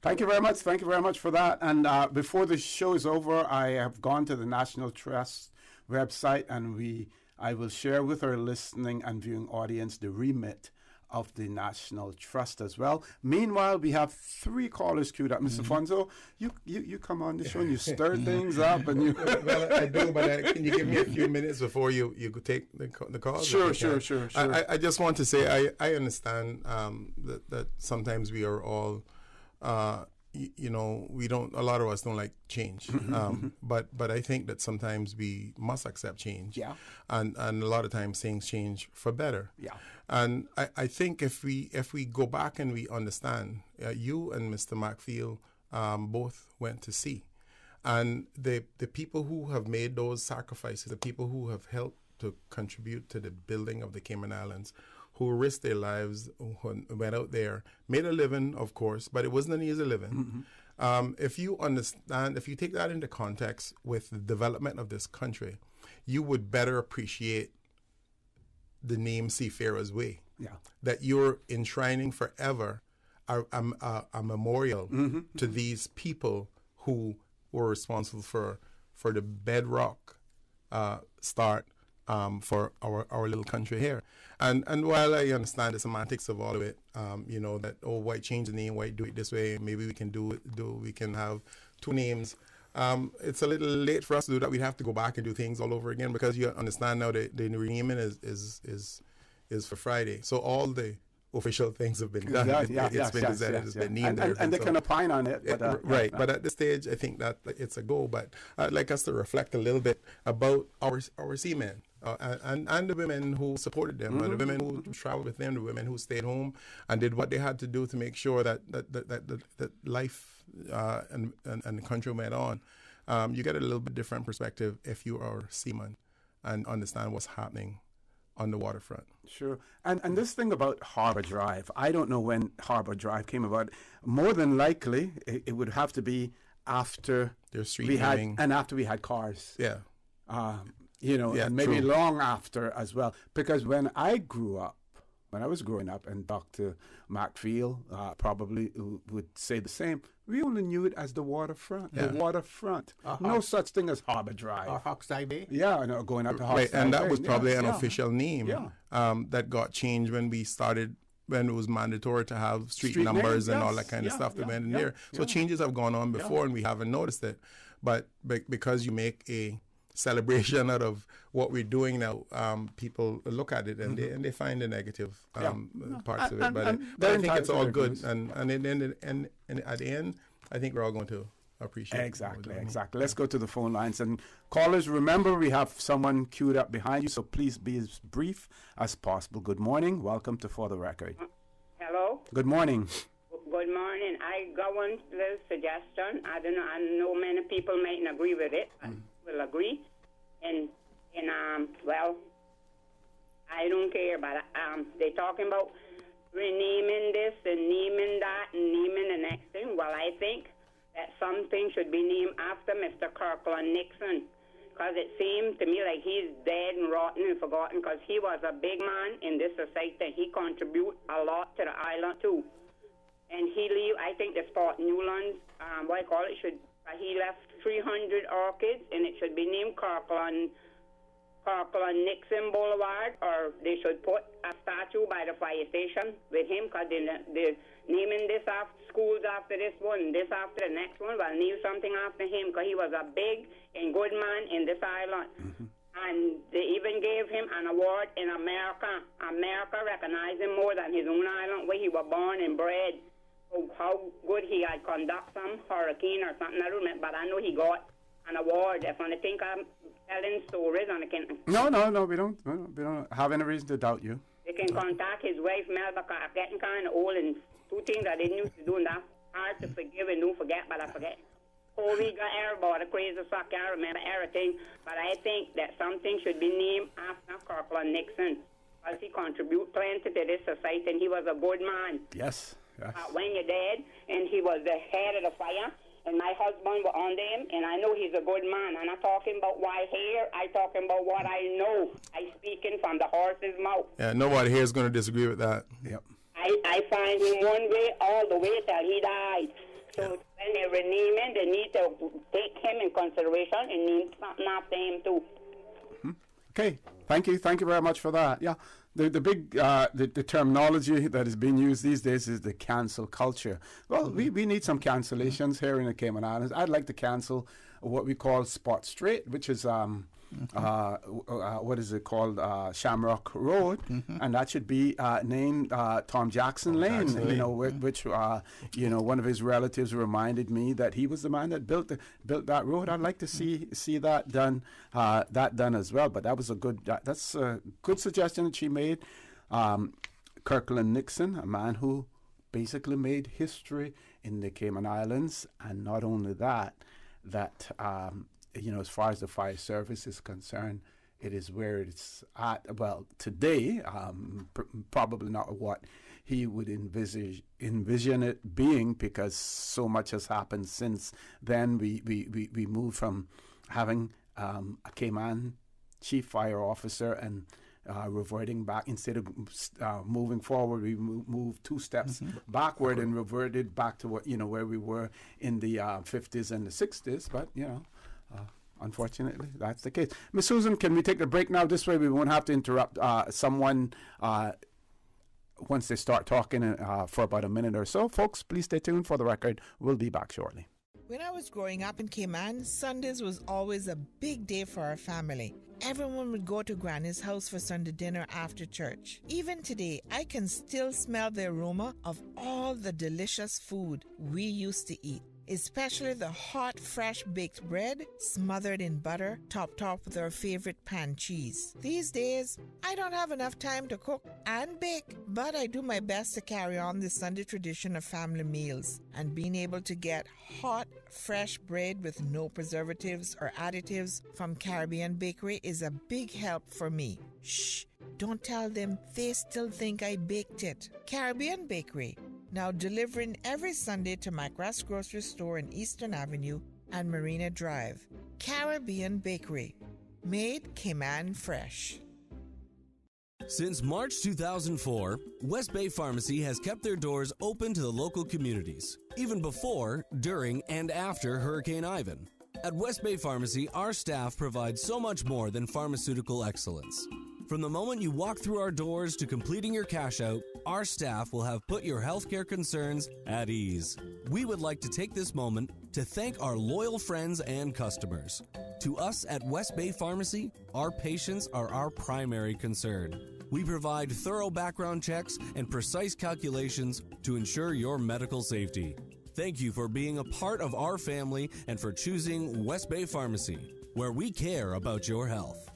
Thank you very much. Thank you very much for that. And before the show is over, I have gone to the National Trust website, and I will share with our listening and viewing audience the remit of the National Trust as well. Meanwhile, we have 3 callers queued up. Mr. Fonzo, you come on the show and you stir things up. And you well, I do, but can you give me a few minutes before you could take the call? Sure. I just want to say I understand that sometimes we are all... we don't. A lot of us don't like change, but I think that sometimes we must accept change. Yeah. And a lot of times things change for better. Yeah. And I think if we go back and we understand, you and Mr. Macfield both went to sea, and the people who have made those sacrifices, the people who have helped to contribute to the building of the Cayman Islands, who risked their lives, who went out there, made a living, of course, but it wasn't an easy living. If you understand, if you take that into context with the development of this country, you would better appreciate the name Seafarer's Way. Yeah. That you're enshrining forever a memorial to these people who were responsible for the bedrock start for our little country here. And while I understand the semantics of all of it, that, why change the name, why do it this way, maybe we can we can have 2 names. It's a little late for us to do that. We'd have to go back and do things all over again, because you understand now the renaming is for Friday. So all the official things have been done. It's been decided, it's been named. And they can opine on it. But, right. But at this stage, I think that it's a go. But I'd like us to reflect a little bit about our seamen. And the women who supported them, and the women who traveled with them, the women who stayed home and did what they had to do to make sure that life and the country went on. You get a little bit different perspective if you are a seaman and understand what's happening on the waterfront. Sure. And this thing about Harbour Drive, I don't know when Harbour Drive came about. More than likely, it would have to be after after we had cars. Yeah. And maybe long after as well. Because when I was growing up, and Dr. Macfield probably would say the same, we only knew it as the waterfront. The waterfront. No such thing as Harbour Drive. Or Hawkseye Bay. Yeah, going up to Hawkseye Bay. And that was probably an official name that got changed when we started, when it was mandatory to have street numbers and all that kind of stuff that went in there. So changes have gone on before and we haven't noticed it. But because you make a celebration out of what we're doing now, people look at it and they find the negative parts of it. But I think it's all good. And at the end, I think we're all going to appreciate it. Exactly. Let's go to the phone lines. And callers, remember, we have someone queued up behind you, so please be as brief as possible. Good morning. Welcome to For the Record. Hello. Good morning. Good morning. I got one little suggestion. I know many people mightn't agree with it. Will agree, and well, I don't care, but they talking about renaming this and naming that and naming the next thing. Well, I think that something should be named after Mr. Kirkland Nixon, because it seems to me like he's dead and rotten and forgotten, because he was a big man in this society. He contribute a lot to the island too, and I think the Sport Newlands, he left 300 orchids, and it should be named Kirkland Nixon Boulevard, or they should put a statue by the fire station with him, because they're naming this after schools after this one, this after the next one. Well, name something after him, because he was a big and good man in this island. And they even gave him an award in America. America recognized him more than his own island where he was born and bred. How good he had conducted some hurricane or something. I don't remember, but I know he got an award. If I think I'm telling stories, and I can. No, we don't have any reason to doubt you. They can contact his wife, Mel, because I'm getting kind of old, and two things I didn't used to do, and that's hard to forgive and don't forget, but I forget. Oh, we got everybody crazy, so I can't remember everything, but I think that something should be named after Kirkland Nixon, because he contributed plenty to this society, and he was a good man. Yes. When you're dead, and he was the head of the fire, and my husband was under him, and I know he's a good man. I'm not talking about white hair. I'm talking about what I know. I'm speaking from the horse's mouth. Yeah, nobody here is going to disagree with that. Yep. I find him one way all the way till he died. So when they rename him, they need to take him in consideration and name something after him too. Okay, thank you very much for that. Yeah, the big the terminology that is being used these days is the cancel culture. Well, we need some cancellations here in the Cayman Islands. I'd like to cancel what we call Spot Straight, which is what is it called, Shamrock Road, and that should be named Tom Jackson Lane. You know, which you know, one of his relatives reminded me that he was the man that built that road. I'd like to see that done as well. But that was that's a good suggestion that she made. Kirkland Nixon, a man who basically made history in the Cayman Islands, and not only that you know, as far as the fire service is concerned, it is where it's at. Well, today, probably not what he would envision it being, because so much has happened since then. We moved from having a Cayman chief fire officer and reverting back. Instead of moving forward, we moved two steps backward and reverted back to what, you know, where we were in the 50s and the 60s. But, you know, unfortunately, that's the case. Miss Susan, can we take a break now? This way we won't have to interrupt someone once they start talking for about a minute or so. Folks, please stay tuned. For the record, we'll be back shortly. When I was growing up in Cayman, Sundays was always a big day for our family. Everyone would go to Granny's house for Sunday dinner after church. Even today, I can still smell the aroma of all the delicious food we used to eat, especially the hot, fresh baked bread smothered in butter, topped off with our favorite pan cheese. These days, I don't have enough time to cook and bake, but I do my best to carry on the Sunday tradition of family meals, and being able to get hot, fresh bread with no preservatives or additives from Caribbean Bakery is a big help for me. Shh, don't tell them, they still think I baked it. Caribbean Bakery, now delivering every Sunday to my Grass grocery store in Eastern Avenue and Marina Drive. Caribbean Bakery, made Cayman fresh. Since March 2004, West Bay Pharmacy has kept their doors open to the local communities, even before, during, and after Hurricane Ivan. At West Bay Pharmacy, our staff provides so much more than pharmaceutical excellence. From the moment you walk through our doors to completing your cash out, our staff will have put your healthcare concerns at ease. We would like to take this moment to thank our loyal friends and customers. To us at West Bay Pharmacy, our patients are our primary concern. We provide thorough background checks and precise calculations to ensure your medical safety. Thank you for being a part of our family and for choosing West Bay Pharmacy, where we care about your health.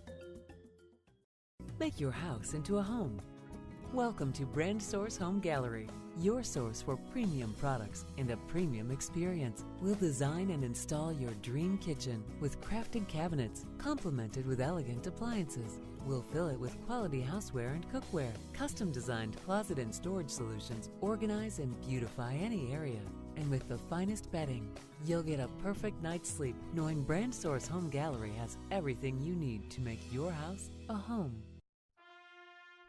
Make your house into a home. Welcome to Brand Source Home Gallery, your source for premium products and a premium experience. We'll design and install your dream kitchen with crafted cabinets, complemented with elegant appliances. We'll fill it with quality houseware and cookware. Custom-designed closet and storage solutions organize and beautify any area. And with the finest bedding, you'll get a perfect night's sleep knowing Brand Source Home Gallery has everything you need to make your house a home.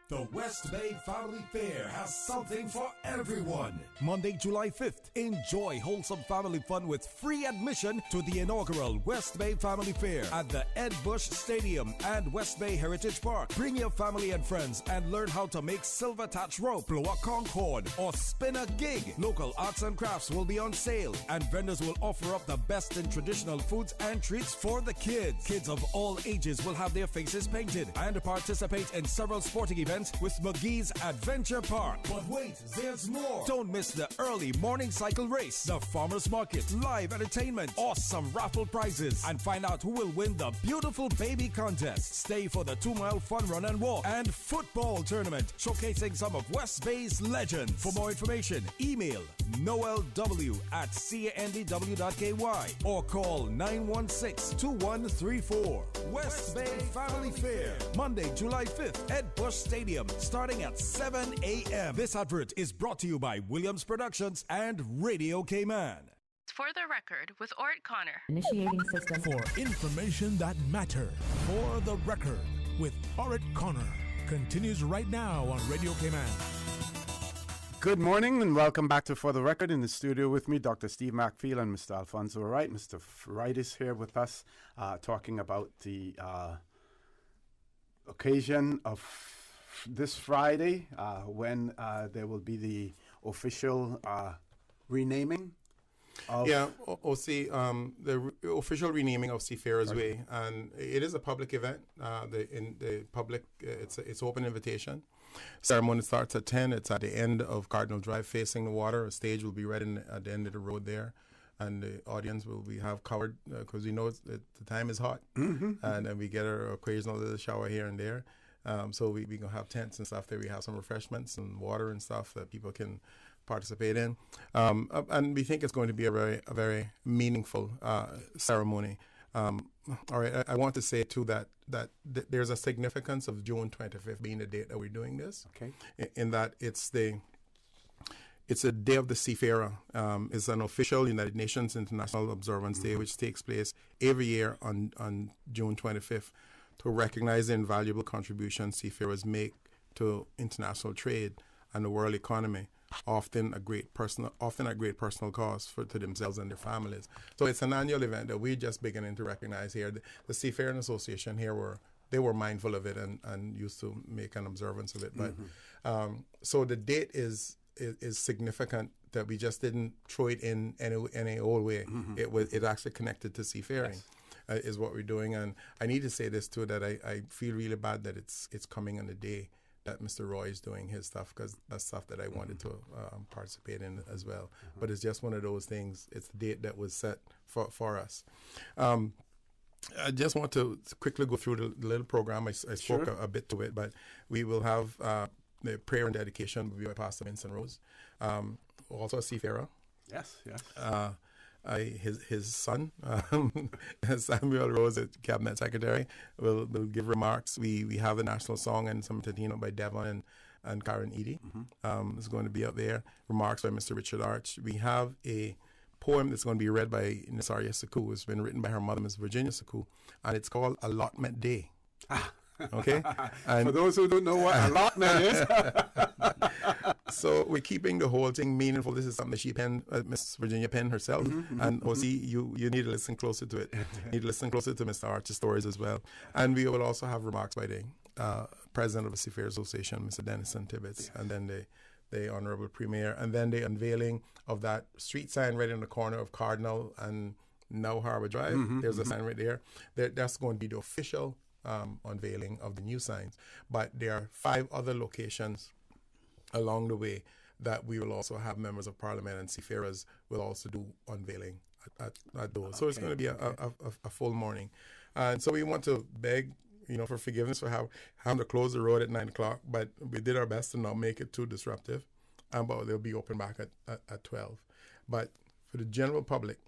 The West Bay Family Fair has something for everyone. Monday, July 5th, enjoy wholesome family fun with free admission to the inaugural West Bay Family Fair at the Ed Bush Stadium and West Bay Heritage Park. Bring your family and friends and learn how to make silver touch rope, blow a concord, or spin a gig. Local arts and crafts will be on sale, and vendors will offer up the best in traditional foods and treats for the kids. Kids of all ages will have their faces painted and participate in several sporting events with McGee's Adventure Park. But wait, there's more. Don't miss the early morning cycle race, the farmers market, live entertainment, awesome raffle prizes, and find out who will win the beautiful baby contest. Stay for the 2-mile fun run and walk and football tournament showcasing some of West Bay's legends. For more information, email noelw@candw.ky or call 916-2134. West Bay Family Fair, Monday, July 5th, Ed Bush Stadium, starting at 7 a.m. This advert is brought to you by Williams Productions and Radio Cayman. For the record, with Ort Connor. Initiating system. For information that matters. For the record, with Ort Connor. Continues right now on Radio Cayman. Good morning and welcome back to For the Record. In the studio with me, Dr. Steve MacPhail and Mr. Alfonso Wright. Mr. Wright is here with us talking about the occasion of this Friday when there will be the official renaming of... Yeah, the official renaming of Seafarers Way, and it is a public event. It's open invitation. Ceremony starts at 10. It's at the end of Cardinal Drive, facing the water. A stage will be right at the end of the road there, and the audience will be covered because we know the time is hot, and then we get our occasional little shower here and there. So we gonna have tents and stuff there. We have some refreshments and water and stuff that people can participate in, and we think it's going to be a very meaningful ceremony. All right, I want to say too that there's a significance of June 25th being the date that we're doing this. Okay. In that it's a day of the seafarer. It's an official United Nations International Observance Day, which takes place every year on June 25th to recognize the invaluable contributions seafarers make to international trade and the world economy. Often at great personal cost to themselves and their families. So it's an annual event that we're just beginning to recognize here. The Seafaring Association here were mindful of it and used to make an observance of it. But so the date is significant that we just didn't throw it in any old way. It actually connected to seafaring. Yes. Is what we're doing. And I need to say this too, that I feel really bad that it's coming on the day that Mr. Roy is doing his stuff, because that's stuff that I wanted to participate in as well. But it's just one of those things. It's the date that was set for us. I just want to quickly go through the little program. I spoke a bit to it, but we will have the prayer and dedication will be by Pastor Vincent Rose, also a seafarer. Yes. His son, Samuel Rose, the Cabinet Secretary, will give remarks. We have a national song and some Tantino by Devon and Karen Eady. It's going to be up there. Remarks by Mr. Richard Arch. We have a poem that's going to be read by Nasaria Saku. It's been written by her mother, Miss Virginia Saku, and it's called Allotment Day. Okay? And for those who don't know what allotment is. So we're keeping the whole thing meaningful. This is something that she penned, Miss Virginia penned herself. And you need to listen closer to it. You need to listen closer to Mr. Arch's stories as well. And we will also have remarks by the president of the Seafarers Association, Mr. Dennison Tibbetts, and then the Honorable Premier, and then the unveiling of that street sign right in the corner of Cardinal and now Harbour Drive. There's a sign right there. That's going to be the official unveiling of the new signs. But there are 5 other locations along the way that we will also have members of Parliament and seafarers will also do unveiling at those. So it's going to be a full morning. And so we want to beg, for forgiveness for having to close the road at 9 o'clock, but we did our best to not make it too disruptive. But they'll be open back at 12. But for the general public,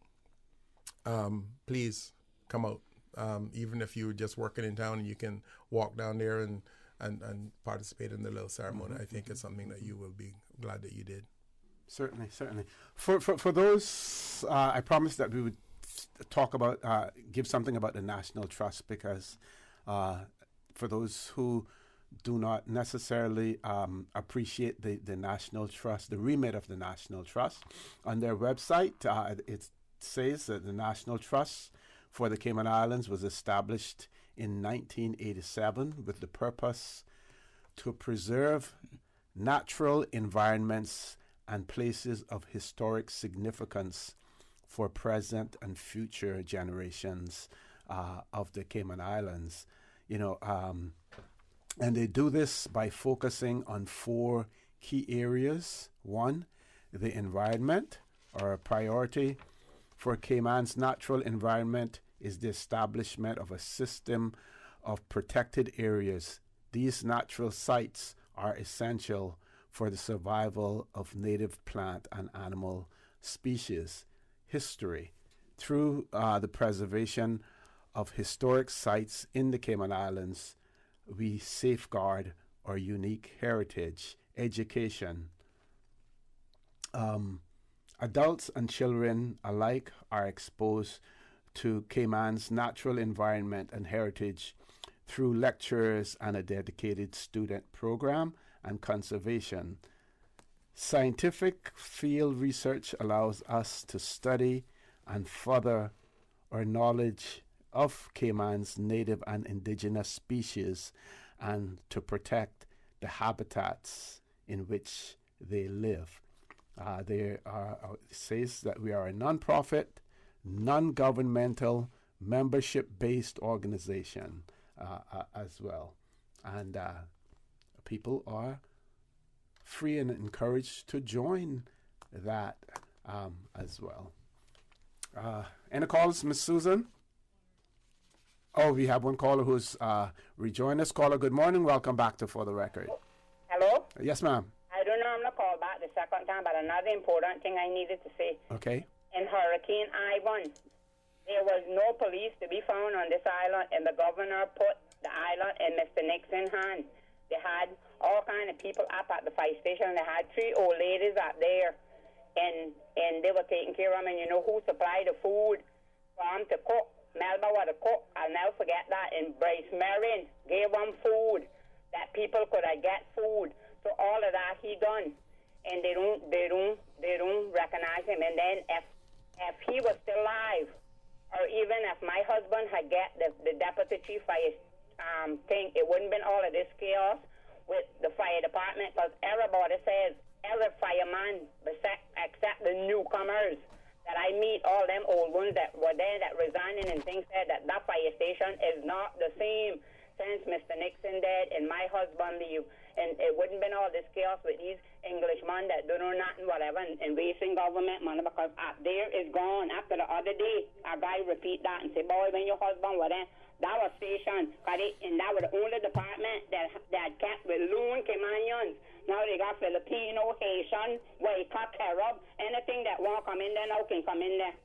please come out. Even if you're just working in town and you can walk down there and participate in the little ceremony, I think it's something that you will be glad that you did. Certainly. For those, I promised that we would talk about, give something about the National Trust, because for those who do not necessarily appreciate the National Trust, the remit of the National Trust. On their website, it says that the National Trust for the Cayman Islands was established in 1987 with the purpose to preserve natural environments and places of historic significance for present and future generations of the Cayman Islands. And they do this by focusing on 4 key areas. 1, the environment, or a priority for Cayman's natural environment is the establishment of a system of protected areas. These natural sites are essential for the survival of native plant and animal species. History. Through the preservation of historic sites in the Cayman Islands, we safeguard our unique heritage. Education. Adults and children alike are exposed to Cayman's natural environment and heritage through lectures and a dedicated student program and conservation. Scientific field research allows us to study and further our knowledge of Cayman's native and indigenous species and to protect the habitats in which they live. It says that we are a non-profit, non-governmental, membership-based organization as well. And people are free and encouraged to join that as well. Any calls, Miss Susan? Oh, we have one caller who's rejoined us. Caller, good morning. Welcome back to For the Record. Hello? Yes, ma'am. I don't know, I'm going to call back the second time, but another important thing I needed to say. Okay. In Hurricane Ivan, there was no police to be found on this island, and the governor put the island in Mr. Nixon's hand. They had all kind of people up at the fire station. They had 3 old ladies up there, and they were taking care of them. And you know who supplied the food for them to cook? Melba was a cook. I'll never forget that. And Bryce Merrin gave them food that people could get food. So all of that he done, and they don't recognize him. And then if he was still alive, or even if my husband had get the deputy chief fire thing, it wouldn't been all of this chaos with the fire department, because everybody says every fireman except the newcomers that I meet, all them old ones that were there that resigning and things, said that fire station is not the same since Mr. Nixon died and my husband leave. And it wouldn't been all this chaos with these Englishmen that don't know nothing, whatever, and wasting government money, because up there is gone. After the other day, a guy repeat that and say, boy, when your husband was there, that was station, and that was the only department that kept with loon Caymanians. Now they got Filipino, Haitian, Waika, Carib, anything that won't come in there now can come in there.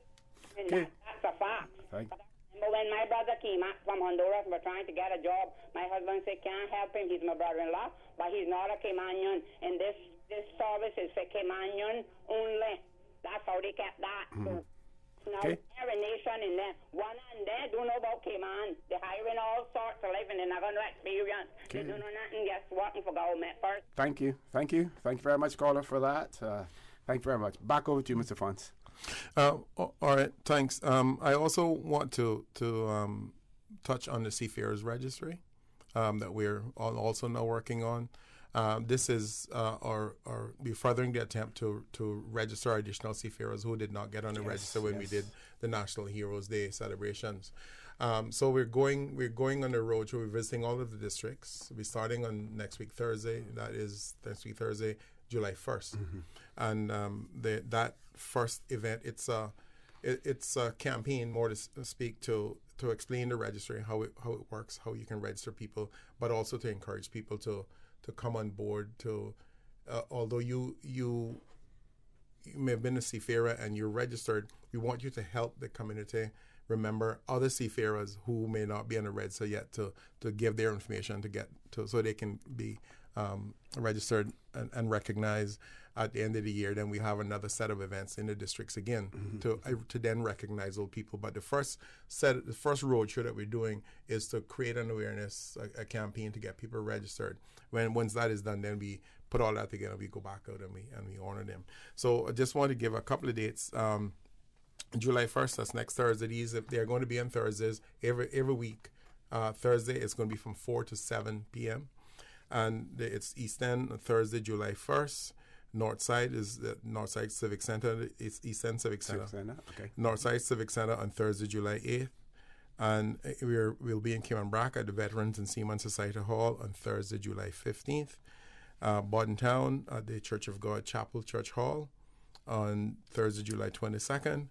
And that's a fact. But when my brother came out from Honduras, we're trying to get a job, my husband said, can't help him, he's my brother-in-law, but he's not a Caymanian, and this service is for Caymanian only. That's how they kept that. So now every nation in there, one and there don't know about Cayman. They're hiring all sorts of life and they're not going to experience. They don't know nothing, just working for government first. Thank you very much, caller, for that. Thank you very much. Back over to you, Mr. Fons. All right, thanks. I also want to touch on the Seafarers Registry that we're also now working on. This is we're furthering the attempt to register additional seafarers who did not get on the register when we did the National Heroes Day celebrations. So we're going on the road. We're visiting all of the districts. We're starting on next week Thursday. That is next week Thursday, July 1st. And that first event, it's a campaign, more to speak, to explain the registry, how it works, how you can register people, but also to encourage people to come on board. Although you may have been a seafarer and you're registered, we want you to help the community remember other seafarers who may not be on the register yet, to give their information so they can be registered and recognized at the end of the year. Then we have another set of events in the districts again to then recognize old people. But the first roadshow that we're doing is to create an awareness, a campaign to get people registered. Once that is done, then we put all that together. We go back out and we honor them. So I just want to give a couple of dates. July 1st, that's next Thursday. They're going to be on Thursdays every week. Thursday it's going to be from 4 to 7 p.m. And it's East End on Thursday, July 1st. Northside is the Northside Civic Center. It's East End Civic Center. Okay. Northside Civic Center on Thursday, July 8th. And we'll be in Cayman at the Veterans and Seaman Society Hall on Thursday, July 15th. Bordentown at the Church of God Chapel Church Hall on Thursday, July 22nd.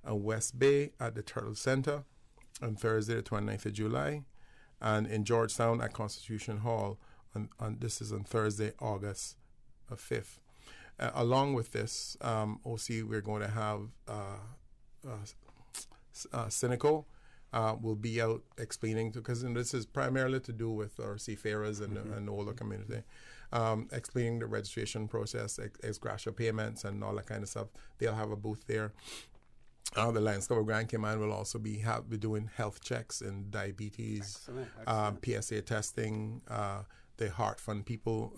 West Bay at the Turtle Center on Thursday, the 29th of July. And in Georgetown at Constitution Hall, this is on Thursday, August 5th. Along with this, OC, we're going to have Cynical will be out explaining, because this is primarily to do with our seafarers and the older community, explaining the registration process, ex gratia payments, and all that kind of stuff. They'll have a booth there. The Lions Club of Grand Cayman will also be doing health checks and diabetes, excellent. PSA testing. The Heart Fund people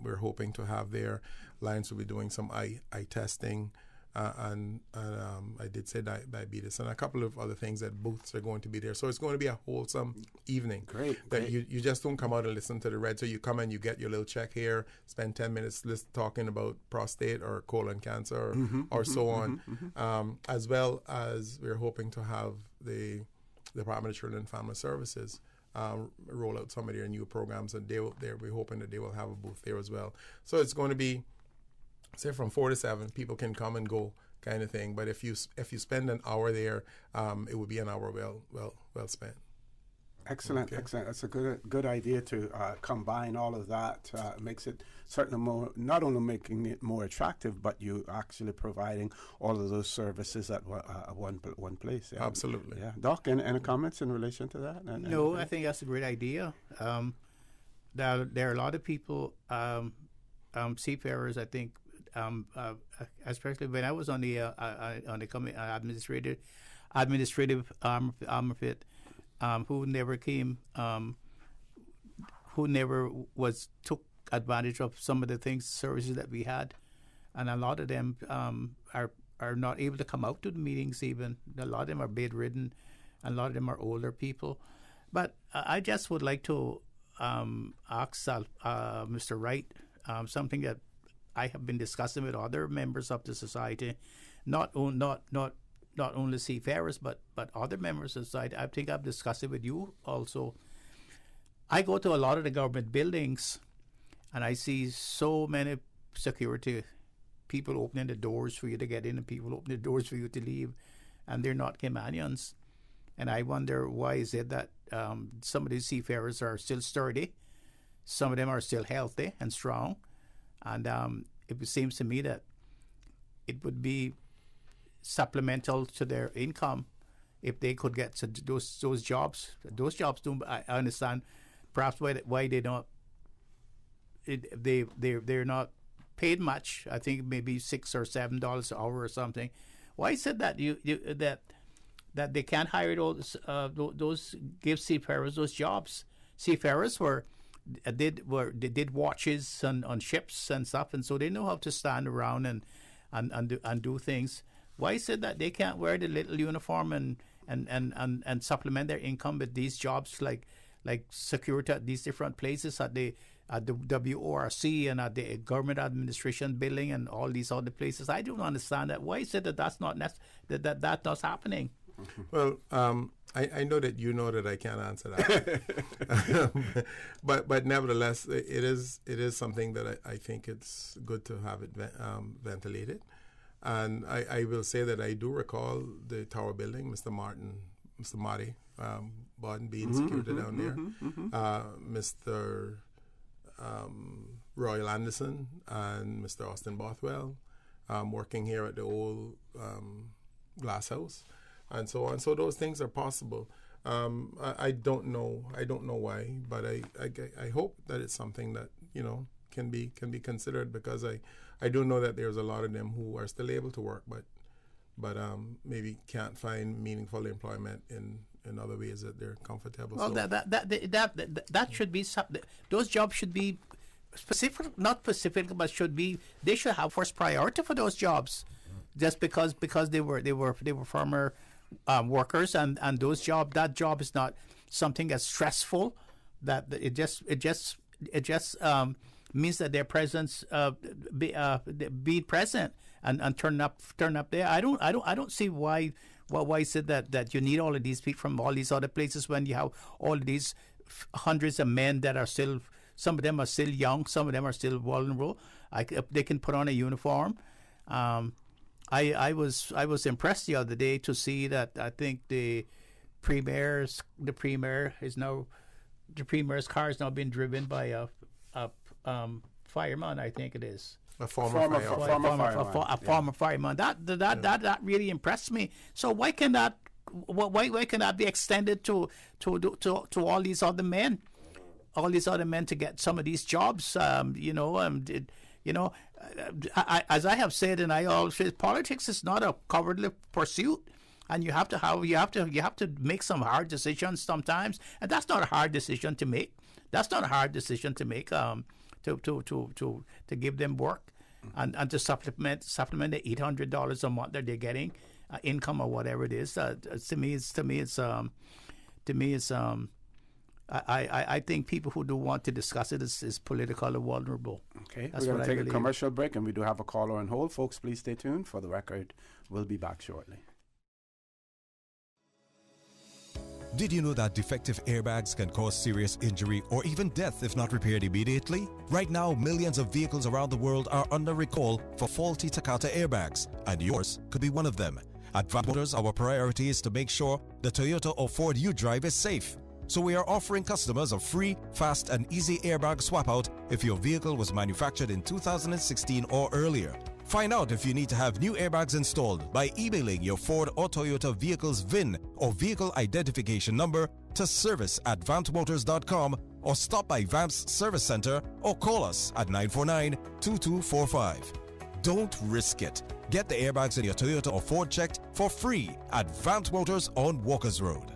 we're hoping to have there. Lions will be doing some eye testing, and I did say diabetes and a couple of other things that booths are going to be there. So it's going to be a wholesome evening. Great. You just don't come out and listen to the red. So you come and you get your little check here, spend 10 minutes talking about prostate or colon cancer or so on, as well as we're hoping to have the Department of Children and Family Services roll out some of their new programs, and we're hoping that they will have a booth there as well. So it's going to be, say, from 4 to 7, people can come and go kind of thing. But if you spend an hour there, it would be an hour well spent. Excellent, okay. Excellent. That's a good idea to combine all of that. Makes it certainly more, not only making it more attractive, but you actually providing all of those services at one place. Yeah. Absolutely. Yeah. Doc, any comments in relation to that? No, I think that's a great idea. There are a lot of people, seafarers, I think, especially when I was on the administrative arm of it, who never came, who never took advantage of some of the services that we had, and a lot of them are not able to come out to the meetings. Even a lot of them are bedridden, and a lot of them are older people. But I just would like to ask Mr. Wright something that I have been discussing with other members of the society, not only seafarers, but other members of society. I think I've discussed it with you also. I go to a lot of the government buildings, and I see so many security people opening the doors for you to get in and people opening the doors for you to leave, and they're not Caymanians. And I wonder, why is it that some of these seafarers are still sturdy, some of them are still healthy and strong, and it seems to me that it would be supplemental to their income if they could get to those jobs. Those jobs, I understand perhaps why they don't. They're not paid much. I think maybe $6 or $7 an hour or something. Why is it that that they can't hire those give seafarers those jobs? Seafarers they did watches on ships and stuff, and so they know how to stand around and do things. Why is it that they can't wear the little uniform and supplement their income with these jobs like security at these different places at the WORC and at the government administration building and all these other places? I don't understand that. Why is it that that's not that's not happening? Well, I know that you know that I can't answer that, but nevertheless, it is something that I think it's good to have it ventilated. And I will say that I do recall the Tower Building, Mr. Marty Barton being security down there, Mr. Royal Anderson and Mr. Austin Bothwell working here at the old Glass House, and so on. So those things are possible. I don't know why, but I hope that it's something that can be considered, because I do know that there's a lot of them who are still able to work, but maybe can't find meaningful employment in other ways that they're comfortable. Well, so that should be those jobs should be specific, not specific, but they should have first priority for those jobs, just because they were former workers, and that job is not something as stressful, that it just means that their presence be present and turn up there. I don't see why is it that you need all of these people from all these other places when you have all of these hundreds of men that are still, some of them are still young, some of them are still vulnerable. They can put on a uniform. I was impressed the other day to see that I think the premier's car is now being driven by a fireman. I think it is. A former fireman. That really impressed me. So why can that be extended to all these other men? All these other men to get some of these jobs. As I have said, and I always say, politics is not a cowardly pursuit, and you have to make some hard decisions sometimes, and that's not a hard decision to make. To give them work and to supplement the $800 a month that they're getting income or whatever it is. I think people who do want to discuss it is politically vulnerable. Okay, we're going to take a commercial break, and we do have a caller on hold. Folks, please stay tuned. For the record, we'll be back shortly. Did you know that defective airbags can cause serious injury or even death if not repaired immediately? Right now, millions of vehicles around the world are under recall for faulty Takata airbags, and yours could be one of them. At Vant Motors, our priority is to make sure the Toyota or Ford you drive is safe. So we are offering customers a free, fast, and easy airbag swap out if your vehicle was manufactured in 2016 or earlier. Find out if you need to have new airbags installed by emailing your Ford or Toyota vehicle's VIN or vehicle identification number to service@vantmotors.com, or stop by Vamp's Service Center or call us at 949-2245. Don't risk it. Get the airbags in your Toyota or Ford checked for free at Vant Motors on Walkers Road.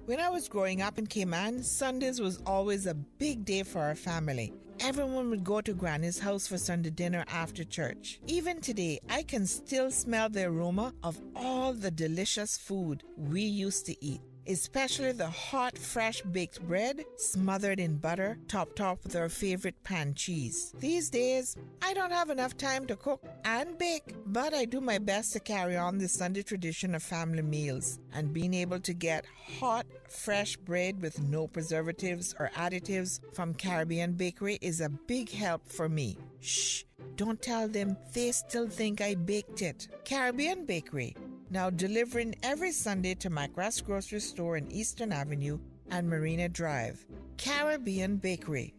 When I was growing up in Cayman, Sundays was always a big day for our family. Everyone would go to Granny's house for Sunday dinner after church. Even today, I can still smell the aroma of all the delicious food we used to eat, especially the hot, fresh baked bread smothered in butter, topped off with our favorite pan cheese. These days, I don't have enough time to cook and bake, but I do my best to carry on the Sunday tradition of family meals, and being able to get hot, fresh bread with no preservatives or additives from Caribbean Bakery is a big help for me. Shh, don't tell them, they still think I baked it. Caribbean Bakery, now delivering every Sunday to McGrath's grocery store in Eastern Avenue and Marina Drive. Caribbean Bakery,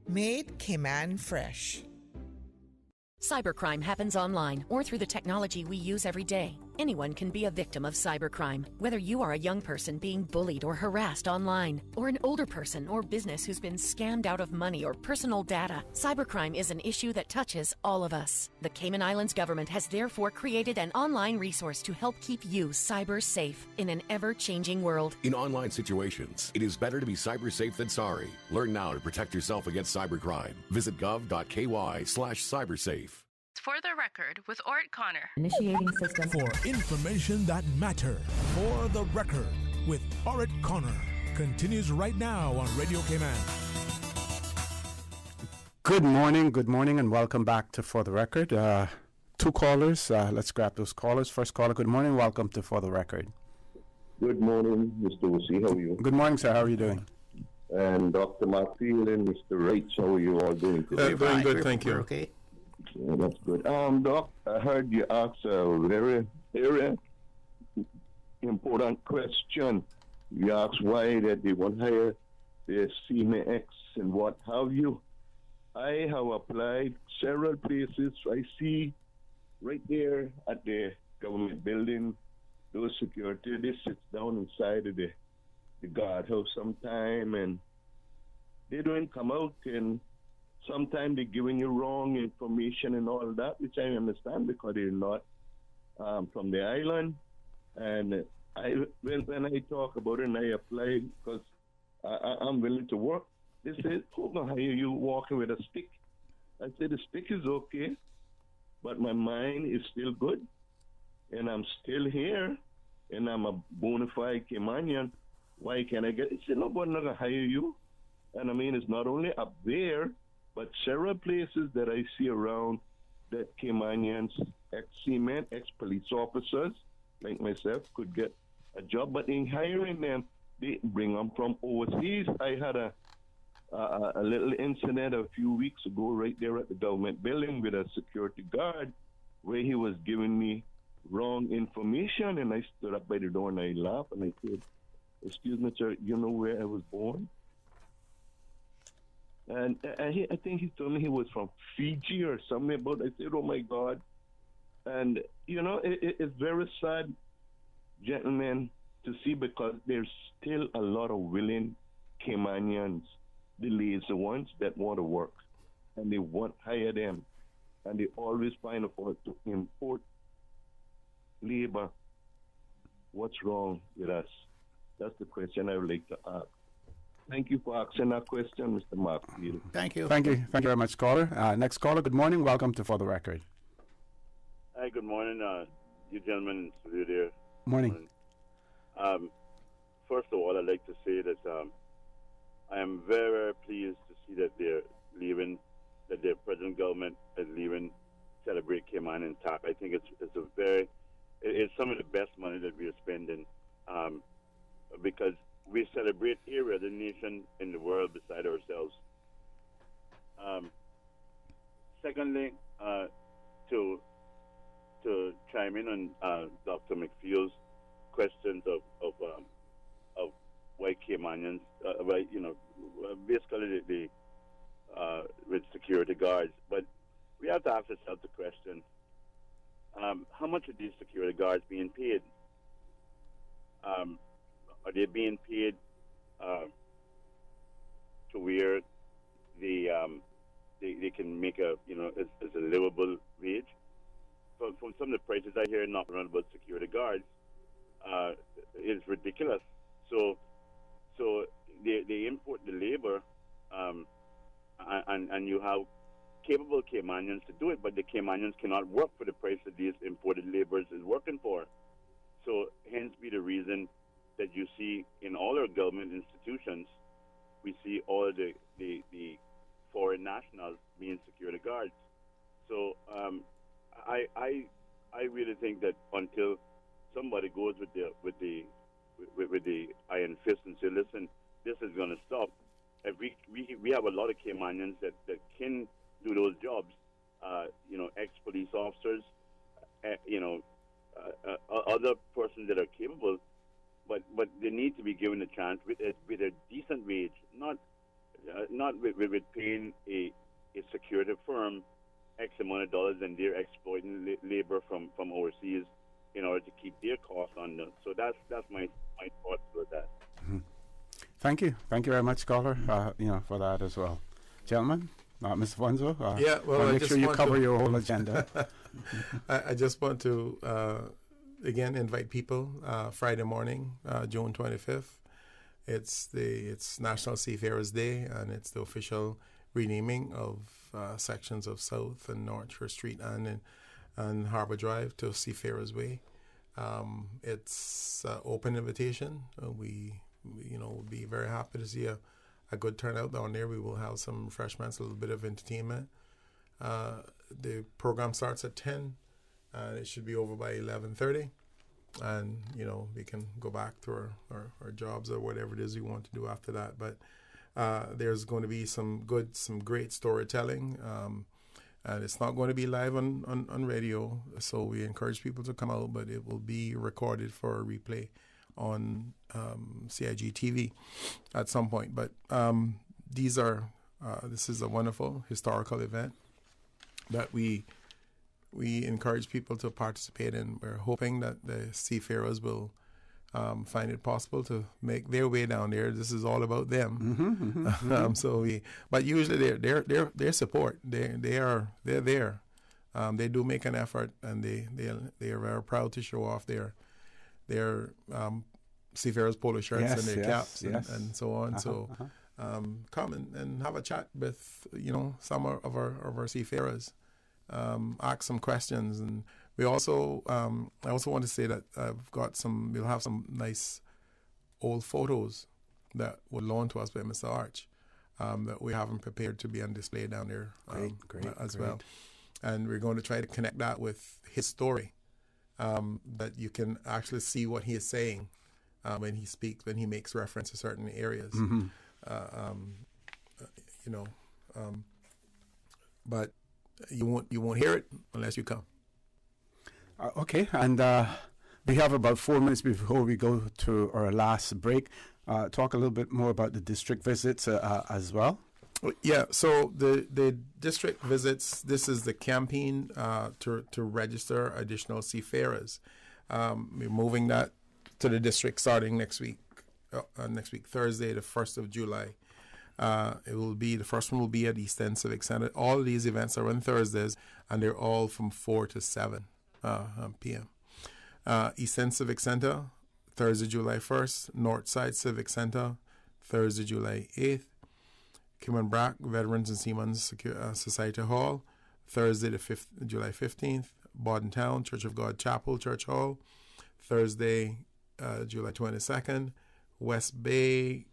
made Cayman fresh. Cybercrime happens online or through the technology we use every day. Anyone can be a victim of cybercrime, whether you are a young person being bullied or harassed online, or an older person or business who's been scammed out of money or personal data. Cybercrime is an issue that touches all of us. The Cayman Islands government has therefore created an online resource to help keep you cyber safe in an ever-changing world. In online situations, it is better to be cyber safe than sorry. Learn now to protect yourself against cybercrime. Visit gov.ky/cybersafe. For the record, with Ort Connor. Initiating system. For information that matters. For the record, with Ort Connor. Continues right now on Radio Cayman. Good morning, and welcome back to For the Record. Two callers. Let's grab those callers. First caller, good morning. Welcome to For the Record. Good morning, Mr. Wusi. How are you? Good morning, sir. How are you doing? And Dr. McPhail and Mr. Wright, how are you all doing today? Doing good, thank you. Okay. Yeah, that's good. Doc, I heard you ask a very, very important question. You asked why that they won't hire the CMX and what have you. I have applied several places. I see right there at the government building, those security, they sit down inside of the guardhouse sometime, and they don't come out, and sometimes they're giving you wrong information and all that, which I understand because they're not from the island. And when I talk about it and I apply, because I'm willing to work, they say, who's going to hire you walking with a stick? I said, the stick is okay, but my mind is still good, and I'm still here, and I'm a bona fide Caymanian. Why can't I get it? He said, nobody's not going to hire you. And I mean, it's not only up there, but several places that I see around that Caymanians, ex-seamen, ex-police officers, like myself, could get a job. But in hiring them, they bring them from overseas. I had a little incident a few weeks ago right there at the government building with a security guard where he was giving me wrong information, and I stood up by the door and I laughed and I said, excuse me, sir, you know where I was born? And I think he told me he was from Fiji or something about it. I said, oh my God. And, you know, it's very sad, gentlemen, to see, because there's still a lot of willing Caymanians, the lazy ones that want to work, and they want to hire them, and they always find a fault to import labor. What's wrong with us? That's the question I would like to ask. Thank you for asking that question, Mr. Mark. Thank you. Thank you very much, caller. Next caller, good morning. Welcome to For the Record. Hi, good morning, you gentlemen in studio there. Morning. First of all, I'd like to say that I am very, very pleased to see that they're leaving, that their present government is leaving Celebrate Cayman intact. I think it's some of the best money that we are spending, because we celebrate here, the nation in the world beside ourselves. Secondly, to chime in on Dr. McField's questions of why Caymanians, basically the with security guards, but we have to ask ourselves the question: how much are these security guards being paid? Are they being paid to where they can make as a livable wage? From some of the prices I hear knocking around about security guards, is ridiculous. So they import the labor, and you have capable Caymanians to do it, but the Caymanians cannot work for the price that these imported laborers is working for. So hence be the reason that you see in all our government institutions, we see all the foreign nationals being security guards. So I really think that until somebody goes with the iron fist and say, listen, this is going to stop. If we have a lot of Caymanians that can do those jobs, ex-police officers, other persons that are capable, but they need to be given a chance with a decent wage, not with paying a security firm X amount of dollars and they're exploiting labor from overseas in order to keep their costs on them. So that's my thoughts about that. Mm-hmm. Thank you very much, caller. For that as well, gentlemen. Mr. Fonzo, make sure you cover your whole agenda. I just want to again invite people. Friday morning, June 25th. It's National Seafarers Day, and it's the official renaming of sections of South and North Church Street and Harbor Drive to Seafarers Way. It's open invitation. We will be very happy to see a good turnout down there. We will have some refreshments, a little bit of entertainment. The program starts at 10, and it should be over by 11:30. And, we can go back to our jobs or whatever it is we want to do after that. But there's going to be some great storytelling. And it's not going to be live on radio, so we encourage people to come out, but it will be recorded for a replay on CIG TV at some point. But this is a wonderful historical event that we encourage people to participate in. We're hoping that the seafarers will find it possible to make their way down there. This is all about them. But usually their support. They're there. They do make an effort, and they are very proud to show off their seafarers polo shirts and their caps and so on. Come and have a chat with some of our seafarers. Ask some questions, and we also I also want to say that we'll have some nice old photos that were loaned to us by Mr. Arch that we haven't prepared to be on display down there as well. And we're going to try to connect that with his story, that you can actually see what he is saying when he speaks, when he makes reference to certain areas. But you won't hear it unless you come. Okay, and we have about 4 minutes before we go to our last break. Talk a little bit more about the district visits as well. Yeah, so the district visits, this is the campaign to register additional seafarers. We're moving that to the district starting next week, Thursday, the 1st of July. The first one will be at East End Civic Center. All of these events are on Thursdays, and they're all from 4 to 7 p.m. East End Civic Center, Thursday, July 1st. Northside Civic Center, Thursday, July 8th. Cayman Brac Veterans and Seamen Society Hall, Thursday, July 15th. Borden Town Church of God Chapel Church Hall, Thursday, July 22nd. West Bay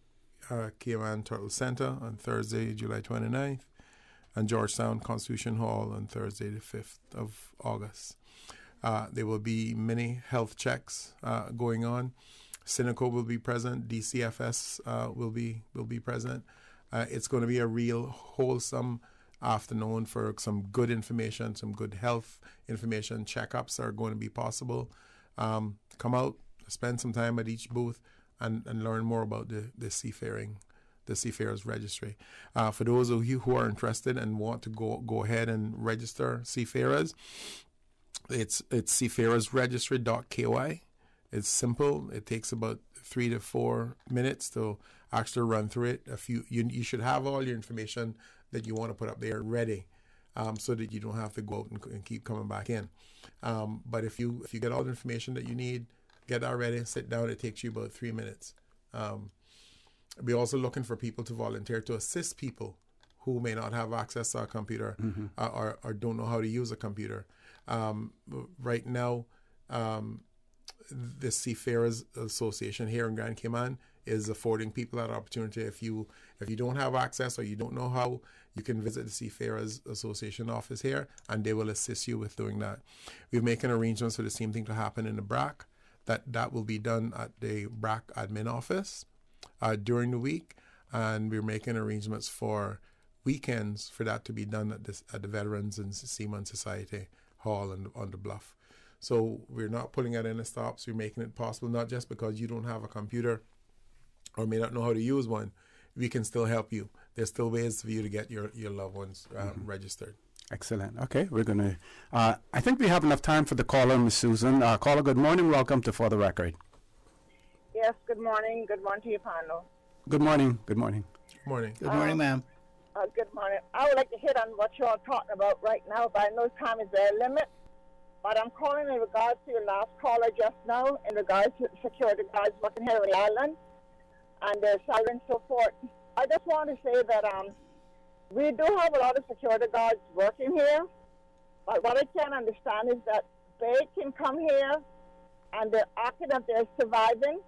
Cayman Turtle Center on Thursday, July 29th. And Georgetown Constitution Hall on Thursday, the 5th of August. There will be many health checks going on. Synaco will be present. DCFS will be present. It's going to be a real wholesome afternoon for some good information, some good health information. Checkups are going to be possible. Come out, spend some time at each booth, and learn more about the Seafarers Registry. For those of you who are interested and want to go ahead and register Seafarers, it's seafarersregistry.ky. It's simple. It takes about 3 to 4 minutes to actually run through it. You should have all your information that you want to put up there ready, so that you don't have to go out and keep coming back in. But if you get all the information that you need, get that ready, sit down. It takes you about 3 minutes. We're also looking for people to volunteer to assist people who may not have access to a computer or don't know how to use a computer. Right now, the Seafarers Association here in Grand Cayman is affording people that opportunity. If you don't have access or you don't know how, you can visit the Seafarers Association office here, and they will assist you with doing that. We're making arrangements for the same thing to happen in the BRAC. That will be done at the BRAC admin office during the week, and we're making arrangements for weekends for that to be done at the Veterans and Seamen Society Hall on the Bluff. So we're not pulling out any stops. We're making it possible, not just because you don't have a computer or may not know how to use one. We can still help you. There's still ways for you to get your loved ones registered. Excellent. Okay, we're going to... I think we have enough time for the caller, Ms. Susan. Caller, good morning. Welcome to For the Record. Yes, good morning. Good morning to your panel. Good morning. Good morning. Good morning. Good morning, ma'am. Good morning. I would like to hit on what you're talking about right now, but I know time is their limit. But I'm calling in regards to your last caller just now, in regards to security guards working here in the island and their salary and so forth. I just want to say that we do have a lot of security guards working here, but what I can't understand is that they can come here and they're acting that they're surviving.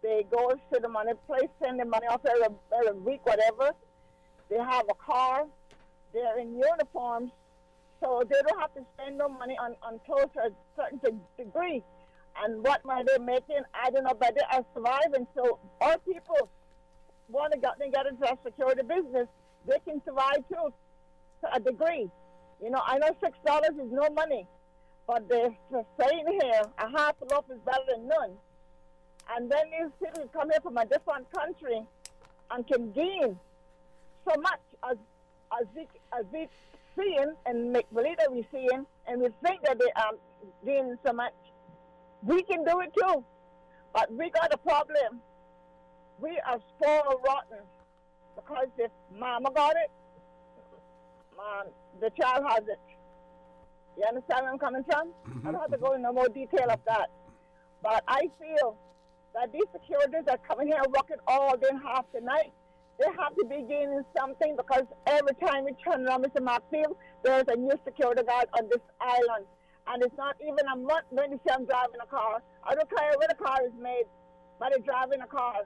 They go to the money place, send the money off every week, whatever. They have a car. They're in uniforms. So they don't have to spend no money on clothes to a certain degree. And what money they're making, I don't know, but they are surviving. So our people want to get into that security business. They can survive too, to a degree. You know, I know $6 is no money, but they're saying here, a half a loaf is better than none. And then these people come here from a different country and can gain so much as we seeing and make believe that we're seeing, and we think that they are doing so much. We can do it too, But we got a problem. We are spoiled rotten because if mama got it, the child has it. You understand where I'm coming from? I don't have to go into more detail of that. But I feel that these securities are coming here working all day and half the night. They have to be gaining something because every time we turn around, Mr. Maxfield, there's a new security guard on this island. And it's not even a month when you see them driving a car. I don't care where the car is made, but they're driving a car.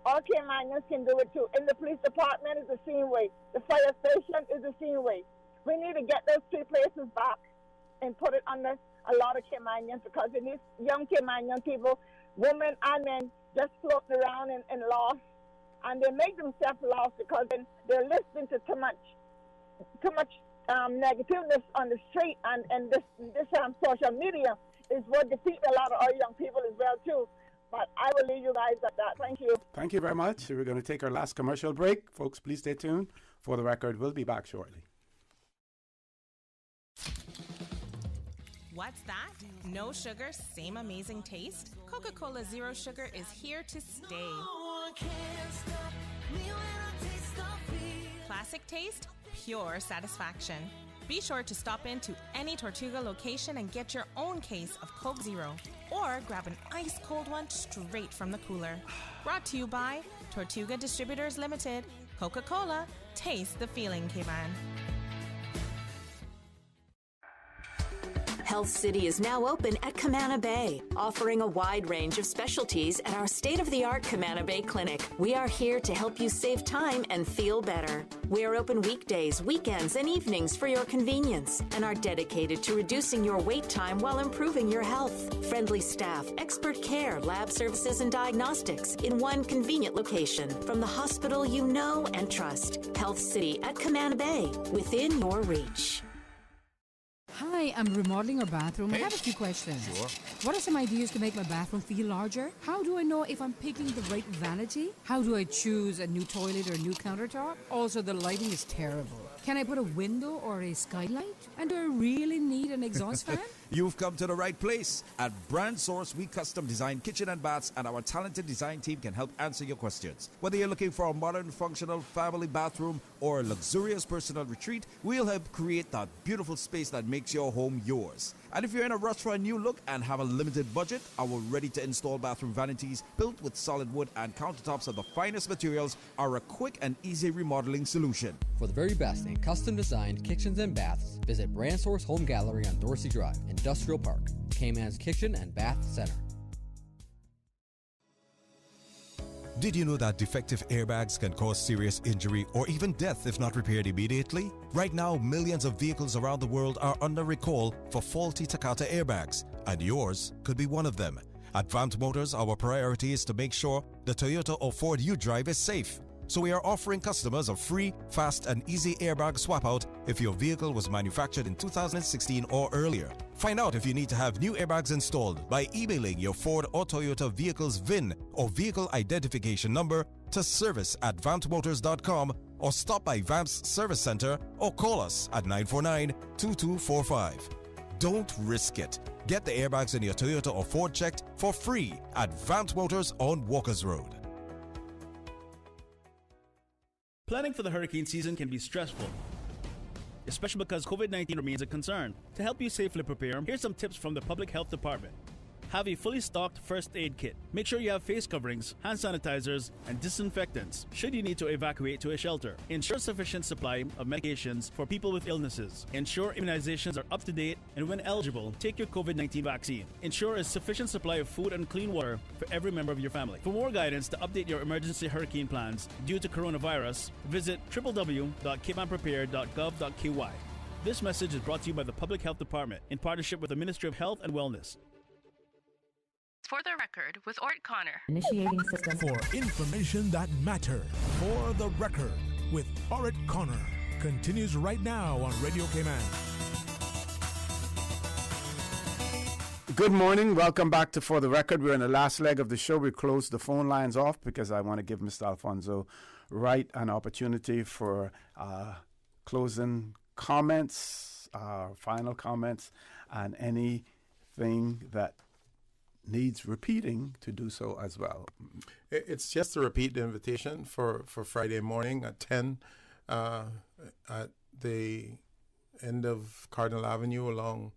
All Caymanians can do it too. In the police department is the same way. The fire station is the same way. We need to get those three places back and put it under a lot of Caymanians because in these young Caymanian people, women and men, just floating around in loss. And they make themselves lost because they're listening to too much negativeness on the street, and this social media is what defeats a lot of our young people as well too. But I will leave you guys at that. Thank you. Thank you very much. We're going to take our last commercial break. Folks, please stay tuned. For the record, we'll be back shortly. What's that? No sugar, same amazing taste? Coca-Cola Zero Sugar is here to stay. Classic taste, pure satisfaction. Be sure to stop into any Tortuga location and get your own case of Coke Zero. Or grab an ice-cold one straight from the cooler. Brought to you by Tortuga Distributors Limited. Coca-Cola, taste the feeling, Cayman. Health City is now open at Camana Bay, offering a wide range of specialties at our state-of-the-art Camana Bay Clinic. We are here to help you save time and feel better. We are open weekdays, weekends, and evenings for your convenience and are dedicated to reducing your wait time while improving your health. Friendly staff, expert care, lab services, and diagnostics in one convenient location from the hospital you know and trust. Health City at Camana Bay, within your reach. Hi, I'm remodeling our bathroom. I have a few questions. Sure. What are some ideas to make my bathroom feel larger? How do I know if I'm picking the right vanity? How do I choose a new toilet or a new countertop? Also, the lighting is terrible. Can I put a window or a skylight? And do I really need an exhaust fan? You've come to the right place. At Brand Source, we custom design kitchen and baths, and our talented design team can help answer your questions. Whether you're looking for a modern, functional family bathroom or a luxurious personal retreat, we'll help create that beautiful space that makes your home yours. And if you're in a rush for a new look and have a limited budget, our ready-to-install bathroom vanities, built with solid wood and countertops of the finest materials, are a quick and easy remodeling solution. For the very best in custom-designed kitchens and baths, visit Brand Source Home Gallery on Dorsey Drive, Industrial Park, Cayman's Kitchen and Bath Center. Did you know that defective airbags can cause serious injury or even death if not repaired immediately? Right now, millions of vehicles around the world are under recall for faulty Takata airbags, and yours could be one of them. At Vant Motors, our priority is to make sure the Toyota or Ford you drive is safe. So we are offering customers a free, fast, and easy airbag swap out if your vehicle was manufactured in 2016 or earlier. Find out if you need to have new airbags installed by emailing your Ford or Toyota vehicle's VIN or vehicle identification number to service@vantmotors.com, or stop by Vamp's Service Center or call us at 949-2245. Don't risk it. Get the airbags in your Toyota or Ford checked for free at Vant Motors on Walkers Road. Planning for the hurricane season can be stressful, especially because COVID-19 remains a concern. To help you safely prepare, here's some tips from the Public Health Department. Have a fully stocked first aid kit. Make sure you have face coverings, hand sanitizers, and disinfectants should you need to evacuate to a shelter. Ensure sufficient supply of medications for people with illnesses. Ensure immunizations are up to date, and when eligible, take your COVID-19 vaccine. Ensure a sufficient supply of food and clean water for every member of your family. For more guidance to update your emergency hurricane plans due to coronavirus, visit www.caymanprepared.gov.ky. This message is brought to you by the Public Health Department in partnership with the Ministry of Health and Wellness. For the record, with Ort Connor. Initiating system. For information that matters. For the record, with Ort Connor. Continues right now on Radio Cayman. Good morning. Welcome back to For the Record. We're in the last leg of the show. We closed the phone lines off because I want to give Mr. Alfonso Wright an opportunity for closing comments, final comments, and anything that needs repeating to do so as well. It's just to repeat the invitation for Friday morning at 10 at the end of Cardinal Avenue along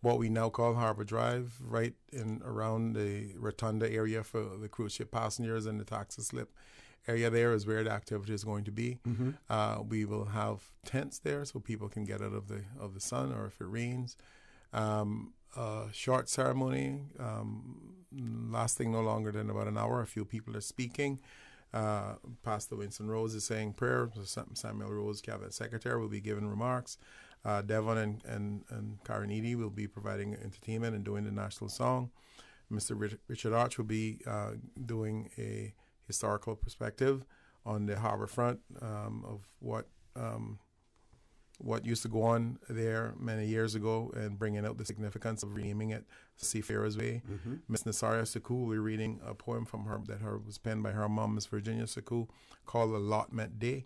what we now call Harbor Drive, right in around the Rotunda area for the cruise ship passengers, and the taxi slip area there is where the activity is going to be. We will have tents there so people can get out of the sun, or if it rains. Short ceremony, lasting no longer than about an hour. A few people are speaking. Pastor Winston Rose is saying prayer. Samuel Rose, Cabinet Secretary, will be giving remarks. Devon and Karen Eady will be providing entertainment and doing the national song. Mr. Richard Arch will be doing a historical perspective on the harbor front of what used to go on there many years ago, and bringing out the significance of renaming it Seafarers Way. Miss Nasaria Saku will be reading a poem from her that was penned by her mom, Miss Virginia Saku, called Allotment Day.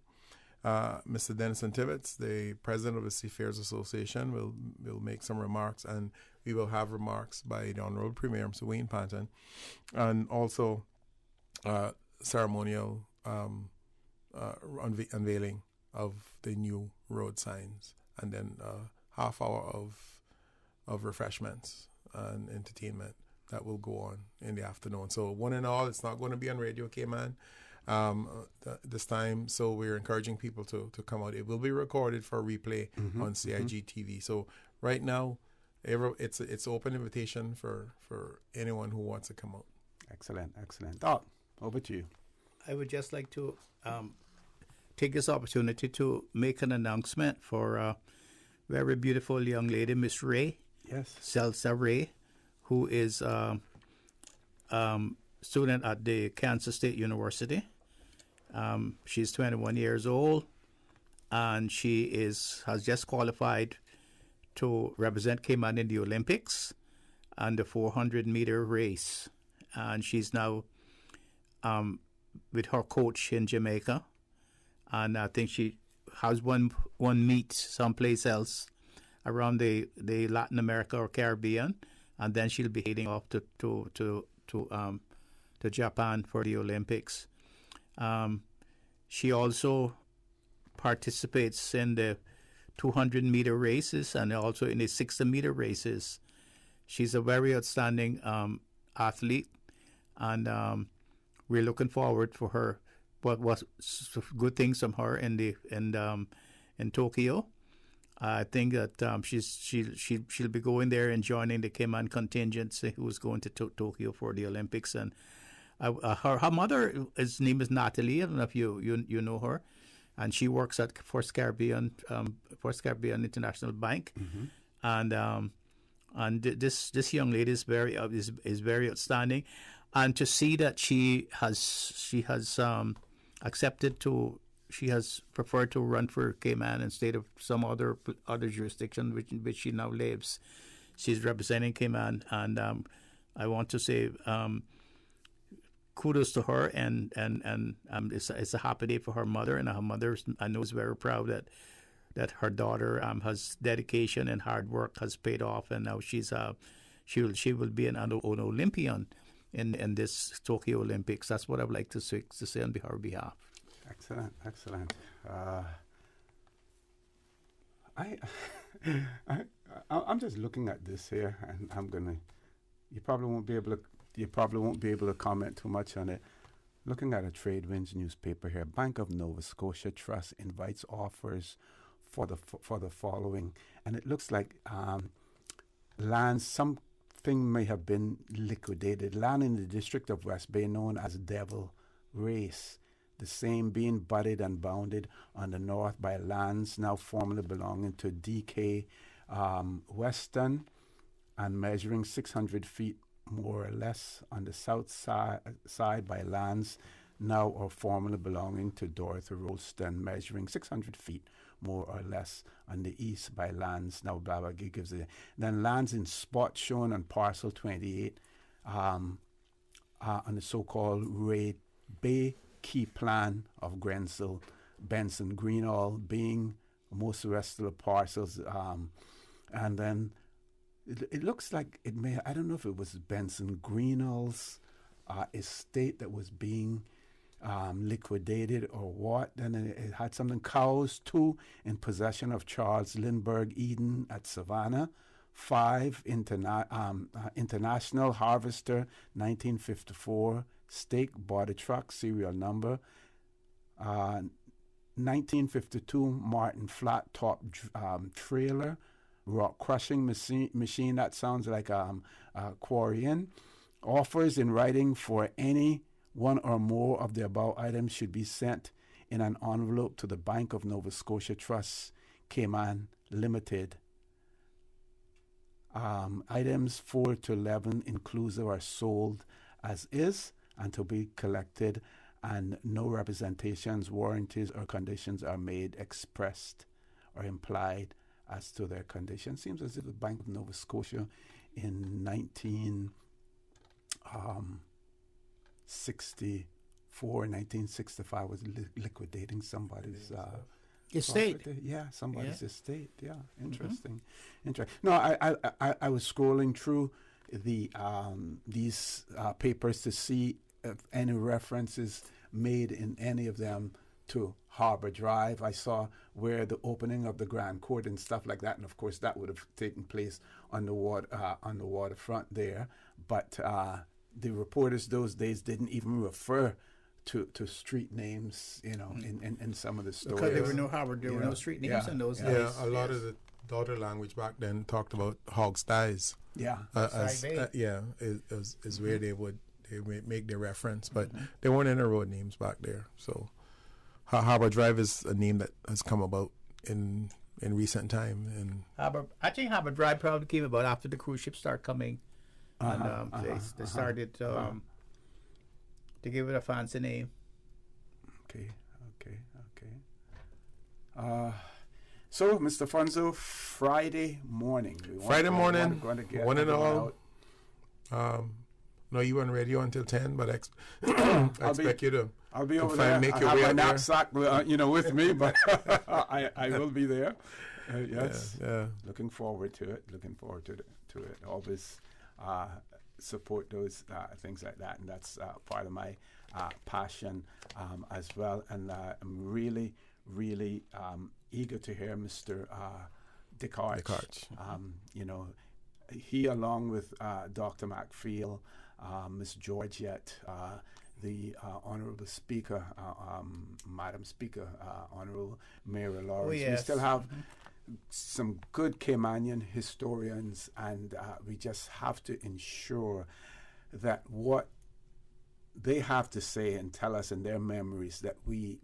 Mr. Denison Tibbetts, the president of the Seafarers Association, will make some remarks, and we will have remarks by the Honorable Premier, Mr. Wayne Panton, and also ceremonial unveiling of the new road signs, and then half hour of refreshments and entertainment that will go on in the afternoon. So one and all, it's not going to be on Radio Cayman this time, so we're encouraging people to come out. It will be recorded for replay on CIG TV. So right now, it's open invitation for anyone who wants to come out. Excellent. Doc, over to you. I would just like to take this opportunity to make an announcement for a very beautiful young lady, Miss Ray. Yes. Celsa Ray, who is student at the Kansas State University. She's 21 years old, and she has just qualified to represent Cayman in the Olympics and the 400-meter race. And she's now with her coach in Jamaica, and I think she has one meet someplace else around the Latin America or Caribbean, and then she'll be heading off to Japan for the Olympics. She also participates in the 200-meter races and also in the 60-meter races. She's a very outstanding athlete, and we're looking forward for her. What was good things from her in Tokyo. I think that she'll be going there and joining the Cayman contingent who's going to Tokyo for the Olympics. And her mother, his name is Natalie. I don't know if you know her, and she works at First Caribbean International Bank, and this young lady is very outstanding, and to see that she has preferred to run for Cayman instead of some other jurisdiction which she now lives. She's representing Cayman, and I want to say kudos to her, and it's a happy day for her mother, and her mother, I know, is very proud that her daughter has dedication and hard work has paid off, and now she will be an Olympian in this Tokyo Olympics. That's what I would like to say on her behalf. Excellent. I'm just looking at this here, and you probably won't be able to comment too much on it. Looking at a Tradewinds newspaper here, Bank of Nova Scotia Trust invites offers for the following, and it looks like land, something may have been liquidated. Land in the district of West Bay known as Devil Race, the same being budded and bounded on the north by lands now formerly belonging to DK Weston, and measuring 600 feet more or less on the south side by lands now or formerly belonging to Dorothy Rolston, measuring 600 feet more or less on the east by lands now blah blah gives it. Then lands in spot shown on parcel 28 on the so-called Ray Bay Key Plan of Grenville, Benson, Greenall being most of the rest of the parcels, and then it looks like it may, I don't know if it was Benson Greenall's estate that was being liquidated or what. Then it had something. Cows, 2 in possession of Charles Lindbergh Eden at Savannah. 5 International Harvester 1954 stake body truck serial number. 1952 Martin flat top trailer rock crushing machine. That sounds like a quarrying. Offers in writing for any one or more of the above items should be sent in an envelope to the Bank of Nova Scotia Trust, Cayman Limited. Items 4 to 11 inclusive are sold as is and to be collected, and no representations, warranties, or conditions are made, expressed, or implied as to their condition. Seems as if the Bank of Nova Scotia in 1965 was liquidating somebody's estate. Property. Yeah, somebody's estate. Yeah, interesting. Interesting. No, I was scrolling through the these papers to see if any references made in any of them to Harbor Drive. I saw where the opening of the Grand Court and stuff like that, and of course that would have taken place on the waterfront there. But the reporters those days didn't even refer to street names, you know, in some of the stories. Because there were no harbor, there were no street names in those days. Yeah, a lot of the daughter language back then talked about Hog's Thighs. Yeah, is where they would make their reference, but they weren't in the road names back there. So Harbor Drive is a name that has come about in recent time. And I think Harbor Drive probably came about after the cruise ships started coming. They started to give it a fancy name. Okay. So, Mr. Fonzo, Friday morning. One and all. No, you weren't radio until 10, but I expect you to. I'll be over there. Make I your have way my knapsack, with me, but I will be there. Yes. Yeah. Looking forward to it. Always support those things like that, and that's part of my passion as well. And I'm really eager to hear Mr. Descartes. He, along with Dr. McFeel, Ms. Georgette, the Honorable Speaker, Madam Speaker, Honorable Mary Lawrence. Oh, yes. We still have some good Caymanian historians, and we just have to ensure that what they have to say and tell us in their memories, that we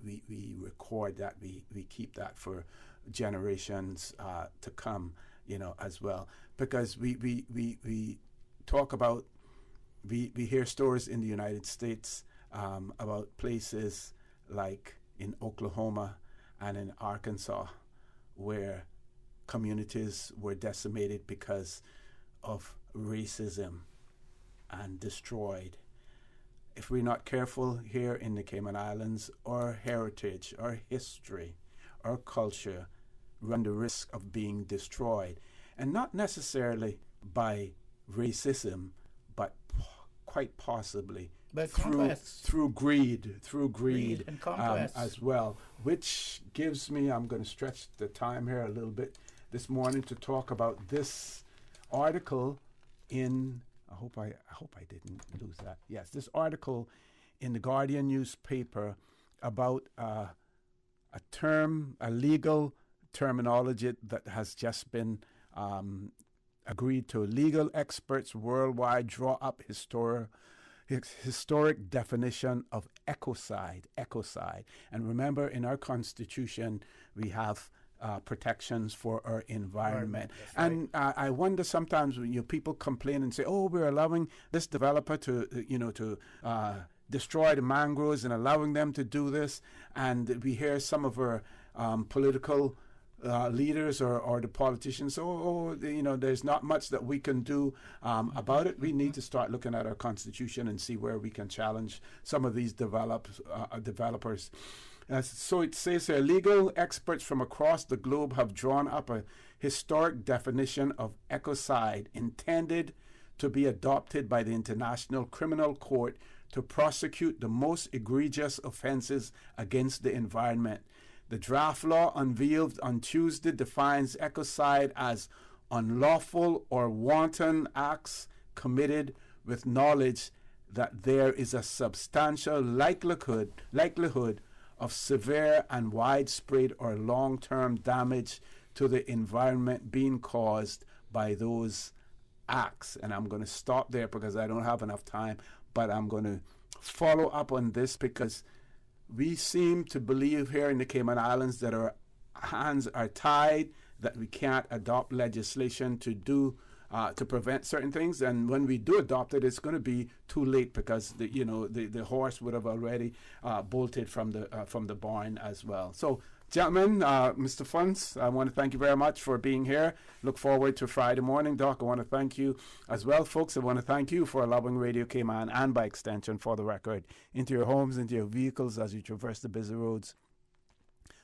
record that, we keep that for generations to come, as well. Because we talk about, we hear stories in the United States about places like in Oklahoma and in Arkansas where communities were decimated because of racism and destroyed. If we're not careful here in the Cayman Islands, our heritage, our history, our culture run the risk of being destroyed. And not necessarily by racism, but quite possibly through greed and conquest as well, which gives me, I'm going to stretch the time here a little bit this morning to talk about this article in, I hope I didn't lose that. Yes, this article in the Guardian newspaper about a legal terminology that has just been agreed to. Legal experts worldwide draw up historic definition of ecocide. And remember, in our Constitution, we have protections for our environment. And I wonder sometimes when people complain and say, "Oh, we're allowing this developer to destroy the mangroves and allowing them to do this," and we hear some of our political leaders or the politicians, there's not much that we can do about it. We need to start looking at our Constitution and see where we can challenge some of these developers. So it says here, legal experts from across the globe have drawn up a historic definition of ecocide intended to be adopted by the International Criminal Court to prosecute the most egregious offenses against the environment. The draft law unveiled on Tuesday defines ecocide as unlawful or wanton acts committed with knowledge that there is a substantial likelihood of severe and widespread or long-term damage to the environment being caused by those acts. And I'm going to stop there because I don't have enough time, but I'm going to follow up on this because we seem to believe here in the Cayman Islands that our hands are tied, that we can't adopt legislation to prevent certain things, and when we do adopt it, it's going to be too late because the horse would have already bolted from the barn as well. So, gentlemen, Mr. Funtz, I want to thank you very much for being here. Look forward to Friday morning. Doc, I want to thank you as well, folks. I want to thank you for allowing Radio Cayman and by extension For the Record into your homes, into your vehicles as you traverse the busy roads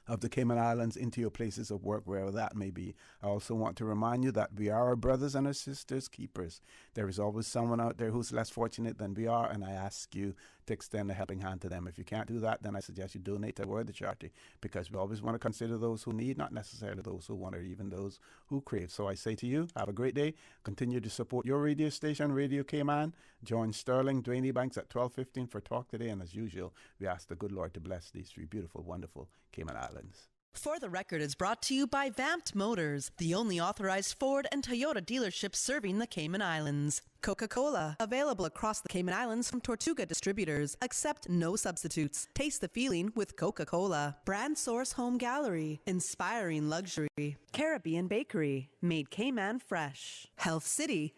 of the Cayman Islands, into your places of work, wherever that may be. I also want to remind you that we are our brothers and our sisters' keepers. There is always someone out there who's less fortunate than we are, and I ask you to extend a helping hand to them. If you can't do that, then I suggest you donate to Word the Charity, because we always want to consider those who need, not necessarily those who want or even those who crave. So I say to you, have a great day. Continue to support your radio station, Radio Cayman. Join Sterling, Dwayne Ebanks at 12:15 for Talk Today, and as usual, we ask the good Lord to bless these three beautiful, wonderful Cayman Islands. For the Record is brought to you by Vamped Motors, the only authorized Ford and Toyota dealership serving the Cayman Islands. Coca-Cola, available across the Cayman Islands from Tortuga distributors. Accept no substitutes. Taste the feeling with Coca-Cola. Brand Source Home Gallery, inspiring luxury. Caribbean Bakery, made Cayman fresh. Health City,